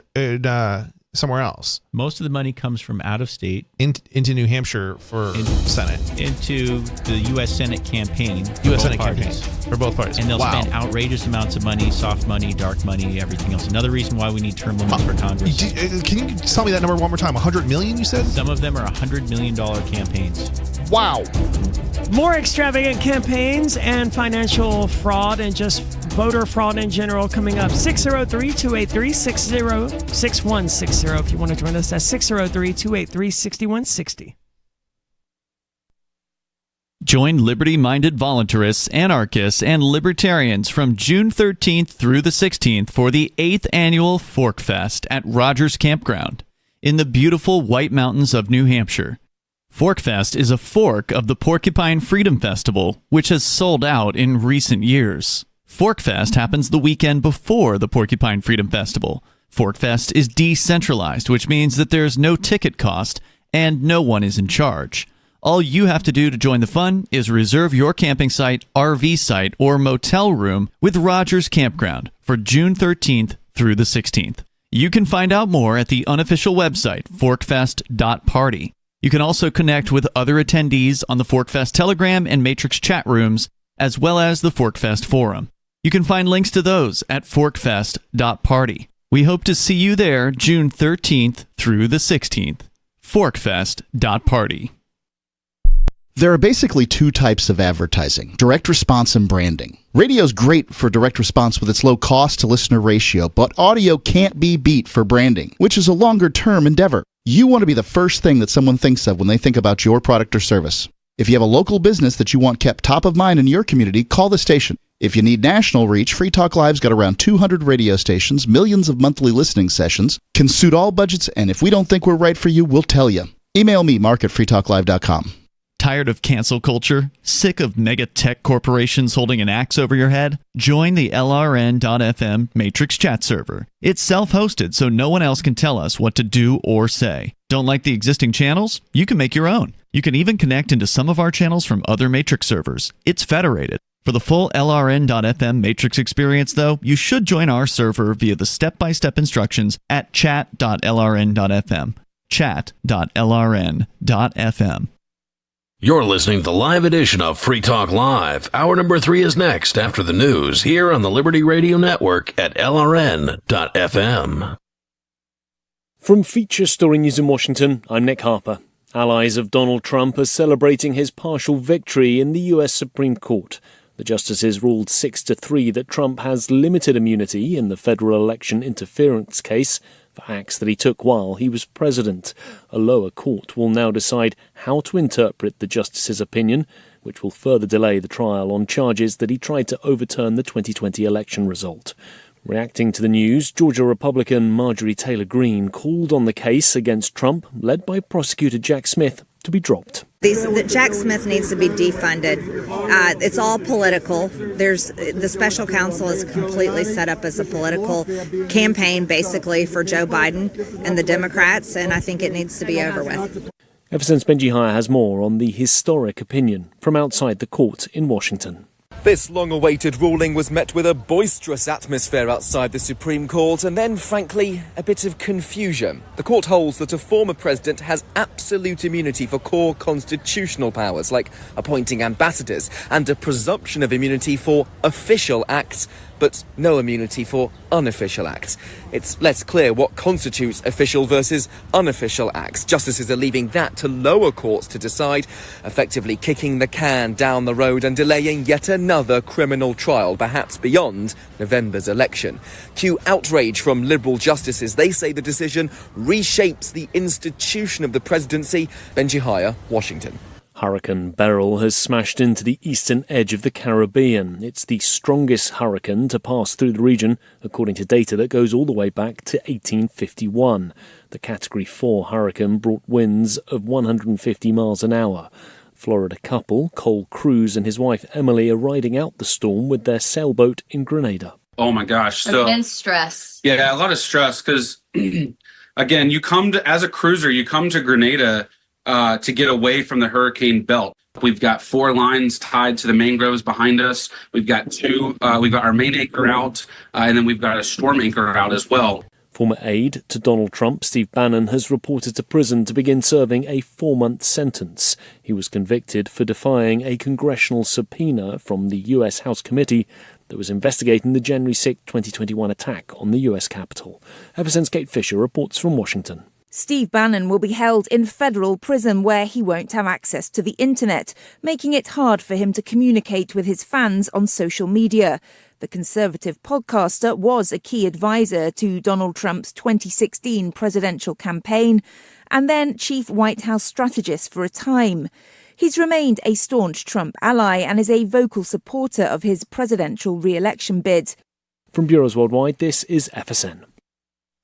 somewhere else? Most of the money comes from out of state into New Hampshire for Senate, into the U.S. Senate campaign. U.S. Senate campaign for both parties, and they'll spend outrageous amounts of money, soft money, dark money, everything else. Another reason why we need term limits for Congress. Can you tell me that number one more time? 100 million, you said? Some of them are $100 million campaigns. Wow. More extravagant campaigns and financial fraud and just voter fraud in general coming up. 603-283-6160 if you want to join us. That's 603-283-6160. Join liberty-minded voluntarists, anarchists, and libertarians from June 13th through the 16th for the 8th annual Fork Fest at Rogers Campground in the beautiful White Mountains of New Hampshire. Fork Fest is a fork of the Porcupine Freedom Festival, which has sold out in recent years. Fork Fest happens the weekend before the Porcupine Freedom Festival. Fork Fest is decentralized, which means that there's no ticket cost and no one is in charge. All you have to do to join the fun is reserve your camping site, RV site, or motel room with Rogers Campground for June 13th through the 16th. You can find out more at the unofficial website, forkfest.party. You can also connect with other attendees on the ForkFest Telegram and Matrix chat rooms, as well as the ForkFest forum. You can find links to those at forkfest.party. We hope to see you there June 13th through the 16th. forkfest.party. There are basically two types of advertising, direct response and branding. Radio's great for direct response with its low cost to listener ratio, but audio can't be beat for branding, which is a longer term endeavor. You want to be the first thing that someone thinks of when they think about your product or service. If you have a local business that you want kept top of mind in your community, call the station. If you need national reach, Free Talk Live's got around 200 radio stations, millions of monthly listening sessions, can suit all budgets, and if we don't think we're right for you, we'll tell you. Email me, mark@freetalklive.com. Tired of cancel culture? Sick of mega tech corporations holding an axe over your head? Join the LRN.FM Matrix chat server. It's self-hosted, so no one else can tell us what to do or say. Don't like the existing channels? You can make your own. You can even connect into some of our channels from other Matrix servers. It's federated. For the full LRN.FM Matrix experience, though, you should join our server via the step-by-step instructions at chat.lrn.fm. chat.lrn.fm. You're listening to the live edition of Free Talk Live. Hour number 3 is next after the news here on the Liberty Radio Network at LRN.FM. From Feature Story News in Washington, I'm Nick Harper. Allies of Donald Trump are celebrating his partial victory in the U.S. Supreme Court. The justices ruled 6-3 that Trump has limited immunity in the federal election interference case for acts that he took while he was president. A lower court will now decide how to interpret the justice's opinion, which will further delay the trial on charges that he tried to overturn the 2020 election result. Reacting to the news, Georgia Republican Marjorie Taylor Greene called on the case against Trump, led by prosecutor Jack Smith, to be dropped. Jack Smith needs to be defunded. It's all political. The special counsel is completely set up as a political campaign, basically, for Joe Biden and the Democrats, and I think it needs to be over with. FSN's Benji Hire has more on the historic opinion from outside the court in Washington. This long-awaited ruling was met with a boisterous atmosphere outside the Supreme Court and then, frankly, a bit of confusion. The court holds that a former president has absolute immunity for core constitutional powers like appointing ambassadors and a presumption of immunity for official acts, but no immunity for unofficial acts. It's less clear what constitutes official versus unofficial acts. Justices are leaving that to lower courts to decide, effectively kicking the can down the road and delaying yet another criminal trial, perhaps beyond November's election. Cue outrage from Liberal justices. They say the decision reshapes the institution of the presidency. Benji Hire, Washington. Hurricane Beryl has smashed into the eastern edge of the Caribbean. It's the strongest hurricane to pass through the region, according to data that goes all the way back to 1851. The Category 4 hurricane brought winds of 150 miles an hour. Florida couple Cole Cruz and his wife Emily are riding out the storm with their sailboat in Grenada. Oh my gosh. So immense stress. Yeah, a lot of stress because, again, as a cruiser, you come to Grenada to get away from the hurricane belt. We've got 4 lines tied to the mangroves behind us. We've got we've got our main anchor out, and then we've got a storm anchor out as well. Former aide to Donald Trump, Steve Bannon, has reported to prison to begin serving a 4-month sentence. He was convicted for defying a congressional subpoena from the U.S. House Committee that was investigating the January 6, 2021 attack on the U.S. Capitol. FSN's Kate Fisher reports from Washington. Steve Bannon will be held in federal prison where he won't have access to the internet, making it hard for him to communicate with his fans on social media. The Conservative podcaster was a key advisor to Donald Trump's 2016 presidential campaign and then chief White House strategist for a time. He's remained a staunch Trump ally and is a vocal supporter of his presidential re-election bid. From Bureaus Worldwide, this is FSN.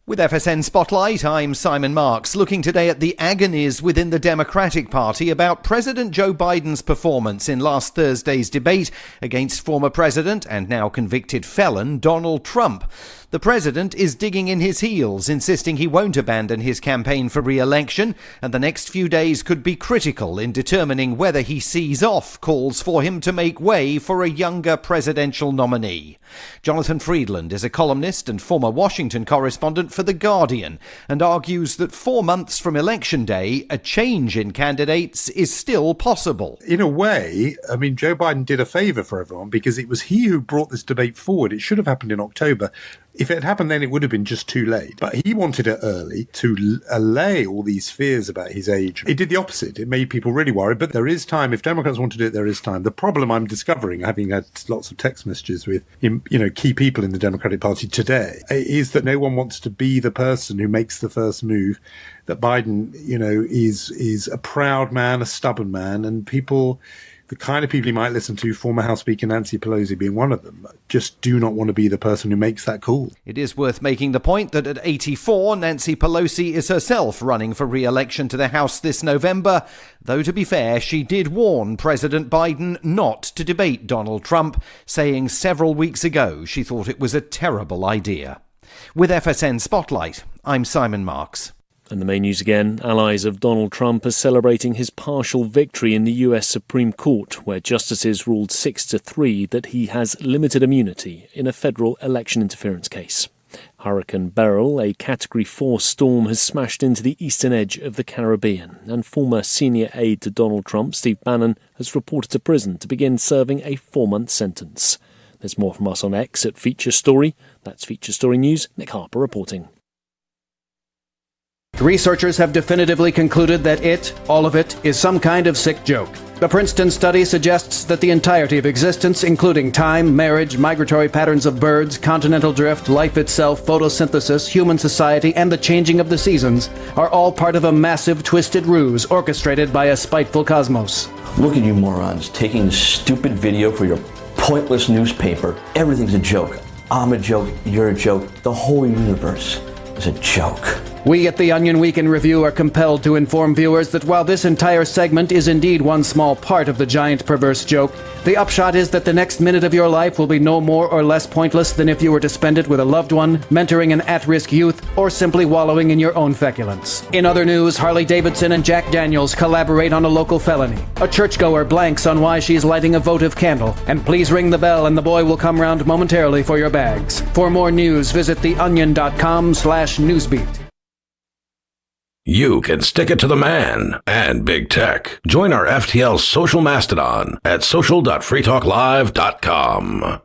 With FSN Spotlight, I'm Simon Marks, looking today at the agonies within the Democratic Party about President Joe Biden's performance in last Thursday's debate against former President and now convicted felon Donald Trump. The president is digging in his heels, insisting he won't abandon his campaign for re-election, and the next few days could be critical in determining whether he sees off calls for him to make way for a younger presidential nominee. Jonathan Friedland is a columnist and former Washington correspondent for The Guardian, and argues that 4 months from Election Day, a change in candidates is still possible. In a way, I mean, Joe Biden did a favour for everyone because it was he who brought this debate forward. It should have happened in October. If it had happened then, it would have been just too late. But he wanted it early to allay all these fears about his age. It did the opposite. It made people really worried. But there is time. If Democrats want to do it, there is time. The problem I'm discovering, having had lots of text messages with key people in the Democratic Party today, is that no one wants to be the person who makes the first move. That Biden, is a proud man, a stubborn man, and people, the kind of people he might listen to, former House Speaker Nancy Pelosi being one of them, just do not want to be the person who makes that call. It is worth making the point that at 84, Nancy Pelosi is herself running for re-election to the House this November, though to be fair, she did warn President Biden not to debate Donald Trump, saying several weeks ago she thought it was a terrible idea. With FSN Spotlight, I'm Simon Marks. And the main news again, allies of Donald Trump are celebrating his partial victory in the US Supreme Court, where justices ruled 6-3 that he has limited immunity in a federal election interference case. Hurricane Beryl, a Category 4 storm, has smashed into the eastern edge of the Caribbean, and former senior aide to Donald Trump, Steve Bannon, has reported to prison to begin serving a 4-month sentence. There's more from us on X at Feature Story. That's Feature Story News. Nick Harper reporting. Researchers have definitively concluded that all of it, is some kind of sick joke. The Princeton study suggests that the entirety of existence, including time, marriage, migratory patterns of birds, continental drift, life itself, photosynthesis, human society, and the changing of the seasons, are all part of a massive, twisted ruse orchestrated by a spiteful cosmos. Look at you morons, taking a stupid video for your pointless newspaper. Everything's a joke. I'm a joke, you're a joke. The whole universe is a joke. We at The Onion Week in Review are compelled to inform viewers that while this entire segment is indeed one small part of the giant perverse joke, the upshot is that the next minute of your life will be no more or less pointless than if you were to spend it with a loved one, mentoring an at-risk youth, or simply wallowing in your own feculence. In other news, Harley Davidson and Jack Daniels collaborate on a local felony. A churchgoer blanks on why she's lighting a votive candle. And please ring the bell and the boy will come round momentarily for your bags. For more news, visit theonion.com/newsbeat. You can stick it to the man and big tech. Join our FTL social mastodon at social.freetalklive.com.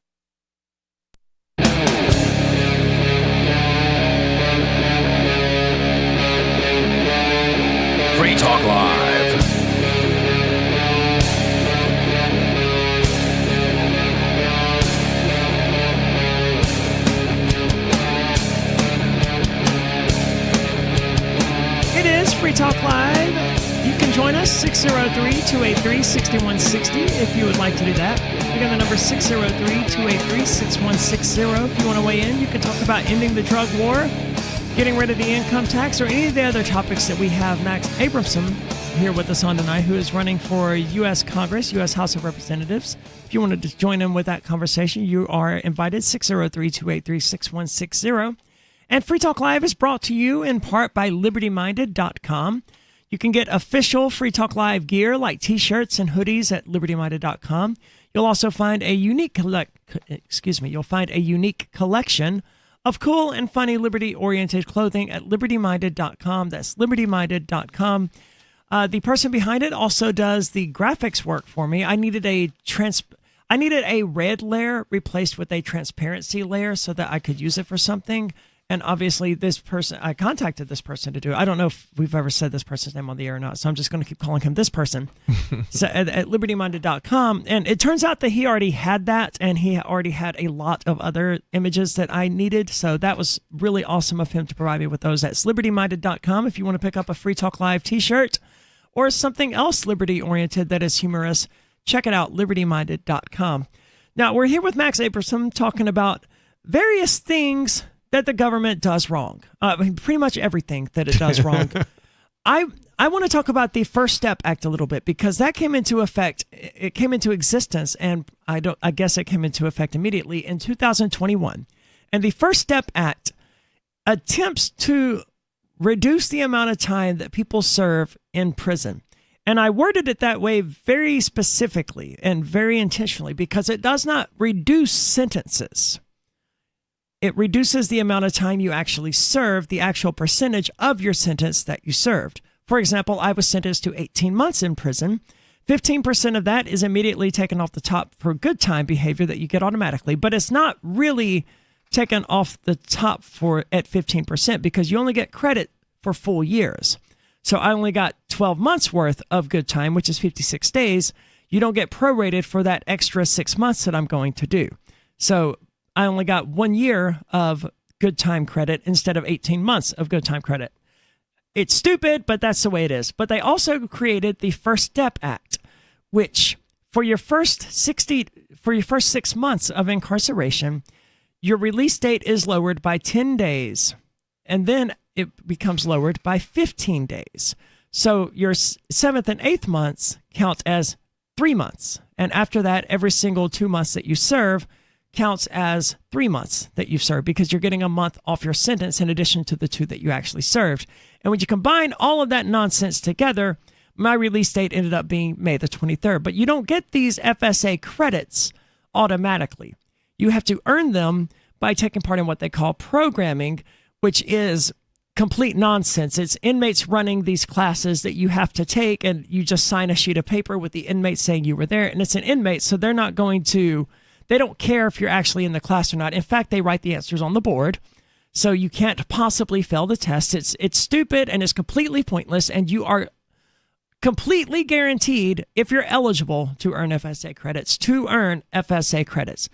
Free Talk Live. Free Talk Live. You can join us, 603-283-6160, if you would like to do that. Again, the number 603-283-6160. If you want to weigh in, you can talk about ending the drug war, getting rid of the income tax, or any of the other topics that we have. Max Abramson here with us on tonight, who is running for U.S. Congress, U.S. House of Representatives. If you wanted to join in with that conversation, you are invited, 603-283-6160. And Free Talk Live is brought to you in part by LibertyMinded.com. You can get official Free Talk Live gear like T-shirts and hoodies at LibertyMinded.com. You'll also find a unique collection of cool and funny Liberty-oriented clothing at LibertyMinded.com. That's LibertyMinded.com. The person behind it also does the graphics work for me. I needed a red layer replaced with a transparency layer so that I could use it for something. And obviously I contacted this person to do it. I don't know if we've ever said this person's name on the air or not, so I'm just going to keep calling him this person. So at LibertyMinded.com. And it turns out that he already had that, and he already had a lot of other images that I needed. So that was really awesome of him to provide me with those. That's LibertyMinded.com if you want to pick up a Free Talk Live t-shirt or something else Liberty-oriented that is humorous. Check it out, LibertyMinded.com. Now, we're here with Max Abramson talking about various things that the government does wrong. Pretty much everything that it does wrong. I want to talk about the First Step Act a little bit, because that came into effect. It came into existence, and I guess it came into effect immediately in 2021. And the First Step Act attempts to reduce the amount of time that people serve in prison. And I worded it that way very specifically and very intentionally because it does not reduce sentences. It reduces the amount of time you actually serve, the actual percentage of your sentence that you served. For example, I was sentenced to 18 months in prison. 15% of that is immediately taken off the top for good time behavior that you get automatically, but it's not really taken off the top at 15% because you only get credit for full years. So I only got 12 months worth of good time, which is 56 days. You don't get prorated for that extra 6 months that I'm going to do. So I only got 1 year of good time credit instead of 18 months of good time credit. It's stupid, but that's the way it is. But they also created the First Step Act, which for your first 6 months of incarceration, your release date is lowered by 10 days. And then it becomes lowered by 15 days. So your 7th and 8th months count as 3 months. And after that, every single 2 months that you serve counts as 3 months that you've served because you're getting a month off your sentence in addition to the 2 that you actually served. And when you combine all of that nonsense together, my release date ended up being May the 23rd. But you don't get these FSA credits automatically. You have to earn them by taking part in what they call programming, which is complete nonsense. It's inmates running these classes that you have to take, and you just sign a sheet of paper with the inmate saying you were there, and it's an inmate, so they don't care if you're actually in the class or not. In fact, they write the answers on the board, so you can't possibly fail the test. It's stupid and it's completely pointless, and you are completely guaranteed, if you're eligible to earn FSA credits, to earn FSA credits.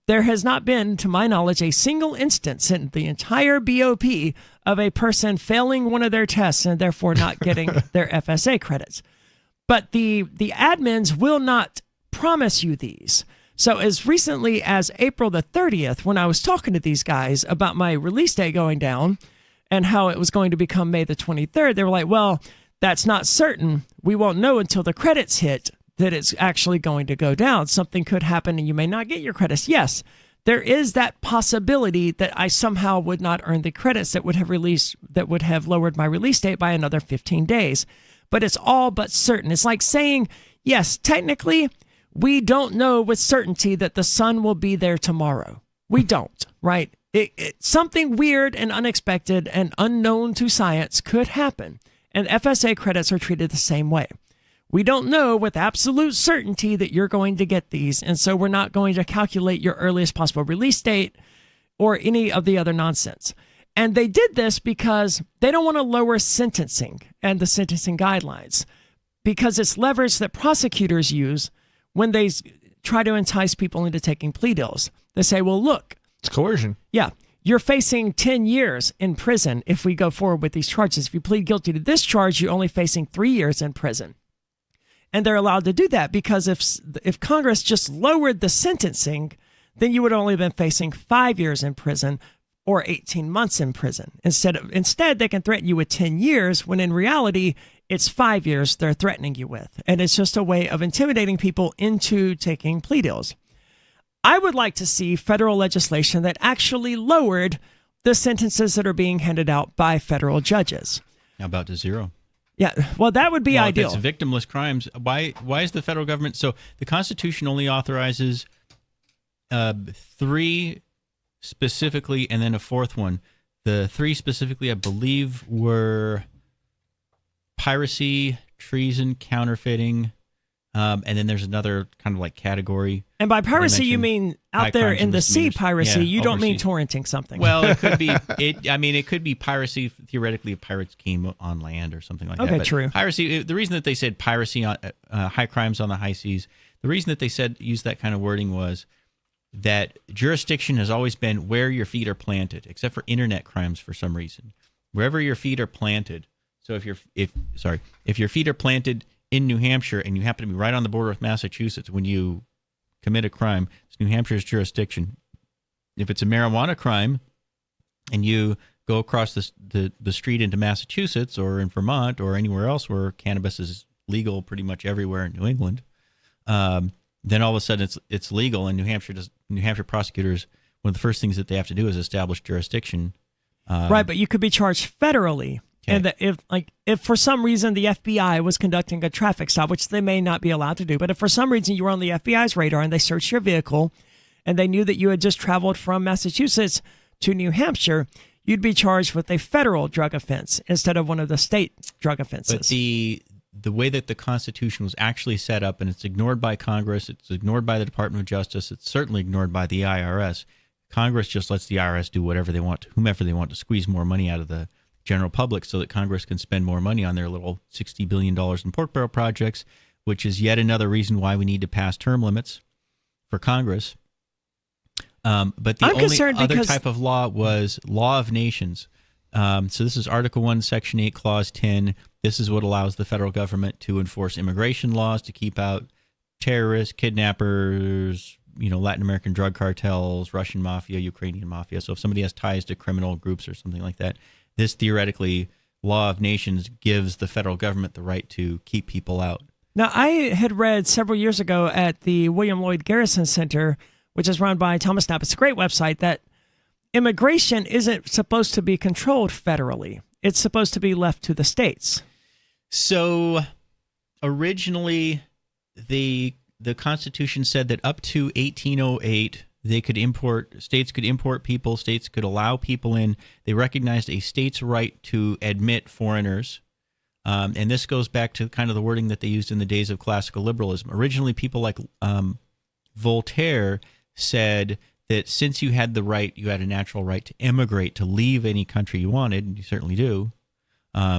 There has not been, to my knowledge, a single instance in the entire BOP of a person failing one of their tests and therefore not getting their FSA credits. But the admins will not promise you these. So as recently as April the 30th, when I was talking to these guys about my release date going down and how it was going to become May the 23rd, they were like, well, that's not certain. We won't know until the credits hit that it's actually going to go down. Something could happen and you may not get your credits. Yes, there is that possibility that I somehow would not earn the credits that would have lowered my release date by another 15 days. But it's all but certain. It's like saying, yes, technically, we don't know with certainty that the sun will be there tomorrow. We don't, right? Something weird and unexpected and unknown to science could happen. And FSA credits are treated the same way. We don't know with absolute certainty that you're going to get these, and so we're not going to calculate your earliest possible release date or any of the other nonsense. And they did this because they don't want to lower sentencing and the sentencing guidelines, because it's leverage that prosecutors use when they try to entice people into taking plea deals. They say, well, look. It's coercion. Yeah. You're facing 10 years in prison if we go forward with these charges. If you plead guilty to this charge, you're only facing 3 years in prison. And they're allowed to do that because if Congress just lowered the sentencing, then you would only have been facing 5 years in prison or 18 months in prison. Instead, they can threaten you with 10 years when in reality, it's 5 years they're threatening you with. And it's just a way of intimidating people into taking plea deals. I would like to see federal legislation that actually lowered the sentences that are being handed out by federal judges. How about to zero? Yeah, well, that would be ideal. If it's victimless crimes, why is the federal government... So the Constitution only authorizes 3 specifically and then a 4th one. The 3 specifically, I believe, were piracy, treason, counterfeiting, and then there's another kind of like category. And by piracy, you mean out there in the sea piracy. Yeah, you don't mean torrenting something. Well, it could be. It could be piracy. Theoretically, a pirate's came on land or something like that. Okay, But true. Piracy. The reason that they said piracy on high crimes on the high seas. The reason that they used that kind of wording was that jurisdiction has always been where your feet are planted, except for internet crimes for some reason. Wherever your feet are planted. So if your feet are planted in New Hampshire and you happen to be right on the border with Massachusetts when you commit a crime, it's New Hampshire's jurisdiction. If it's a marijuana crime and you go across the street into Massachusetts or in Vermont or anywhere else where cannabis is legal pretty much everywhere in New England, then all of a sudden it's legal, and New Hampshire prosecutors one of the first things that they have to do is establish jurisdiction. Right, but you could be charged federally. Okay. And if for some reason the FBI was conducting a traffic stop, which they may not be allowed to do, but if for some reason you were on the FBI's radar and they searched your vehicle and they knew that you had just traveled from Massachusetts to New Hampshire, you'd be charged with a federal drug offense instead of one of the state drug offenses. But the way that the Constitution was actually set up, and it's ignored by Congress, it's ignored by the Department of Justice, it's certainly ignored by the IRS. Congress just lets the IRS do whatever they want to whomever they want to squeeze more money out of the general public so that Congress can spend more money on their little $60 billion in pork barrel projects, which is yet another reason why we need to pass term limits for Congress. But the only other type of law was law of nations. So this is Article 1, Section 8, Clause 10. This is what allows the federal government to enforce immigration laws, to keep out terrorists, kidnappers, Latin American drug cartels, Russian mafia, Ukrainian mafia. So if somebody has ties to criminal groups or something like that, this theoretically law of nations gives the federal government the right to keep people out. Now, I had read several years ago at the William Lloyd Garrison Center, which is run by Thomas Knapp. It's a great website, that immigration isn't supposed to be controlled federally. It's supposed to be left to the states. So originally, the Constitution said that up to 1808, states could import people, states could allow people in. They recognized a state's right to admit foreigners. And this goes back to kind of the wording that they used in the days of classical liberalism. Originally, people like Voltaire said that since you had the right, you had a natural right to immigrate, to leave any country you wanted, and you certainly do.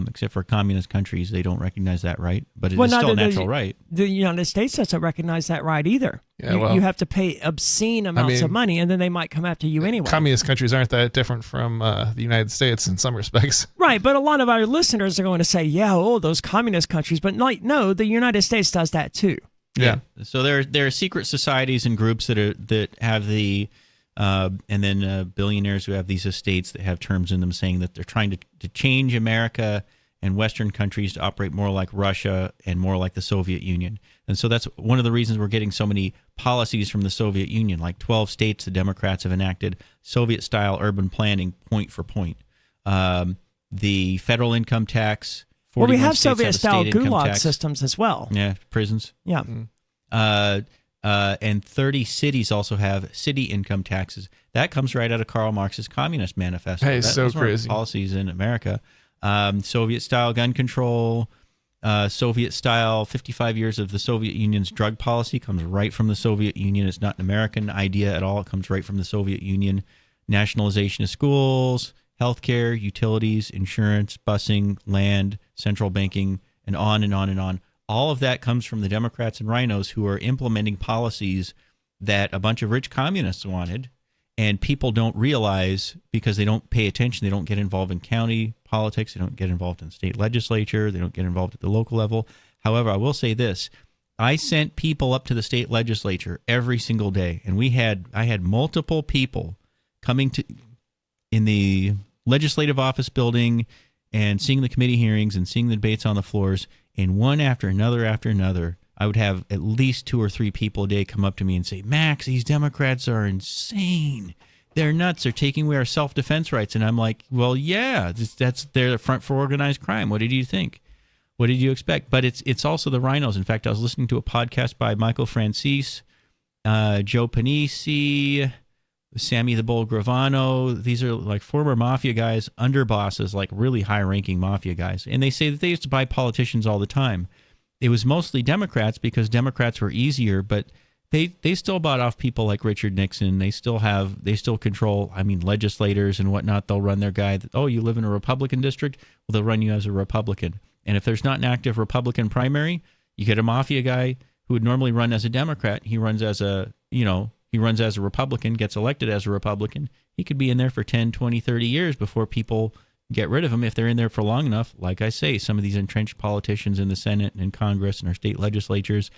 Except for communist countries, they don't recognize that right, but it is still a natural right. The United States doesn't recognize that right either. Yeah, you have to pay obscene amounts of money, and then they might come after you anyway. Communist countries aren't that different from the United States in some respects. Right, but a lot of our listeners are going to say, those communist countries. But no, the United States does that too. Yeah. So there are secret societies and groups that have the and then billionaires who have these estates that have terms in them saying that they're trying to change America and Western countries to operate more like Russia and more like the Soviet Union. And so that's one of the reasons we're getting so many policies from the Soviet Union. Like 12 states, the Democrats have enacted Soviet-style urban planning point for point. The federal income tax. Well, we have Soviet-style gulag systems as well. Yeah, prisons. Yeah. And 30 cities also have city income taxes. That comes right out of Karl Marx's Communist Manifesto. Hey, so crazy. Policies in America. Soviet-style gun control, Soviet-style 55 years of the Soviet Union's drug policy comes right from the Soviet Union. It's not an American idea at all. It comes right from the Soviet Union. Nationalization of schools, healthcare, utilities, insurance, busing, land, central banking, and on and on and on. All of that comes from the Democrats and rhinos who are implementing policies that a bunch of rich communists wanted, and people don't realize because they don't pay attention. They don't get involved in county politics. They don't get involved in state legislature. They don't get involved at the local level. However, I will say this. I sent people up to the state legislature every single day, and I had multiple people coming to in the legislative office building and seeing the committee hearings and seeing the debates on the floors, and one after another, I would have at least 2 or 3 people a day come up to me and say, Max, these Democrats are insane. They're nuts. They're taking away our self-defense rights. And I'm like, well, yeah, that's their front for organized crime. What did you think? What did you expect? But it's also the rhinos. In fact, I was listening to a podcast by Michael Francis, Joe Panisi, Sammy the Bull Gravano. These are like former mafia guys, underbosses, like really high-ranking mafia guys. And they say that they used to buy politicians all the time. It was mostly Democrats because Democrats were easier, but they still bought off people like Richard Nixon. They still control, legislators and whatnot. They'll run their guy. Oh, you live in a Republican district? Well, they'll run you as a Republican. And if there's not an active Republican primary, you get a mafia guy who would normally run as a Democrat. He runs as a Republican, gets elected as a Republican. He could be in there for 10, 20, 30 years before people get rid of him if they're in there for long enough. Like I say, some of these entrenched politicians in the Senate and in Congress and our state legislatures,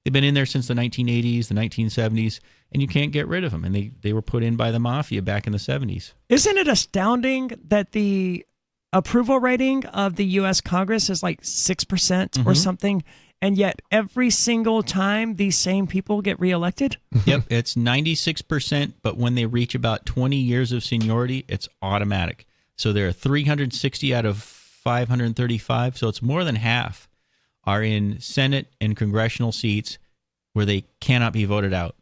they've been in there since the 1980s, the 1970s, and you can't get rid of them. And they were put in by the mafia back in the 70s. Isn't it astounding that the approval rating of the U.S. Congress is like 6% or something, and yet every single time these same people get reelected? Yep, it's 96%, but when they reach about 20 years of seniority, it's automatic. So there are 360 out of 535, so it's more than half are in Senate and congressional seats where they cannot be voted out.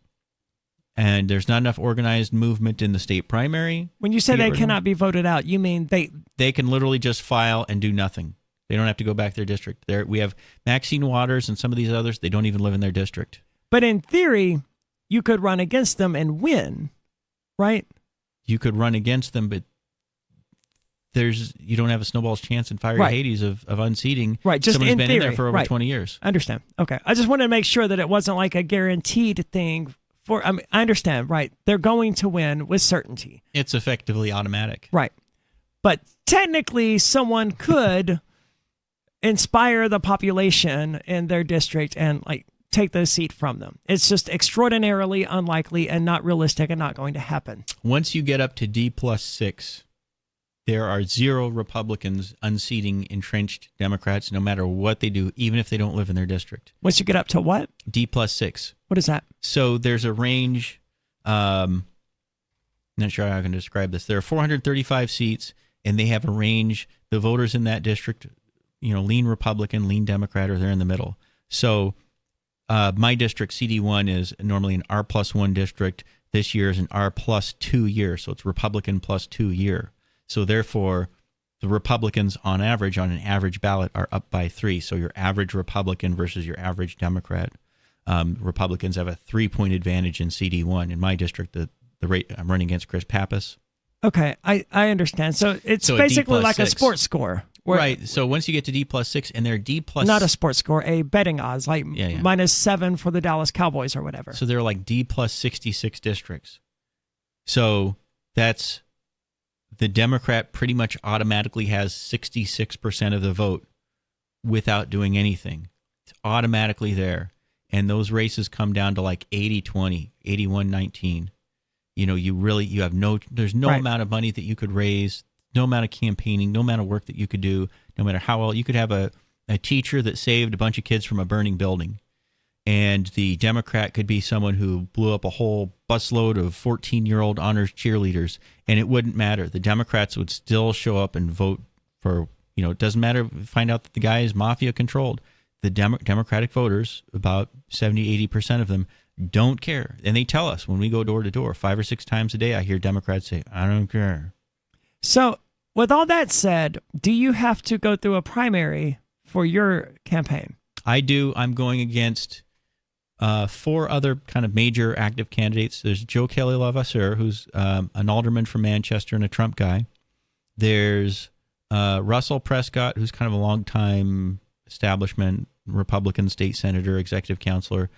And there's not enough organized movement in the state primary. When you say they cannot be voted out, you mean they can literally just file and do nothing. They don't have to go back to their district. We have Maxine Waters and some of these others. They don't even live in their district. But in theory, you could run against them and win, right? You could run against them, but you don't have a snowball's chance in fiery Right. Hades of unseating Just someone who's in been theory. in there for over Right. 20 years. I understand. Okay. I just wanted to make sure that it wasn't like a guaranteed thing. I understand, right? They're going to win with certainty. It's effectively automatic. Right. But technically, someone could inspire the population in their district and take the seat from them. It's just extraordinarily unlikely and not realistic and not going to happen. Once you get up to D+6, there are 0 Republicans unseating entrenched Democrats, no matter what they do, even if they don't live in their district. Once you get up to what? D+6. What is that? So there's a range. Not sure how I can describe this. There are 435 seats, and they have a range. The voters in that district, lean Republican, lean Democrat, or they're in the middle. So my district, CD1, is normally an R+1 district. This year is an R+2 year, so it's Republican +2 year. So therefore, the Republicans on an average ballot are up by 3. So your average Republican versus your average Democrat. Republicans have a 3-point advantage in CD1. In my district, the rate I'm running against Chris Pappas. Okay, I understand. So it's basically like a sports score. Right. So once you get to D+6, and they're D+... Not a sports score, a betting odds, -7 for the Dallas Cowboys or whatever. So they're like D+66 districts. So that's... The Democrat pretty much automatically has 66% of the vote without doing anything. It's automatically there. And those races come down to like 80-20, 81-19. There's no amount of money that you could raise, no amount of campaigning, no amount of work that you could do, no matter how well. You could have a teacher that saved a bunch of kids from a burning building. And the Democrat could be someone who blew up a whole busload of 14-year-old honors cheerleaders, and it wouldn't matter. The Democrats would still show up and vote for, it doesn't matter, find out that the guy is mafia-controlled. The Democratic voters, about 70-80% of them, don't care. And they tell us when we go door to door, 5 or 6 times a day, I hear Democrats say, I don't care. So with all that said, do you have to go through a primary for your campaign? I do. I'm going against 4 other kind of major active candidates. There's Joe Kelly LaVasseur, who's an alderman from Manchester and a Trump guy. There's Russell Prescott, who's kind of a longtime establishment Republican state senator, executive counselor.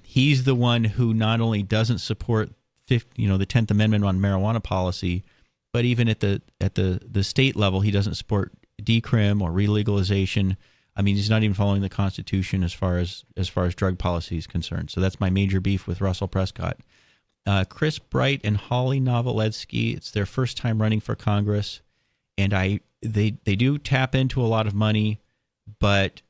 He's the one who not only doesn't support the 10th Amendment on marijuana policy, but even at the state level, he doesn't support decrim or relegalization. I mean, he's not even following the Constitution as far as drug policy is concerned. So that's my major beef with Russell Prescott. Chris Bright and Holly Novoletsky, it's their first time running for Congress, and they do tap into a lot of money, but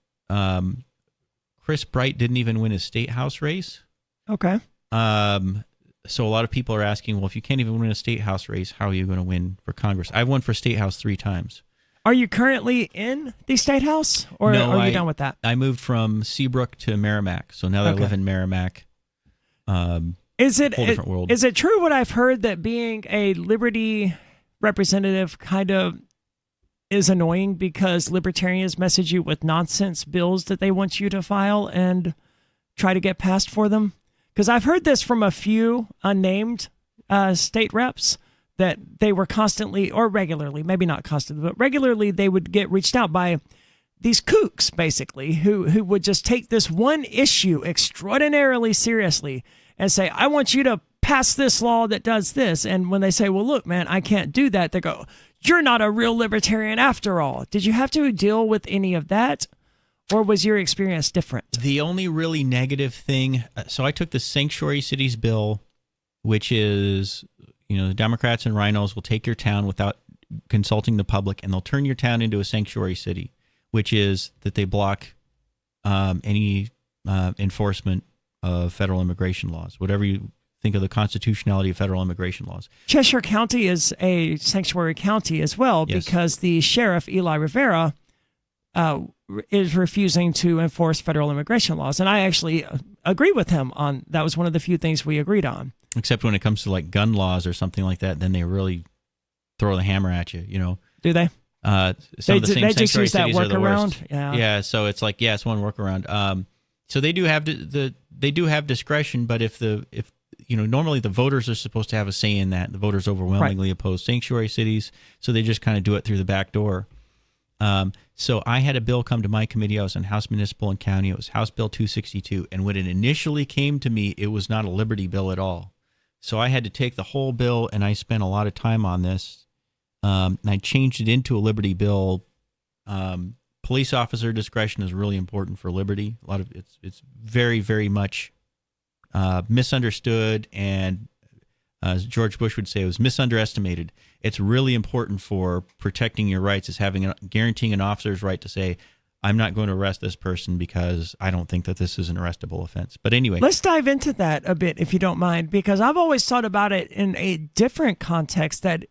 Chris Bright didn't even win his state house race. Okay. So a lot of people are asking, well, if you can't even win a state house race, how are you going to win for Congress? I've won for state house 3 times. Are you currently in the state house, or no, are you done with that? I moved from Seabrook to Merrimack, so now that I live in Merrimack. Is it whole different world. Is it true what I've heard that being a Liberty representative kind of is annoying because Libertarians message you with nonsense bills that they want you to file and try to get passed for them? Because I've heard this from a few unnamed state reps, that they were constantly, or regularly, maybe not constantly, but regularly, they would get reached out by these kooks, basically, who would just take this one issue extraordinarily seriously and say, I want you to pass this law that does this. And when they say, well, look, man, I can't do that, they go, you're not a real libertarian after all. Did you have to deal with any of that? Or was your experience different? The only really negative thing, so I took the Sanctuary Cities bill, which is, the Democrats and rhinos will take your town without consulting the public, and they'll turn your town into a sanctuary city, which is that they block any enforcement of federal immigration laws, whatever you think of the constitutionality of federal immigration laws. Cheshire County is a sanctuary county as well, Yes. because the sheriff, Eli Rivera, is refusing to enforce federal immigration laws. And I actually agree with him on that. Was one of the few things we agreed on. Except when it comes to like gun laws or something like that, then they really throw the hammer at you, you know. Do they? Some of the same they just sanctuary use that cities are the worst. workaround. Yeah, so it's like, it's one workaround. So they do have they do have discretion, but if normally the voters are supposed to have a say in that. The voters overwhelmingly oppose sanctuary cities, so they just kind of do it through the back door. So I had a bill come to my committee. I was on House Municipal and County. It was House Bill 262, and when it initially came to me, it was not a liberty bill at all. So I had to take the whole bill, and I spent a lot of time on this. And I changed it into a liberty bill. Police officer discretion is really important for liberty. A lot of it's very, very much misunderstood, and as George Bush would say, it was misunderestimated. It's really important for protecting your rights, is guaranteeing an officer's right to say, I'm not going to arrest this person because I don't think that this is an arrestable offense. But anyway. Let's dive into that a bit, if you don't mind, because I've always thought about it in a different context, that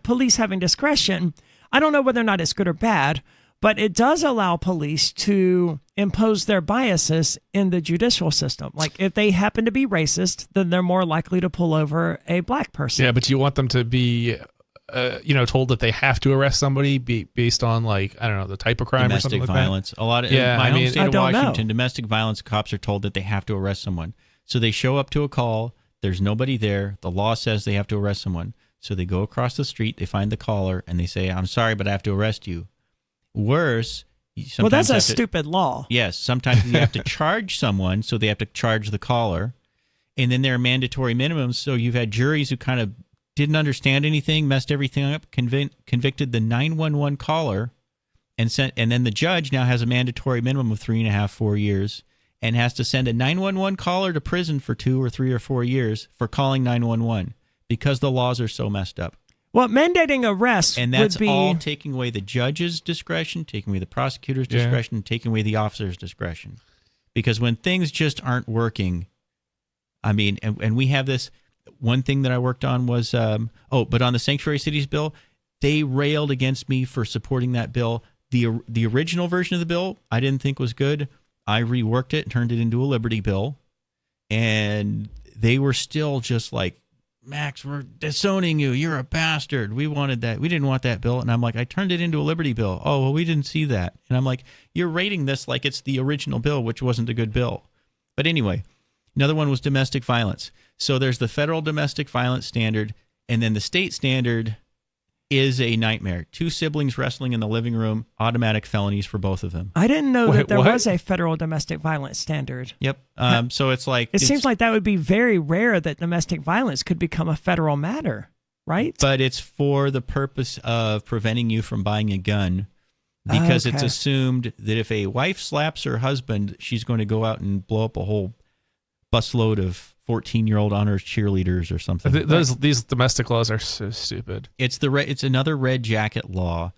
police having discretion, I don't know whether or not it's good or bad, but it does allow police to impose their biases in the judicial system. Like if they happen to be racist, then they're more likely to pull over a black person. Yeah, but you want them to be, told that they have to arrest somebody based on, like, I don't know, the type of crime or something like violence. that? A lot of in my home state of Washington, domestic violence cops are told that they have to arrest someone. So they show up to a call. There's nobody there. The law says they have to arrest someone. So they go across the street. They find the caller and they say, "I'm sorry, but I have to arrest you." Worse. Well, that's a stupid law. Yes. Sometimes you have to charge someone, so they have to charge the caller. And then there are mandatory minimums. So you've had juries who kind of didn't understand anything, messed everything up, convicted the 911 caller, and then the judge now has a mandatory minimum of 3.5, 4 years, and has to send a 911 caller to prison for 2 or 3 or 4 years for calling 911 because the laws are so messed up. Well, mandating arrests and that's would be all taking away the judge's discretion, taking away the prosecutor's discretion, taking away the officer's discretion. Because when things just aren't working, I mean, and we have this. One thing that I worked on was, but on the Sanctuary Cities bill, they railed against me for supporting that bill. The original version of the bill I didn't think was good. I reworked it and turned it into a liberty bill, and they were still just like, "Max, we're disowning you. You're a bastard. We wanted that. We didn't want that bill." And I'm like, "I turned it into a liberty bill." "Oh, well, we didn't see that." And I'm like, "You're rating this like it's the original bill, which wasn't a good bill." But anyway, another one was domestic violence. So there's the federal domestic violence standard, and then the state standard is a nightmare. 2 siblings wrestling in the living room, automatic felonies for both of them. I didn't know that there was a federal domestic violence standard. Yep. So it's like... It seems like that would be very rare that domestic violence could become a federal matter, right? But it's for the purpose of preventing you from buying a gun, because it's assumed that if a wife slaps her husband, she's going to go out and blow up a whole busload of 14-year-old honors cheerleaders or something. These domestic laws are so stupid. It's another red jacket law.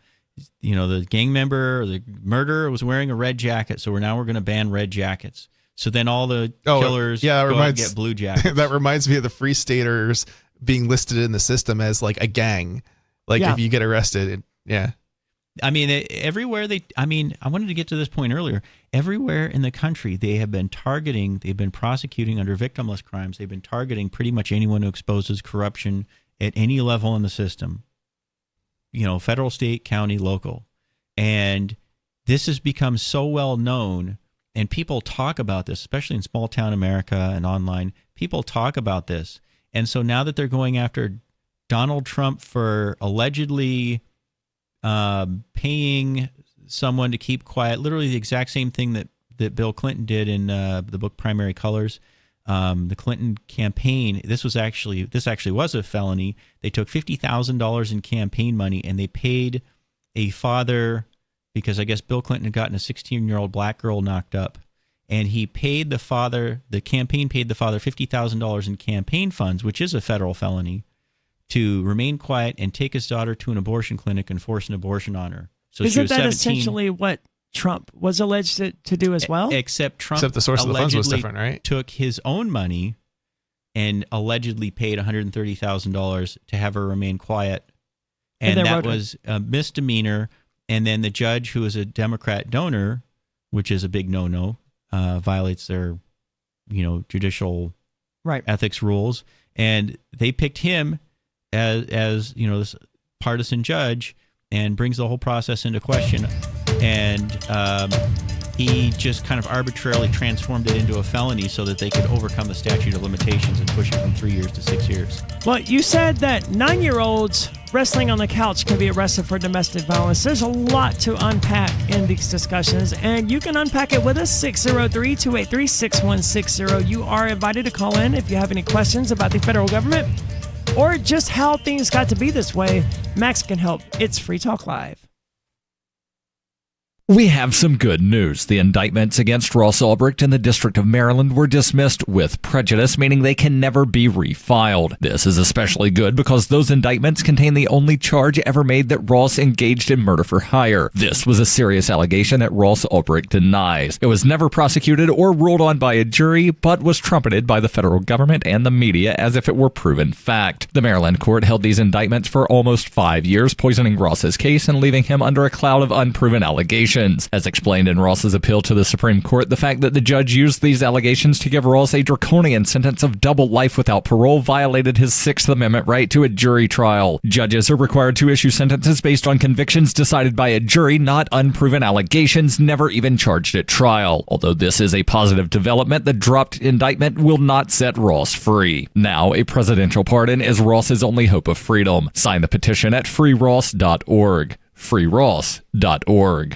You know, the gang member or the murderer was wearing a red jacket, so we're going to ban red jackets. So then all the killers go out and get blue jackets. That reminds me of the Free Staters being listed in the system as like a gang. Like if you get arrested, I mean, everywhere I wanted to get to this point earlier. Everywhere in the country, they have been targeting, they've been prosecuting under victimless crimes. They've been targeting pretty much anyone who exposes corruption at any level in the system. You know, federal, state, county, local. And this has become so well known, and people talk about this, especially in small town America and online. People talk about this. And so now that they're going after Donald Trump for allegedly paying someone to keep quiet, literally the exact same thing that Bill Clinton did in the book Primary Colors. The Clinton campaign, this actually was a felony. They took $50,000 in campaign money, and they paid a father, because I guess Bill Clinton had gotten a 16-year-old black girl knocked up, and the campaign paid the father $50,000 in campaign funds, which is a federal felony, to remain quiet and take his daughter to an abortion clinic and force an abortion on her. So Isn't she was that 17. essentially what Trump was alleged to do as well. Except Trump, Except the source of the funds was different, right? Took his own money and allegedly paid $130,000 to have her remain quiet, and that was a misdemeanor. And then the judge, who is a Democrat donor, which is a big no-no, violates their, judicial ethics rules, and they picked him as this partisan judge, and brings the whole process into question. And he just kind of arbitrarily transformed it into a felony so that they could overcome the statute of limitations and push it from 3 years to 6 years. Well, you said that 9-year-olds wrestling on the couch can be arrested for domestic violence. There's a lot to unpack in these discussions, and you can unpack it with us, 603-283-6160. You are invited to call in if you have any questions about the federal government or just how things got to be this way. Max can help. It's Free Talk Live. We have some good news. The indictments against Ross Ulbricht in the District of Maryland were dismissed with prejudice, meaning they can never be refiled. This is especially good because those indictments contain the only charge ever made that Ross engaged in murder for hire. This was a serious allegation that Ross Ulbricht denies. It was never prosecuted or ruled on by a jury, but was trumpeted by the federal government and the media as if it were proven fact. The Maryland court held these indictments for almost 5 years, poisoning Ross's case and leaving him under a cloud of unproven allegations. As explained in Ross's appeal to the Supreme Court, the fact that the judge used these allegations to give Ross a draconian sentence of double life without parole violated his Sixth Amendment right to a jury trial. Judges are required to issue sentences based on convictions decided by a jury, not unproven allegations never even charged at trial. Although this is a positive development, the dropped indictment will not set Ross free. Now, a presidential pardon is Ross's only hope of freedom. Sign the petition at freeross.org. freeross.org.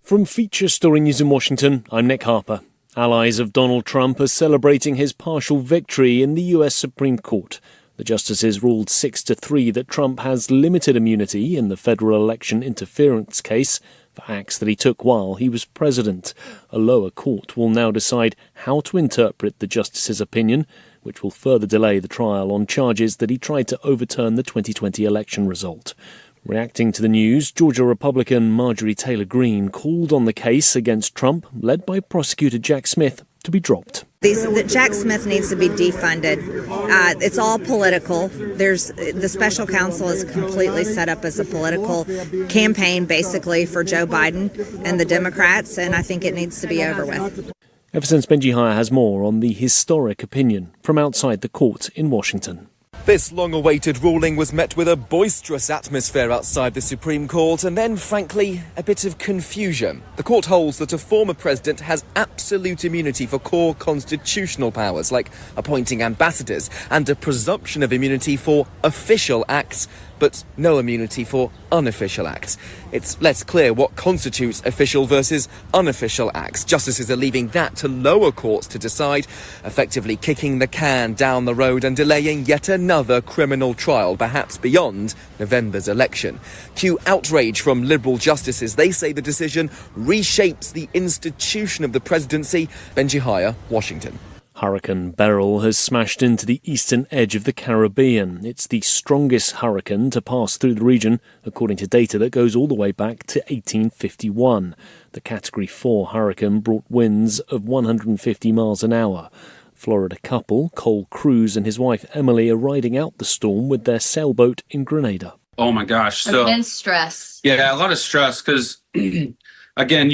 From Feature Story News in Washington, I'm Nick Harper. Allies of Donald Trump are celebrating his partial victory in the U.S. Supreme Court. The justices ruled 6-3 that Trump has limited immunity in the federal election interference case for acts that he took while he was president. A lower court will now decide how to interpret the justice's opinion, which will further delay the trial on charges that he tried to overturn the 2020 election result. Reacting to the news, Georgia Republican Marjorie Taylor Greene called on the case against Trump, led by prosecutor Jack Smith, to be dropped. Jack Smith needs to be defunded. It's all political. The special counsel is completely set up as a political campaign, basically, for Joe Biden and the Democrats, and I think it needs to be over with. Everson's Benji Hire has more on the historic opinion from outside the court in Washington. This long-awaited ruling was met with a boisterous atmosphere outside the Supreme Court and then, frankly, a bit of confusion. The court holds that a former president has absolute immunity for core constitutional powers like appointing ambassadors and a presumption of immunity for official acts, but no immunity for unofficial acts. It's less clear what constitutes official versus unofficial acts. Justices are leaving that to lower courts to decide, effectively kicking the can down the road and delaying yet another criminal trial, perhaps beyond November's election. Cue outrage from Liberal justices. They say the decision reshapes the institution of the presidency. Benji Hire, Washington. Hurricane Beryl has smashed into the eastern edge of the Caribbean. It's the strongest hurricane to pass through the region, according to data that goes all the way back to 1851. The Category 4 hurricane brought winds of 150 miles an hour. Florida couple Cole Cruz and his wife Emily are riding out the storm with their sailboat in Grenada. Oh my gosh. So immense stress. Yeah, a lot of stress because, again,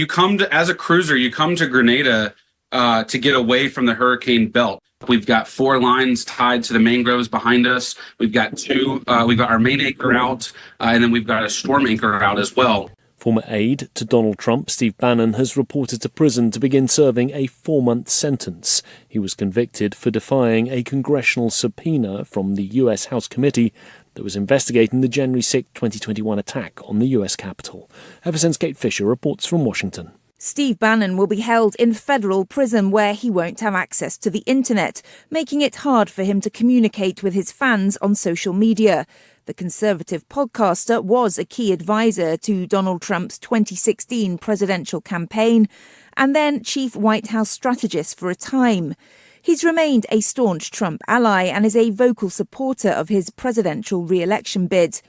as a cruiser, you come to Grenada to get away from the hurricane belt. We've got 4 lines tied to the mangroves behind us. We've got 2. We've got our main anchor out, and then we've got a storm anchor out as well. Former aide to Donald Trump, Steve Bannon, has reported to prison to begin serving a 4-month sentence. He was convicted for defying a congressional subpoena from the U.S. House committee that was investigating the January 6, 2021 attack on the U.S. Capitol. Everson's Kate Fisher reports from Washington. Steve Bannon will be held in federal prison where he won't have access to the internet, making it hard for him to communicate with his fans on social media. The conservative podcaster was a key advisor to Donald Trump's 2016 presidential campaign and then chief White House strategist for a time. He's remained a staunch Trump ally and is a vocal supporter of his presidential re-election bid.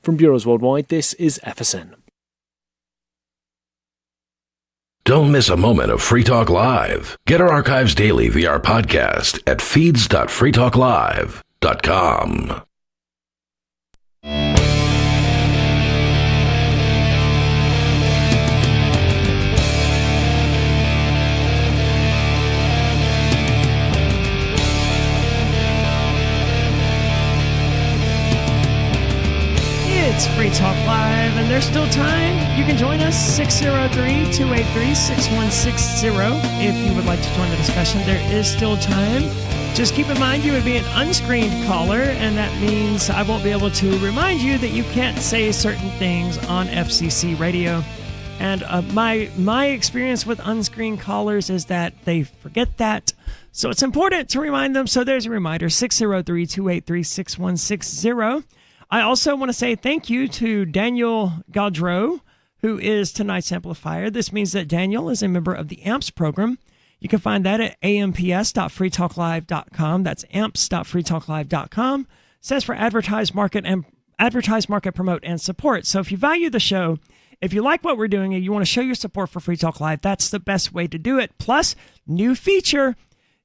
From Bureaus Worldwide, this is FSN. Don't miss a moment of Free Talk Live. Get our archives daily via our podcast at feeds.freetalklive.com. It's Free Talk Live, and there's still time. You can join us, 603-283-6160. If you would like to join the discussion, there is still time. Just keep in mind you would be an unscreened caller, and that means I won't be able to remind you that you can't say certain things on FCC radio. And my experience with unscreened callers is that they forget that. So it's important to remind them. So there's a reminder, 603-283-6160. I also want to say thank you to Daniel Gaudreau, who is tonight's amplifier. This means that Daniel is a member of the AMPS program. You can find that at amps.freetalklive.com. That's amps.freetalklive.com. It says for advertise, market, promote, and support. So if you value the show, if you like what we're doing and you want to show your support for Free Talk Live, that's the best way to do it. Plus, new feature,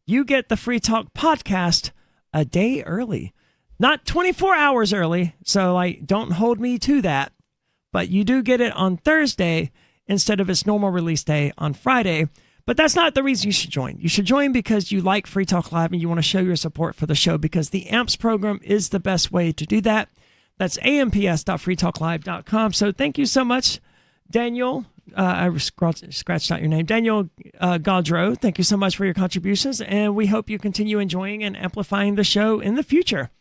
you get the Free Talk podcast a day early. Not 24 hours early, so don't hold me to that. But you do get it on Thursday instead of its normal release day on Friday. But that's not the reason you should join. You should join because you like Free Talk Live and you want to show your support for the show, because the AMPS program is the best way to do that. That's amps.freetalklive.com. So thank you so much, Daniel. I scratched out your name. Daniel Gaudreau, thank you so much for your contributions, and we hope you continue enjoying and amplifying the show in the future.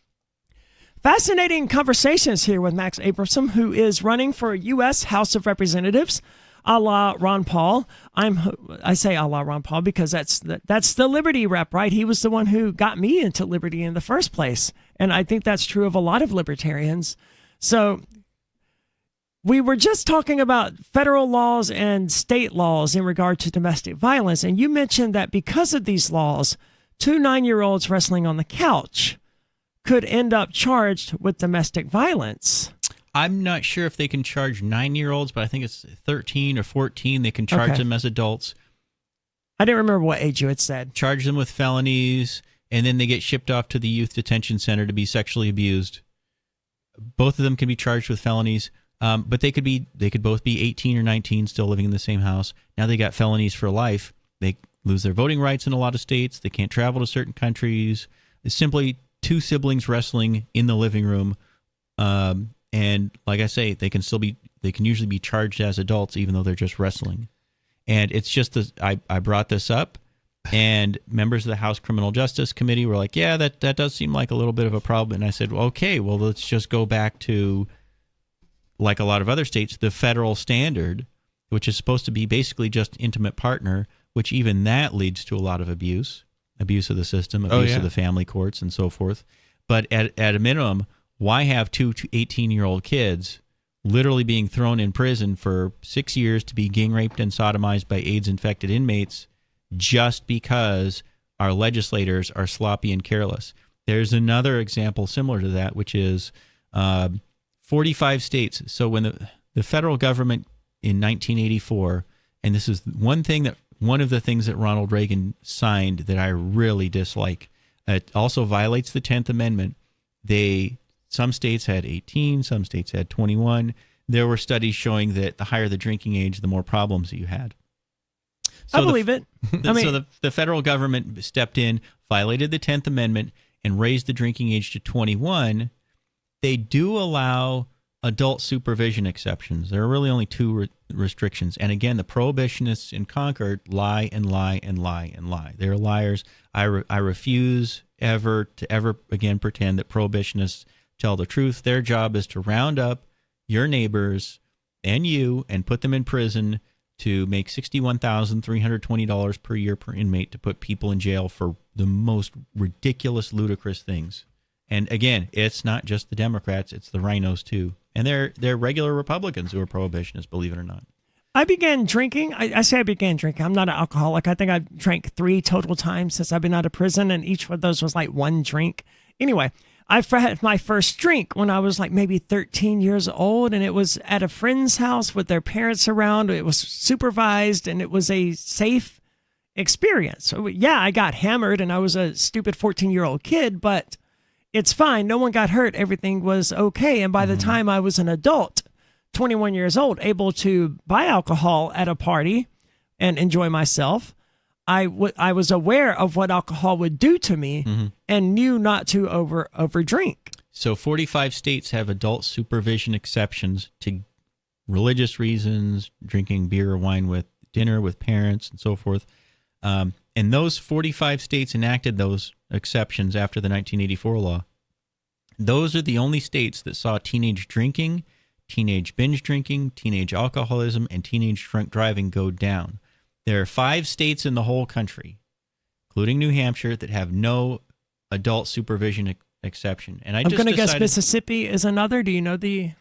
Fascinating conversations here with Max Abrahamson, who is running for U.S. House of Representatives, a la Ron Paul. I say a la Ron Paul because that's the Liberty rep, right? He was the one who got me into Liberty in the first place, and I think that's true of a lot of libertarians. So we were just talking about federal laws and state laws in regard to domestic violence, and you mentioned that because of these laws, 2 9-year-olds wrestling on the couch could end up charged with domestic violence. I'm not sure if they can charge 9-year-olds, but I think it's 13 or 14. They can charge them as adults. I didn't remember what age you had said. Charge them with felonies, and then they get shipped off to the youth detention center to be sexually abused. Both of them can be charged with felonies, but they could both be 18 or 19, still living in the same house. Now they got felonies for life. They lose their voting rights in a lot of states. They can't travel to certain countries. It's simply 2 siblings wrestling in the living room, and like I say, they can usually be charged as adults even though they're just wrestling. And it's just I brought this up, and members of the House Criminal Justice Committee were like, yeah, that does seem like a little bit of a problem. And I said, well, okay, well, let's just go back to, like a lot of other states, the federal standard, which is supposed to be basically just intimate partner, which even that leads to a lot of abuse of the system, abuse of the family courts, and so forth. But at a minimum, why have 2 18-year-old kids literally being thrown in prison for 6 years to be gang raped and sodomized by AIDS-infected inmates just because our legislators are sloppy and careless? There's another example similar to that, which is 45 states. So when the federal government in 1984, and this is one of the things that Ronald Reagan signed that I really dislike. It also violates the 10th Amendment. Some states had 18, some states had 21. There were studies showing that the higher the drinking age, the more problems that you had. So I believe it. So the federal government stepped in, violated the 10th Amendment, and raised the drinking age to 21. They do allow adult supervision exceptions. There are really only 2 restrictions. And again, the prohibitionists in Concord lie and lie and lie and lie. They're liars. I refuse ever again pretend that prohibitionists tell the truth. Their job is to round up your neighbors and you and put them in prison to make $61,320 per year per inmate to put people in jail for the most ridiculous, ludicrous things. And again, it's not just the Democrats, it's the rhinos too. And they're regular Republicans who are prohibitionists, believe it or not. I began drinking. I say I began drinking. I'm not an alcoholic. I think I drank 3 total times since I've been out of prison, and each of those was like 1 drink. Anyway, I had my first drink when I was like maybe 13 years old, and it was at a friend's house with their parents around. It was supervised, and it was a safe experience. So yeah, I got hammered, and I was a stupid 14-year-old kid, but it's fine. No one got hurt. Everything was okay. And by the time I was an adult, 21 years old, able to buy alcohol at a party and enjoy myself, I was aware of what alcohol would do to me and knew not to over drink. So 45 states have adult supervision exceptions to religious reasons, drinking beer or wine with dinner with parents and so forth. And those 45 states enacted those exceptions after the 1984 law. Those are the only states that saw teenage drinking, teenage binge drinking, teenage alcoholism, and teenage drunk driving go down. There are 5 states in the whole country, including New Hampshire, that have no adult supervision exception. And I'm going to guess Mississippi is another. Do you know the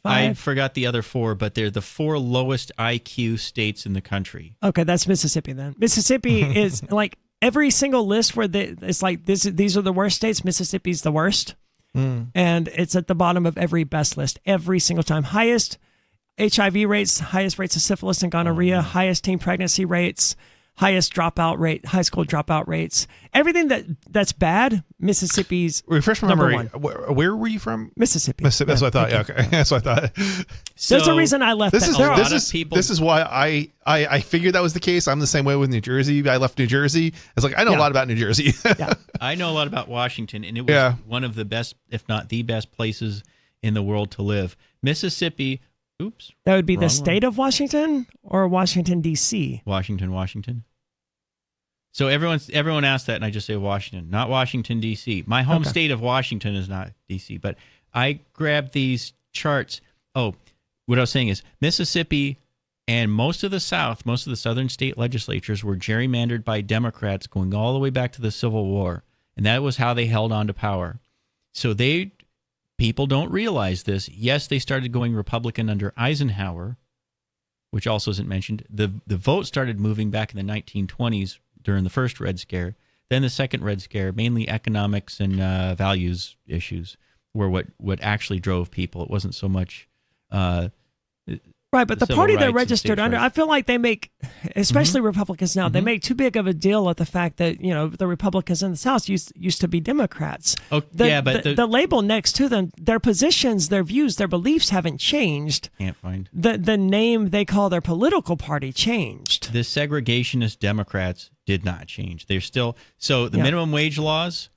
5? I forgot the other 4, but they're the 4 lowest IQ states in the country. Okay, that's Mississippi then. Mississippi is like every single list where it's like these are the worst states. Mississippi's the worst. And it's at the bottom of every best list every single time. Highest HIV rates, highest rates of syphilis and gonorrhea, highest teen pregnancy rates, highest dropout rate, high school dropout rates. Everything that's bad, Mississippi's refresh my number memory. 1. Where were you from? Mississippi. That's what I thought. Yeah, okay. That's what I thought. There's a reason I left. This is why I figured that was the case. I'm the same way with New Jersey. I left New Jersey. It's like I know a lot about New Jersey. I know a lot about Washington, and it was one of the best, if not the best, places in the world to live. Mississippi. Oops. That would be the state of Washington or Washington, D.C.? Washington. So everyone asked that, and I just say Washington, not Washington, D.C. My home state of Washington is not D.C., but I grabbed these charts. Oh, what I was saying is Mississippi and most of the South, most of the southern state legislatures were gerrymandered by Democrats going all the way back to the Civil War, and that was how they held on to power. So people don't realize this. Yes, they started going Republican under Eisenhower, which also isn't mentioned. The vote started moving back in the 1920s during the first Red Scare. Then the second Red Scare, mainly economics and values issues, were what actually drove people. It wasn't so much right, but the party they're registered under, I feel like they make, especially Republicans now, they make too big of a deal of the fact that, the Republicans in the South used to be Democrats. Oh, but the label next to them, their positions, their views, their beliefs haven't changed. Can't find. The name they call their political party changed. The segregationist Democrats did not change. They're still, so the minimum wage laws,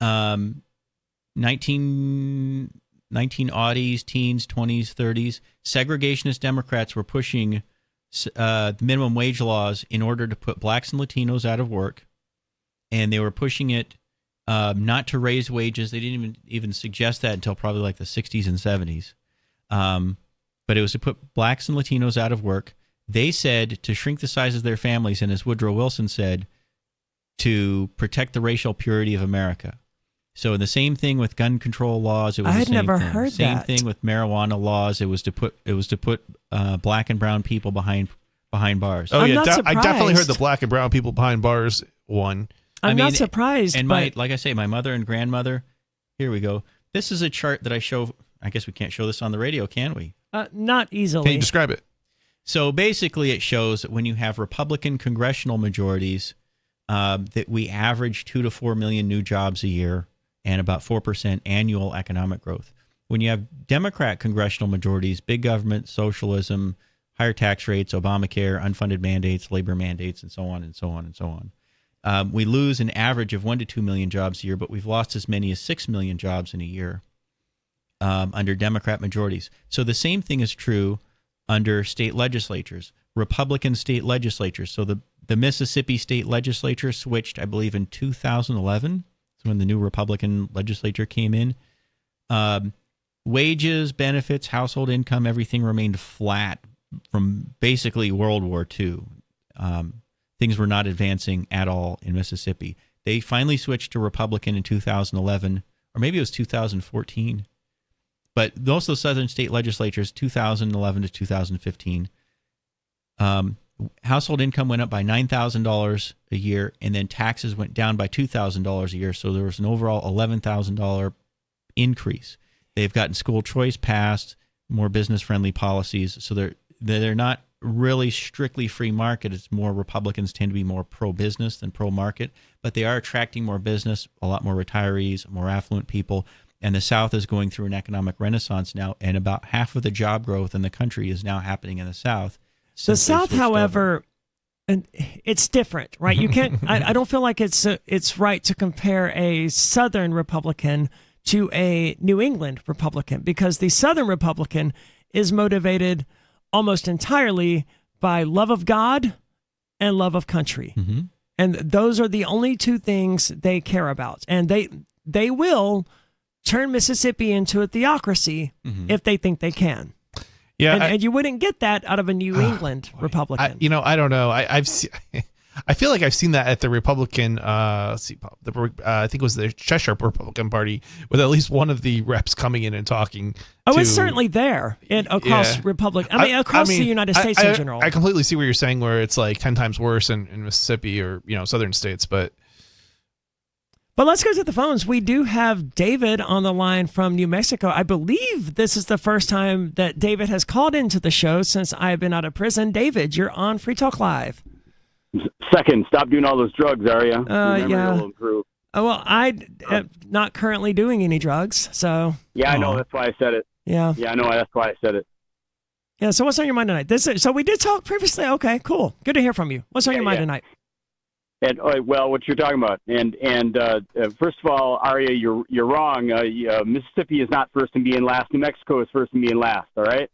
1980s, teens, 20s, 30s, segregationist Democrats were pushing the minimum wage laws in order to put blacks and Latinos out of work, and they were pushing it not to raise wages. They didn't even suggest that until probably like the 60s and 70s. But it was to put blacks and Latinos out of work. They said to shrink the size of their families, and as Woodrow Wilson said, to protect the racial purity of America. So the same thing with gun control laws. It was I the had same never thing. heard Same that. thing with marijuana laws. It was to put black and brown people behind bars. Oh, yeah, I definitely heard the black and brown people behind bars one. I'm not surprised. And but like I say, my mother and grandmother. Here we go. This is a chart that I show. I guess we can't show this on the radio, can we? Not easily. Can you describe it? So basically, it shows that when you have Republican congressional majorities, that we average 2 to 4 million new jobs a year and about 4% annual economic growth. When you have Democrat congressional majorities, big government, socialism, higher tax rates, Obamacare, unfunded mandates, labor mandates, and so on and so on and so on. We lose an average of 1 to 2 million jobs a year, but we've lost as many as 6 million jobs in a year under Democrat majorities. So the same thing is true under state legislatures, Republican state legislatures. So the Mississippi state legislature switched, I believe, in 2011. So when the new Republican legislature came in. Wages, benefits, household income, everything remained flat from basically World War II. Things were not advancing at all in Mississippi. They finally switched to Republican in 2011, or maybe it was 2014. But most of the southern state legislatures, 2011 to 2015, household income went up by $9,000 a year, and then taxes went down by $2,000 a year. So there was an overall $11,000 increase. They've gotten school choice passed, more business-friendly policies. So they're not really strictly free market. It's more Republicans tend to be more pro-business than pro-market, but they are attracting more business, a lot more retirees, more affluent people. And the South is going through an economic renaissance now, and about half of the job growth in the country is now happening in the South. The South, however, and it's different, right? You can't. I don't feel like it's right to compare a Southern Republican to a New England Republican, because the Southern Republican is motivated almost entirely by love of God and love of country, and those are the only two things they care about, and they will turn Mississippi into a theocracy if they think they can. Yeah, and you wouldn't get that out of a New England Republican. I don't know. I feel like I've seen that at the Republican. I think it was the Cheshire Republican Party, with at least one of the reps coming in and talking. It's certainly there across Republican. Across the United States in general. I completely see what you're saying, where it's like 10 times worse in Mississippi or southern states, But let's go to the phones. We do have David on the line from New Mexico. I believe this is the first time that David has called into the show since I've been out of prison. David, you're on Free Talk Live. Second, stop doing all those drugs, Arya. Yeah. Will improve. Well, I am not currently doing any drugs, so. Yeah, I know. That's why I said it. Yeah. Yeah, I know. That's why I said it. Yeah, so what's on your mind tonight? So we did talk previously. Okay, cool. Good to hear from you. What's on your mind tonight? And well, what you're talking about, and first of all, Arya, you're wrong. Mississippi is not first in being last. New Mexico is first in being last. All right.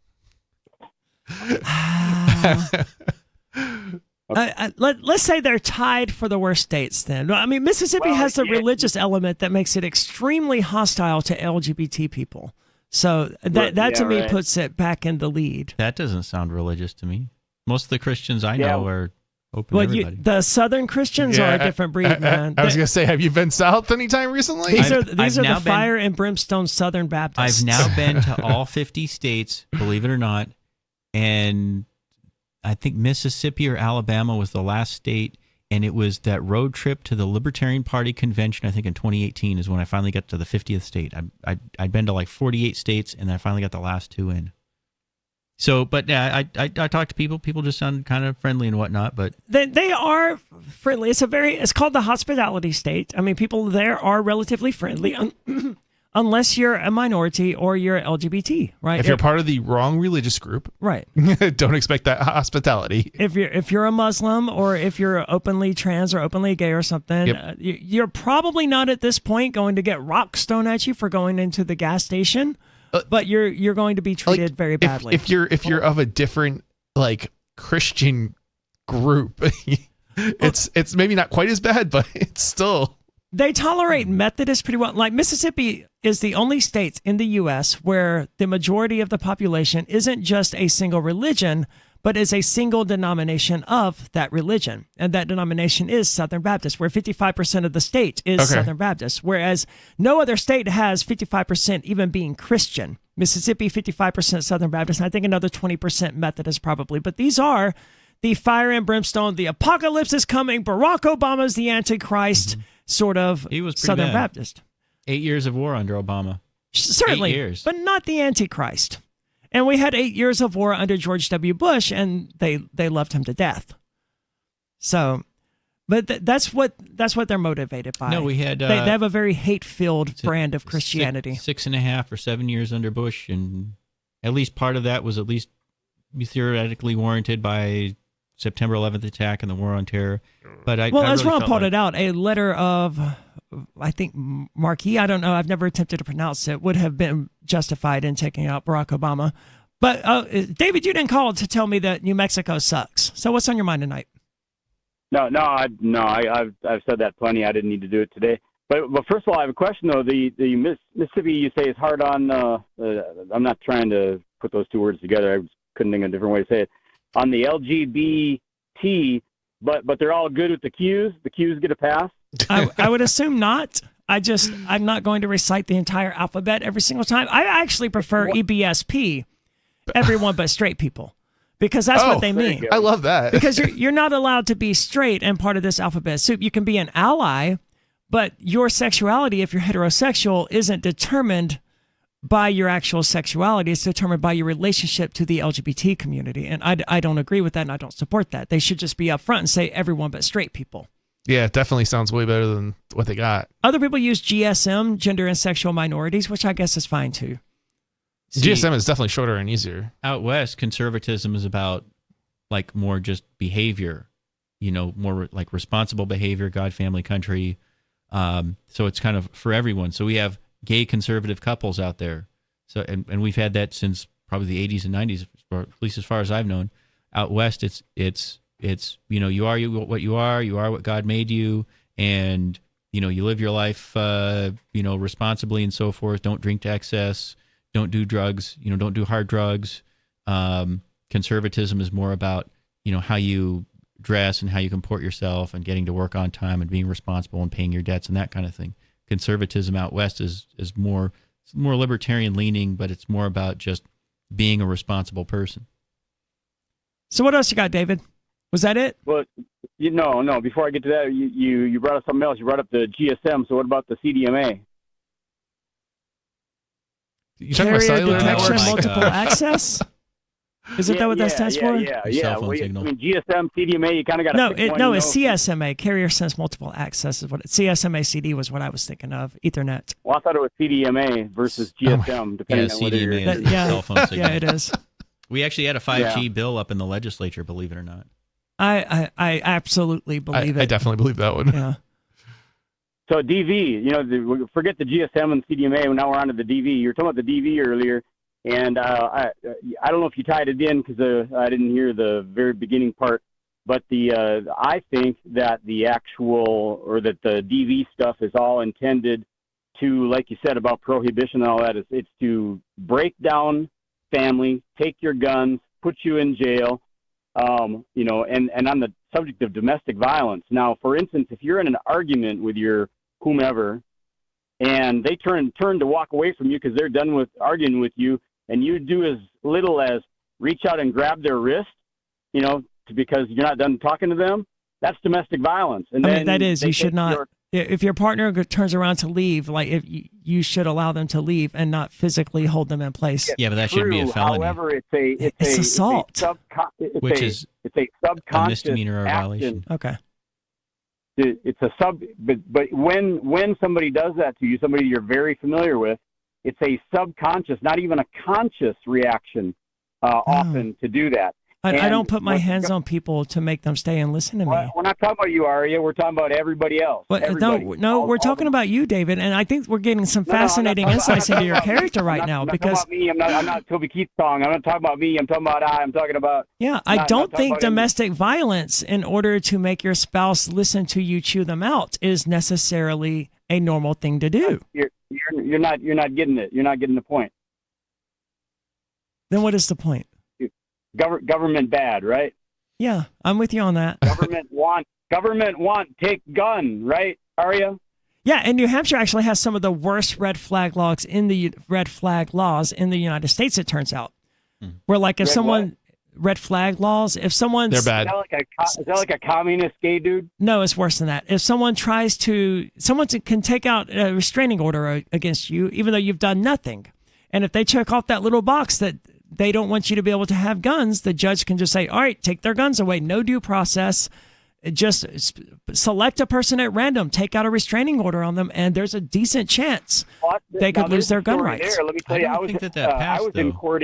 Let's say they're tied for the worst states. Then I mean, Mississippi has the religious element that makes it extremely hostile to LGBT people. So that to me puts it back in the lead. That doesn't sound religious to me. Most of the Christians I know are. Well, the Southern Christians are a different breed, man. I was going to say, have you been south anytime recently? These are the fire and brimstone Southern Baptists. I've now been to all 50 states, believe it or not, and I think Mississippi or Alabama was the last state, and it was that road trip to the Libertarian Party convention, I think in 2018 is when I finally got to the 50th state. I'd been to like 48 states, and I finally got the last two in. So, but yeah, I talk to people. People just sound kind of friendly and whatnot. But they are friendly. It's called the hospitality state. I mean, people there are relatively friendly, unless you're a minority or you're LGBT, right? If you're part of the wrong religious group, right? Don't expect that hospitality. If you're a Muslim or if you're openly trans or openly gay or something, you're probably not at this point going to get rocks thrown at you for going into the gas station. But you're going to be treated very badly. If you're of a different Christian group, it's maybe not quite as bad, but it's still. They tolerate Methodists pretty well. Like Mississippi is the only state in the U.S. where the majority of the population isn't just a single religion, but is a single denomination of that religion. And that denomination is Southern Baptist, where 55% of the state is Southern Baptist, whereas no other state has 55% even being Christian. Mississippi, 55% Southern Baptist, and I think another 20% Methodist probably. But these are the fire and brimstone, the apocalypse is coming, Barack Obama's the Antichrist sort of Southern Baptist. 8 years of war under Obama. Certainly, 8 years. But not the Antichrist. And we had 8 years of war under George W. Bush, and they loved him to death. So, but that's what they're motivated by. No, we had they have a very hate-filled brand of Christianity. 6.5 or 7 years under Bush, and at least part of that was at least theoretically warranted by September 11th attack and the war on terror. But as really Ron pointed out, a letter of, I think, Marquis, I don't know, I've never attempted to pronounce it, would have been justified in taking out Barack Obama. But David, you didn't call to tell me that New Mexico sucks. So what's on your mind tonight? No, I've said that plenty. I didn't need to do it today. But first of all, I have a question though. The Mississippi you say is hard on. I'm not trying to put those two words together. I couldn't think of a different way to say it. On the LGBT, but they're all good with the Qs. The Qs get a pass. I would assume not. I'm not going to recite the entire alphabet every single time. I actually prefer EBSP, everyone but straight people, because that's what they mean. I love that. Because you're not allowed to be straight and part of this alphabet soup. You can be an ally, But your sexuality, if you're heterosexual, isn't determined by your actual sexuality. It's determined by your relationship to the LGBT community. And I don't agree with that, and I don't support that. They should just be upfront and say everyone but straight people. Yeah, it definitely sounds way better than what they got. Other people use GSM, gender and sexual minorities, which I guess is fine too. GSM is definitely shorter and easier. Out west, conservatism is about like more just behavior, more like responsible behavior, God, family, country. So it's kind of for everyone. So we have gay conservative couples out there. So and we've had that since probably the 80s and 90s, or at least as far as I've known. Out west, it's you are what you are what God made you, and you live your life responsibly and so forth. Don't drink to excess. Don't do drugs. Don't do hard drugs. Conservatism is more about how you dress and how you comport yourself and getting to work on time and being responsible and paying your debts and that kind of thing. Conservatism out west is more libertarian leaning, but it's more about just being a responsible person. So what else you got, David? Was that it? Well, no. Before I get to that, you brought up something else. You brought up the GSM. So what about the CDMA? Carrier detection, multiple access. Isn't that what that stands for? Yeah. GSM, CDMA. You kind of got to pick one. No, it's CSMA. Carrier sense multiple access is what CSMA CD was what I was thinking of. Ethernet. Well, I thought it was CDMA versus GSM, depending on whether CDMA is cell phone signal. Yeah, it is. We actually had a 5G bill up in the legislature, believe it or not. I absolutely believe it. I definitely believe that one. Yeah. So DV, forget the GSM and CDMA. Now we're on to the DV. You were talking about the DV earlier, and I don't know if you tied it in because I didn't hear the very beginning part. But I think that the DV stuff is all intended to, like you said about prohibition and all that. It's to break down family, take your guns, put you in jail. And on the subject of domestic violence. Now, for instance, if you're in an argument with your whomever and they turn to walk away from you because they're done with arguing with you, and you do as little as reach out and grab their wrist, because you're not done talking to them, that's domestic violence. And then that is, you should not. If your partner turns around to leave, if you should allow them to leave and not physically hold them in place. Yeah, but that shouldn't be a felony. However, it's assault, it's a subconscious misdemeanor or violation. Okay. It's a but when somebody does that to you, somebody you're very familiar with, it's a subconscious, not even a conscious reaction often to do that. I don't put my hands on people to make them stay and listen to me. We're not talking about you, Arya. We're talking about everybody else. We're talking about you, David, and I think we're getting some fascinating insights into your character right now. Because talking about me. I'm not Toby Keith's song. I'm not talking about me. I'm talking about I'm talking about. Yeah, I don't think domestic violence, in order to make your spouse listen to you chew them out, is necessarily a normal thing to do. You're not getting it. You're not getting the point. Then what is the point? Government bad, right? Yeah, I'm with you on that. Government want take gun, right, Arya? Yeah, and New Hampshire actually has some of the worst red flag laws in the United States. It turns out, where red flag laws. If someone's they're bad. Is that like a communist gay dude? No, it's worse than that. If someone can take out a restraining order against you, even though you've done nothing, and if they check off that little box that they don't want you to be able to have guns, the judge can just say, all right, take their guns away. No due process. Just select a person at random, take out a restraining order on them, and there's a decent chance they could lose their gun rights. Let me tell you, I was in court.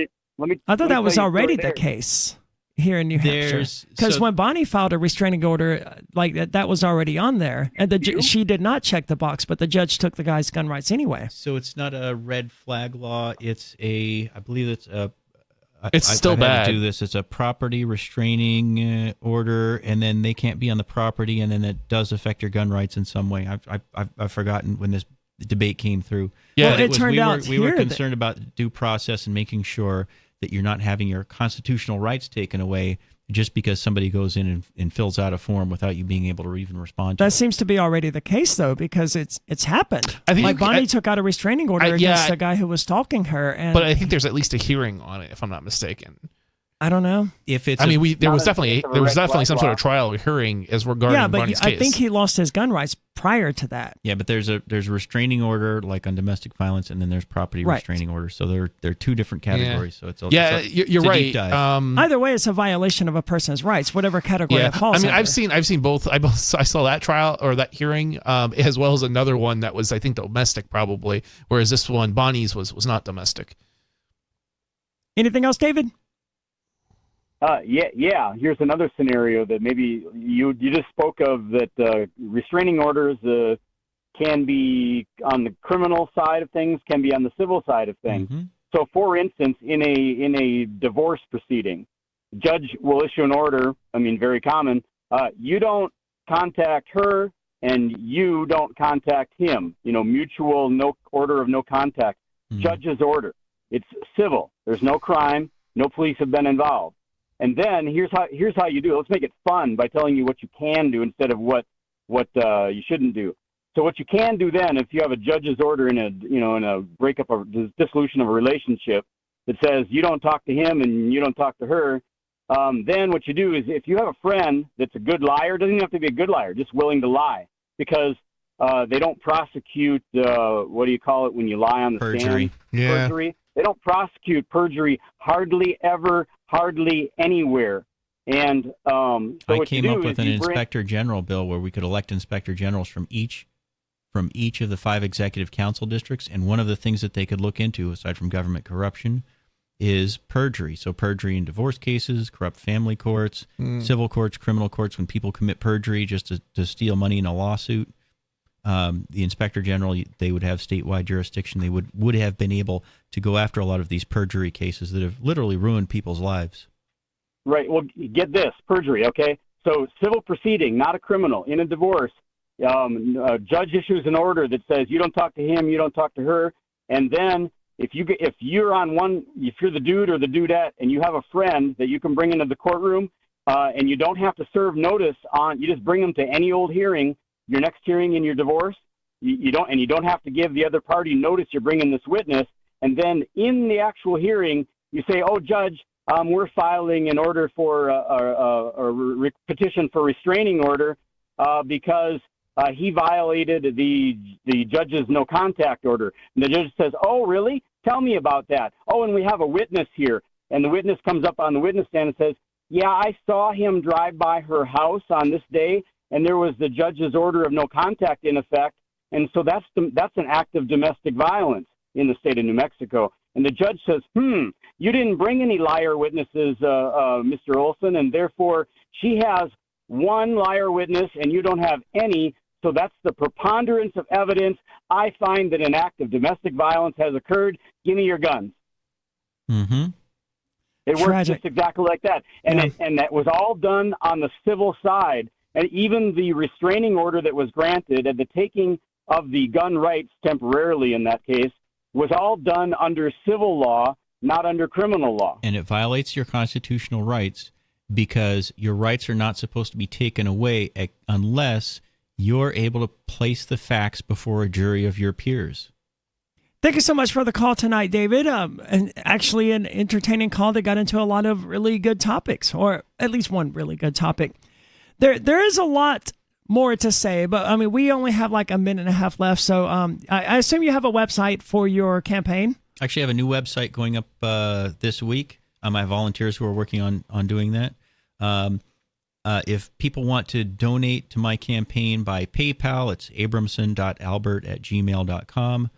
I thought that was already the case here in New Hampshire. Because when Bonnie filed a restraining order like that was already on there. And she did not check the box, but the judge took the guy's gun rights anyway. So it's not a red flag law. It's I believe it's a... It's still bad. To do this. It's a property restraining order, and then they can't be on the property, and then it does affect your gun rights in some way. I've forgotten when this debate came through. Yeah, it turned out we were concerned about due process and making sure that you're not having your constitutional rights taken away just because somebody goes in and fills out a form without you being able to even respond to it. That seems to be already the case, though, because it's happened. I think Bonnie took out a restraining order against a guy who was stalking her. But I think there's at least a hearing on it, if I'm not mistaken. I don't know. If it's, there was definitely some sort of trial hearing as regarding Bunny's case. I think he lost his gun rights prior to that. Yeah, but there's a restraining order like on domestic violence, and then there's property restraining order. So they're two different categories. So you're right. Either way, it's a violation of a person's rights, whatever category it falls under. I've seen both. I saw that trial or that hearing, as well as another one that was, I think, domestic probably, whereas this one, Bonnie's, was not domestic. Anything else, David? Yeah. Here's another scenario that maybe you just spoke of, that restraining orders can be on the criminal side of things, can be on the civil side of things. Mm-hmm. So, for instance, in a divorce proceeding, judge will issue an order. I mean, very common. You don't contact her, and you don't contact him. Mutual order of no contact. Mm-hmm. Judge's order. It's civil. There's no crime. No police have been involved. And then here's how you do it. Let's make it fun by telling you what you can do instead of what you shouldn't do. So what you can do then, if you have a judge's order in a breakup or dissolution of a relationship that says you don't talk to him and you don't talk to her, then what you do is, if you have a friend that's a good liar, doesn't even have to be a good liar, just willing to lie, because they don't prosecute what do you call it when you lie on the perjury. stand? Yeah. Perjury. They don't prosecute perjury hardly ever, hardly anywhere. And so I came up with an inspector general bill where we could elect inspector generals from each of the 5 executive council districts, and one of the things that they could look into, aside from government corruption, is perjury. So perjury in divorce cases, corrupt family courts, civil courts, criminal courts, when people commit perjury just to steal money in a lawsuit. The inspector general, they would have statewide jurisdiction. They would have been able to go after a lot of these perjury cases that have literally ruined people's lives. Right. Well, get this, perjury, okay? So civil proceeding, not a criminal. In a divorce, a judge issues an order that says you don't talk to him, you don't talk to her, and then if you're the dude or the dudette and you have a friend that you can bring into the courtroom, and you don't have to serve notice you just bring them to any old hearing, your next hearing in your divorce, you don't have to give the other party notice you're bringing this witness, and then in the actual hearing you say, "Oh, judge, we're filing an order for a petition for restraining order because he violated the judge's no contact order." And the judge says, "Oh, really? Tell me about that." "Oh, and we have a witness here." And the witness comes up on the witness stand and says, "Yeah, I saw him drive by her house on this day, and there was the judge's order of no contact in effect, and so that's an act of domestic violence in the state of New Mexico." And the judge says, "You didn't bring any liar witnesses, Mr. Olson, and therefore she has one liar witness and you don't have any, so that's the preponderance of evidence. I find that an act of domestic violence has occurred. Give me your guns." Mm-hmm. It works just exactly like that. And that was all done on the civil side. And even the restraining order that was granted and the taking of the gun rights temporarily in that case was all done under civil law, not under criminal law. And it violates your constitutional rights because your rights are not supposed to be taken away unless you're able to place the facts before a jury of your peers. Thank you so much for the call tonight, David. And actually an entertaining call that got into a lot of really good topics, or at least one really good topic. There is a lot more to say, but I mean, we only have like a minute and a half left. So I assume you have a website for your campaign. Actually, I have a new website going up this week. I have volunteers who are working on doing that. If people want to donate to my campaign by PayPal, it's abramson.albert@gmail.com.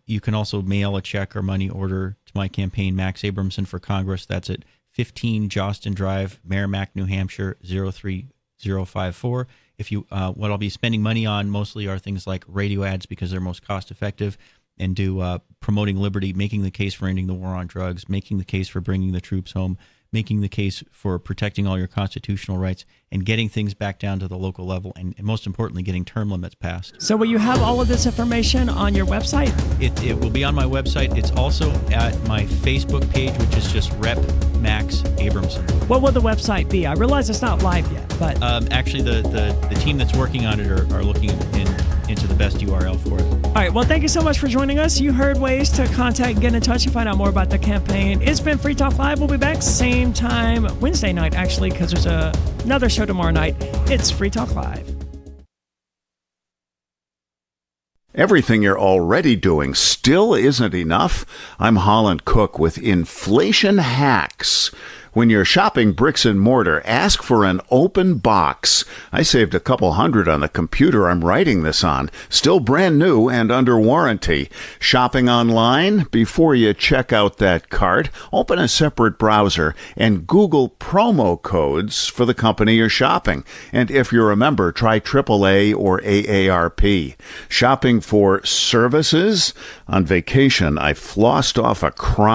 You can also mail a check or money order to my campaign, Max Abramson for Congress. That's at 15 Jostin Drive, Merrimack, New Hampshire, 03054. If you what I'll be spending money on mostly are things like radio ads because they're most cost effective, and promoting liberty, making the case for ending the war on drugs, making the case for bringing the troops home, making the case for protecting all your constitutional rights, and getting things back down to the local level, and most importantly, getting term limits passed. So will you have all of this information on your website? It will be on my website. It's also at my Facebook page, which is just Rep. Max Abramson. What will the website be? I realize it's not live yet, but actually the team that's working on it are looking into the best URL for it. All right. Well, thank you so much for joining us. You heard ways to contact and get in touch and find out more about the campaign. It's been Free Talk Live. We'll be back same time Wednesday night, actually, because there's another show tomorrow night. It's Free Talk Live. Everything you're already doing still isn't enough? I'm Holland Cook with Inflation Hacks. When you're shopping bricks and mortar, ask for an open box. I saved a couple $100 on the computer I'm writing this on. Still brand new and under warranty. Shopping online? Before you check out that cart, open a separate browser and Google promo codes for the company you're shopping. And if you're a member, try AAA or AARP. Shopping for services? On vacation, I flossed off a crime.